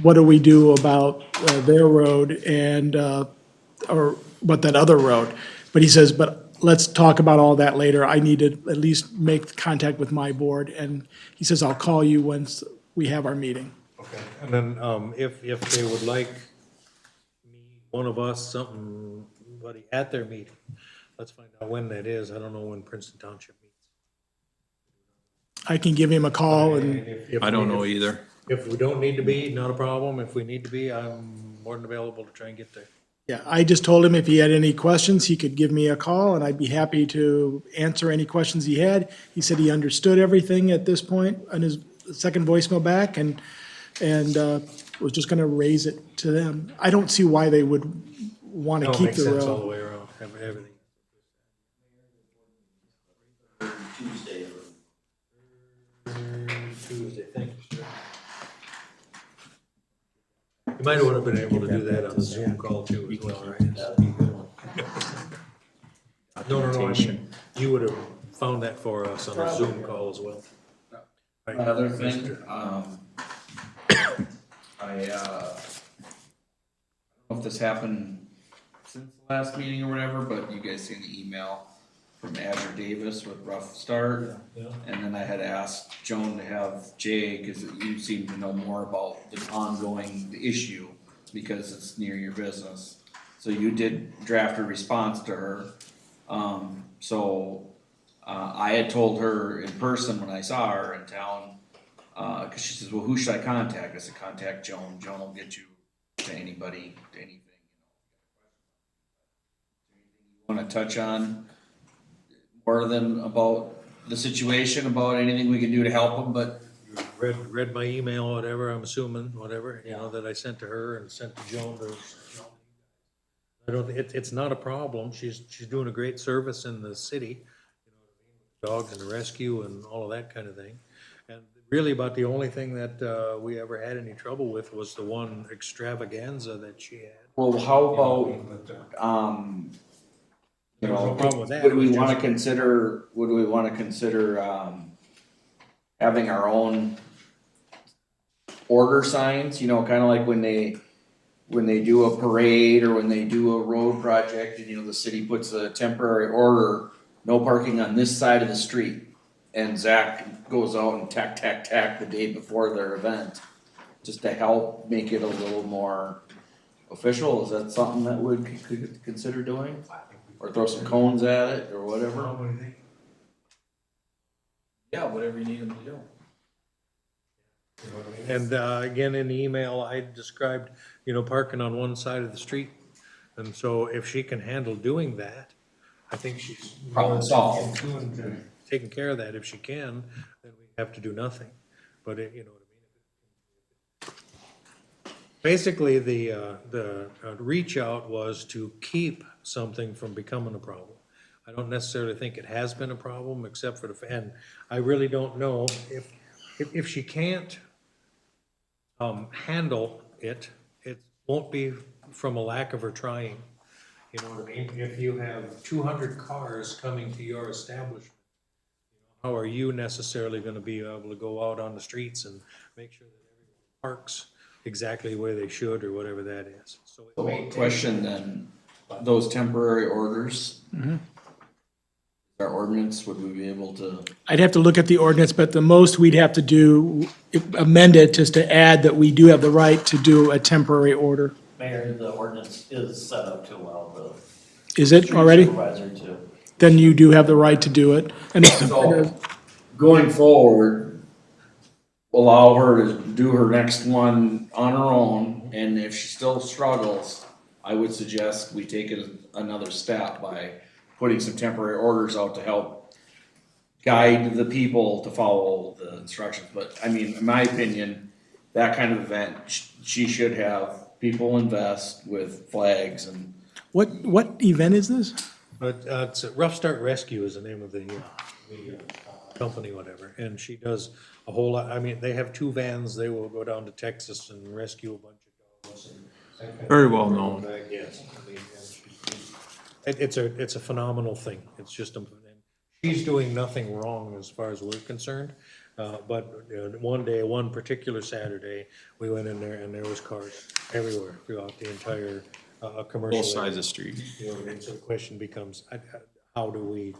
[SPEAKER 10] what do we do about their road and, or what that other road? But he says, but let's talk about all that later. I need to at least make contact with my board. And he says, I'll call you once we have our meeting.
[SPEAKER 8] Okay. And then, if they would like one of us, somebody at their meeting, let's find out when that is. I don't know when Princeton Township meets.
[SPEAKER 10] I can give him a call and,
[SPEAKER 4] I don't know either.
[SPEAKER 8] If we don't need to be, not a problem. If we need to be, I'm more than available to try and get there.
[SPEAKER 10] yeah, I just told him if he had any questions, he could give me a call and I'd be happy to answer any questions he had. He said he understood everything at this point on his second voicemail back and was just gonna raise it to them. I don't see why they would wanna
[SPEAKER 8] No, it
[SPEAKER 10] keep
[SPEAKER 8] makes
[SPEAKER 10] the
[SPEAKER 8] sense all the
[SPEAKER 10] road.
[SPEAKER 8] way around, everything.
[SPEAKER 14] Tuesday.
[SPEAKER 8] Tuesday, thank you, sir. You might have been able to do that on the Zoom call too as well, right?
[SPEAKER 14] That'd be a good one.
[SPEAKER 8] No, I mean, you would have found that for us on a Zoom call as well. Right,
[SPEAKER 16] Another thing,
[SPEAKER 8] Mr.
[SPEAKER 16] I don't know if this happened since the last meeting or whatever, but you guys seen the email from Azure Davis with Rough Start.
[SPEAKER 8] Yeah.
[SPEAKER 16] And then I had asked Joan to have Jay, cause you seem to know more about the ongoing issue, because it's near your business. So you did draft a response to her. I had told her in person when I saw her in town, cause she says, well, who should I contact? I said, contact Joan. Joan will get you to anybody, to anything. You wanna touch on more than about the situation, about anything we can do to help them, but
[SPEAKER 8] Read my email or whatever, I'm assuming, whatever, you know, that I sent to her and sent to Joan. I don't, it's not a problem. She's doing a great service in the city. Dogs and the rescue and all of that kind of thing. And really about the only thing that, we ever had any trouble with was the one extravaganza that she had.
[SPEAKER 16] well, how about, you
[SPEAKER 8] There was no
[SPEAKER 16] know,
[SPEAKER 8] problem with that.
[SPEAKER 16] would
[SPEAKER 8] It
[SPEAKER 16] we
[SPEAKER 8] was
[SPEAKER 16] wanna
[SPEAKER 8] just-
[SPEAKER 16] consider, having our own order signs, you know, kinda like when they do a parade or when they do a road project and, you know, the city puts a temporary order, no parking on this side of the street. And Zach goes out and tack the day before their event, just to help make it a little more official. Is that something that could consider doing?
[SPEAKER 8] I think we
[SPEAKER 16] or throw some cones at it, or whatever.
[SPEAKER 8] What do you think?
[SPEAKER 1] Yeah, whatever you need them to do.
[SPEAKER 8] And again, in the email, I described, parking on one side of the street. And so if she can handle doing that, I think she's.
[SPEAKER 16] Problem solved.
[SPEAKER 8] Taking care of that. If she can, then we have to do nothing. But you know what I mean? Basically, the reach out was to keep something from becoming a problem. I don't necessarily think it has been a problem, except for and I really don't know if she can't handle it, it won't be from a lack of her trying. You know what I mean? If you have 200 cars coming to your establishment, how are you necessarily gonna be able to go out on the streets and make sure that everyone parks exactly where they should, or whatever that is? So it may take-
[SPEAKER 16] Question then, those temporary orders, our ordinance, would we be able to?
[SPEAKER 10] I'd have to look at the ordinance, but the most we'd have to do, amend it just to add that we do have the right to do a temporary order.
[SPEAKER 14] Mayor, the ordinance is set up to allow the
[SPEAKER 10] Is it
[SPEAKER 14] street
[SPEAKER 10] already?
[SPEAKER 14] supervisor to.
[SPEAKER 10] Then you do have the right to do it. And
[SPEAKER 16] So, going forward, allow her to do her next one on her own, and if she still struggles, I would suggest we take it another step by putting some temporary orders out to help guide the people to follow the instructions. But, I mean, in my opinion, that kind of event, she should have people invest with flags and.
[SPEAKER 10] what event is this?
[SPEAKER 8] But it's Rough Start Rescue is the name of the company, whatever, and she does a whole lot. I mean, they have 2 vans. They will go down to Texas and rescue a bunch of dogs. And
[SPEAKER 4] Very well known.
[SPEAKER 8] Yes. I mean, it's a phenomenal thing. It's just she's doing nothing wrong as far as we're concerned. But one particular Saturday, we went in there and there was cars everywhere throughout the entire commercial.
[SPEAKER 4] Both sides
[SPEAKER 8] area.
[SPEAKER 4] of the street.
[SPEAKER 8] And so the question becomes, how do we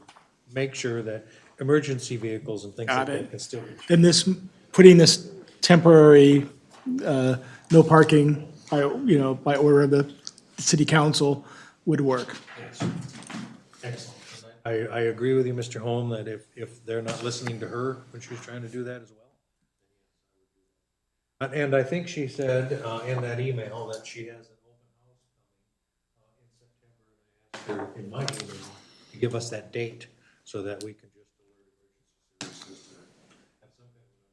[SPEAKER 8] make sure that emergency vehicles and things like
[SPEAKER 10] Got it.
[SPEAKER 8] that can still be.
[SPEAKER 10] Then putting this temporary, no parking by order of the city council would work.
[SPEAKER 8] Yes. Excellent. I agree with you, Mr. Holm, that if they're not listening to her when she's trying to do that as well. And I think she said in that email that she has an open house coming in September. I asked her in my email to give us that date so that we can just alert emergency services to have some kind of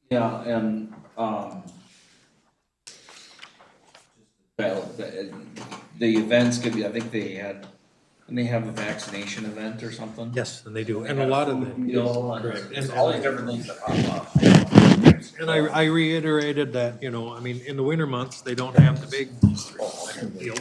[SPEAKER 8] understanding
[SPEAKER 16] Yeah, and, the events could be, I think they have a vaccination event or something.
[SPEAKER 8] Yes, and they do, and a lot of them.
[SPEAKER 16] Correct.
[SPEAKER 14] There's all these different things that pop up.
[SPEAKER 8] And I reiterated that, I mean, in the winter months, they don't have the big deal.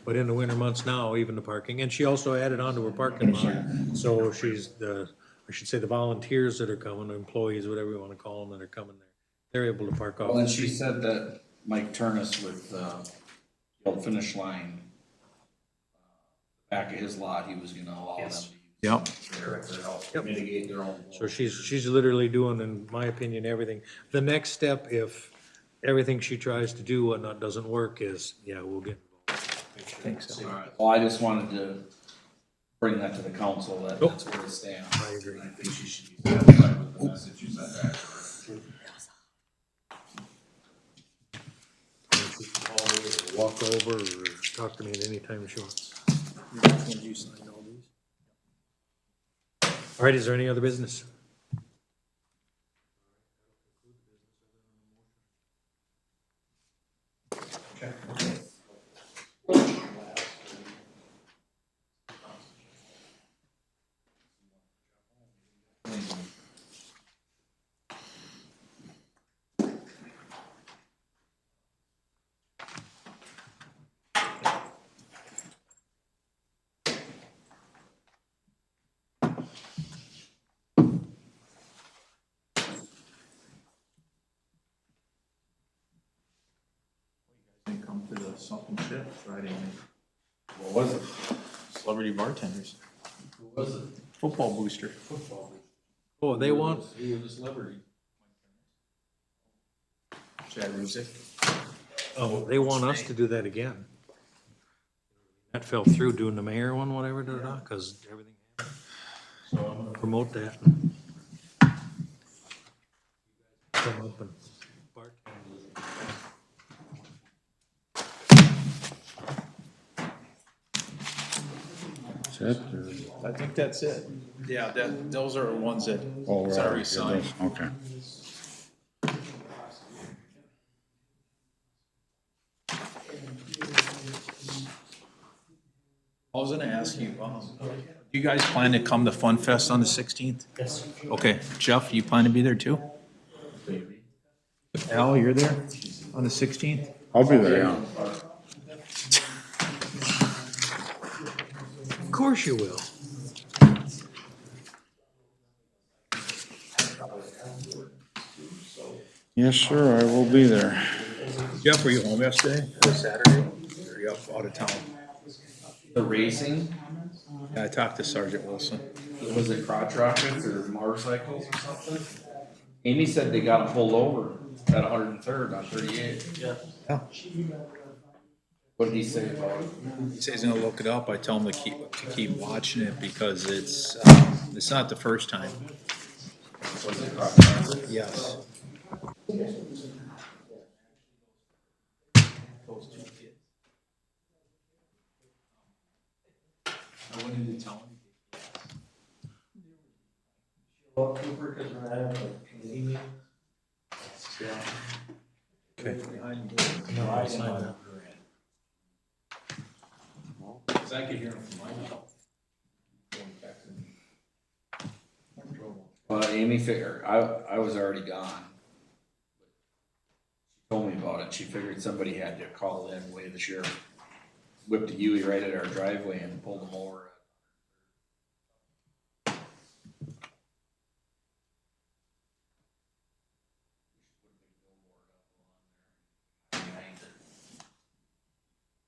[SPEAKER 8] But in the winter months now, even the parking, and she also added on to her parking lot. So I should say the volunteers that are coming, employees, whatever you wanna call them, that are coming there, they're able to park off.
[SPEAKER 16] Well,
[SPEAKER 8] the
[SPEAKER 16] and she
[SPEAKER 8] street.
[SPEAKER 16] said that Mike Turnus with, the old finish line, back of his lot, he was gonna allow them to use.
[SPEAKER 4] Yep.
[SPEAKER 16] To help mitigate their own.
[SPEAKER 8] So she's literally doing, in my opinion, everything. The next step, if everything she tries to do whatnot doesn't work, is, we'll get involved.
[SPEAKER 16] Well, I just wanted to bring that to the council, that that's where it stands.
[SPEAKER 8] I agree.
[SPEAKER 16] And I think she should be satisfied with the message you sent back to her.
[SPEAKER 8] She can call me or walk over or talk to me at any time she wants. All right, is there any other business?
[SPEAKER 1] Come to the something shit Friday night.
[SPEAKER 16] What was it?
[SPEAKER 1] Celebrity bartenders.
[SPEAKER 16] Who was it?
[SPEAKER 1] Football booster.
[SPEAKER 8] Oh, they want,
[SPEAKER 1] Who was a celebrity? Chad Ruzick.
[SPEAKER 8] they want us to do that again. That fell through doing the mayor one, whatever, because everything happened. So I'm gonna promote that. Come up and bartend.
[SPEAKER 4] I think that's it. Yeah, those are the ones that
[SPEAKER 3] Oh,
[SPEAKER 4] it's
[SPEAKER 3] right,
[SPEAKER 4] already
[SPEAKER 3] yeah,
[SPEAKER 4] signed.
[SPEAKER 3] those- okay.
[SPEAKER 4] I was gonna ask you, you guys plan to come to Fun Fest on the 16th?
[SPEAKER 14] Yes.
[SPEAKER 4] Okay, Jeff, you plan to be there too? Al, you're there on the 16th?
[SPEAKER 3] I'll be there, yeah.
[SPEAKER 8] Of course you will.
[SPEAKER 3] Yes, sir, I will be there.
[SPEAKER 4] Jeff, were you home yesterday, or Saturday? Or you out of town?
[SPEAKER 16] The racing,
[SPEAKER 4] Yeah, I talked to Sergeant Wilson.
[SPEAKER 16] was it crotch rockets or motorcycles or something? Amy said they got them pulled over at 103rd on 38.
[SPEAKER 14] Yeah.
[SPEAKER 16] What did he say about it?
[SPEAKER 4] He says he's gonna look it up. I tell him to keep watching it because it's not the first time.
[SPEAKER 16] Was it crotch rockets?
[SPEAKER 4] Yes. I went into town.
[SPEAKER 14] Well, Cooper, because we're having a committee meeting.
[SPEAKER 8] Okay.
[SPEAKER 14] No, I signed that.
[SPEAKER 4] Cause I could hear him from my house.
[SPEAKER 16] Well, Amy figured, I was already gone. She told me about it. She figured somebody had to call in, way the sheriff whipped a Huey right at our driveway and pulled them over.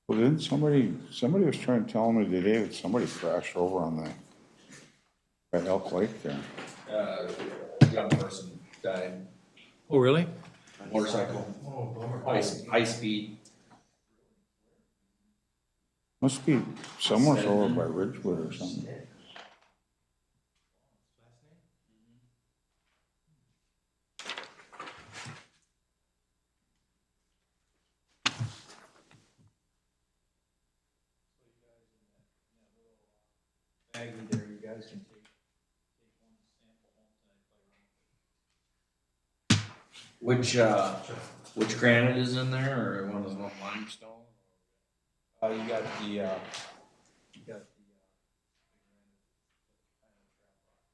[SPEAKER 3] Well, didn't somebody was trying to tell me today that somebody crashed over on the, at Elk Lake there.
[SPEAKER 16] Young person died,
[SPEAKER 8] Oh, really?
[SPEAKER 16] motorcycle, high speed.
[SPEAKER 3] Must be somewhere over by Ridgewood or something.
[SPEAKER 4] Maggie there, you guys can take one sample home tonight.
[SPEAKER 16] Which granite is in there, or one of those limestone?
[SPEAKER 4] You got the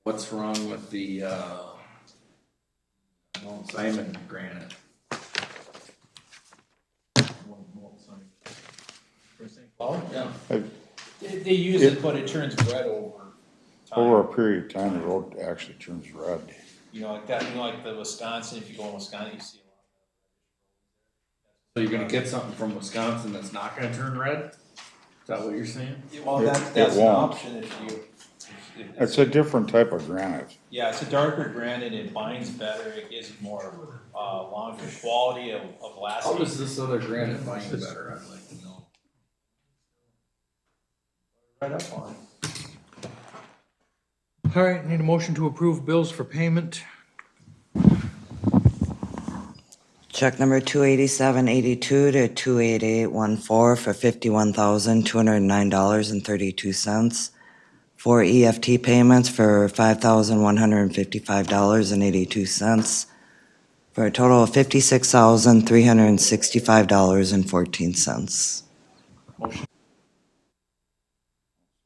[SPEAKER 16] What's wrong with the, Simon granite?
[SPEAKER 4] Oh, yeah.
[SPEAKER 3] I-
[SPEAKER 4] They use it, but it turns red over
[SPEAKER 3] Over
[SPEAKER 4] time.
[SPEAKER 3] a period of time, the road actually turns red.
[SPEAKER 4] You know, like that, you know, like the Wisconsin, if you go in Wisconsin, you see a lot
[SPEAKER 16] So you're gonna get something from Wisconsin that's not gonna turn red? Is that what you're saying?
[SPEAKER 4] of. Well,
[SPEAKER 3] It-
[SPEAKER 4] that's
[SPEAKER 3] it
[SPEAKER 4] an
[SPEAKER 3] won't.
[SPEAKER 4] option if you.
[SPEAKER 3] It's a different type of granite.
[SPEAKER 4] Yeah, it's a darker granite, it binds better, it gives you more, longer quality of
[SPEAKER 16] How
[SPEAKER 4] lasting.
[SPEAKER 16] does this other granite bind better, I'd like to know?
[SPEAKER 4] Right up on.
[SPEAKER 8] All right, need a motion to approve bills for payment.
[SPEAKER 6] Check number 28782 to 28814 for $51,209.32. 4 EFT payments for $5,155.82 for a total of $56,365.14.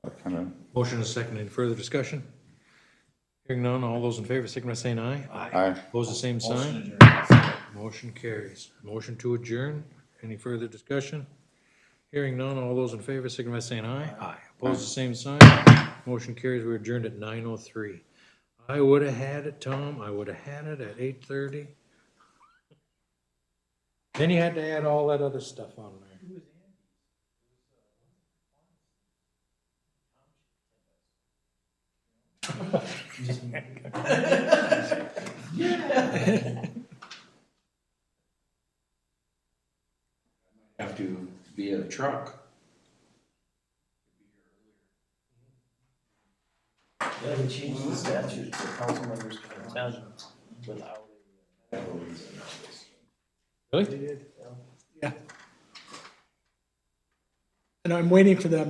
[SPEAKER 3] That kind of,
[SPEAKER 8] Motion is second. Any further discussion? Hearing none, all those in favor, signify by saying aye.
[SPEAKER 3] I,
[SPEAKER 8] Opposed, the same sign. Motion carries. Motion to adjourn. Any further discussion? Hearing none, all those in favor, signify by saying aye. Aye. Opposed, the same sign. Motion carries. We adjourned at 9:03. I would have had it, Tom. I would have had it at 8:30. Then you had to add all that other stuff on there.
[SPEAKER 16] Have to be a truck.
[SPEAKER 14] Yeah, they changed the statute for council members to attend without.
[SPEAKER 8] Really?
[SPEAKER 10] Yeah. And I'm waiting for them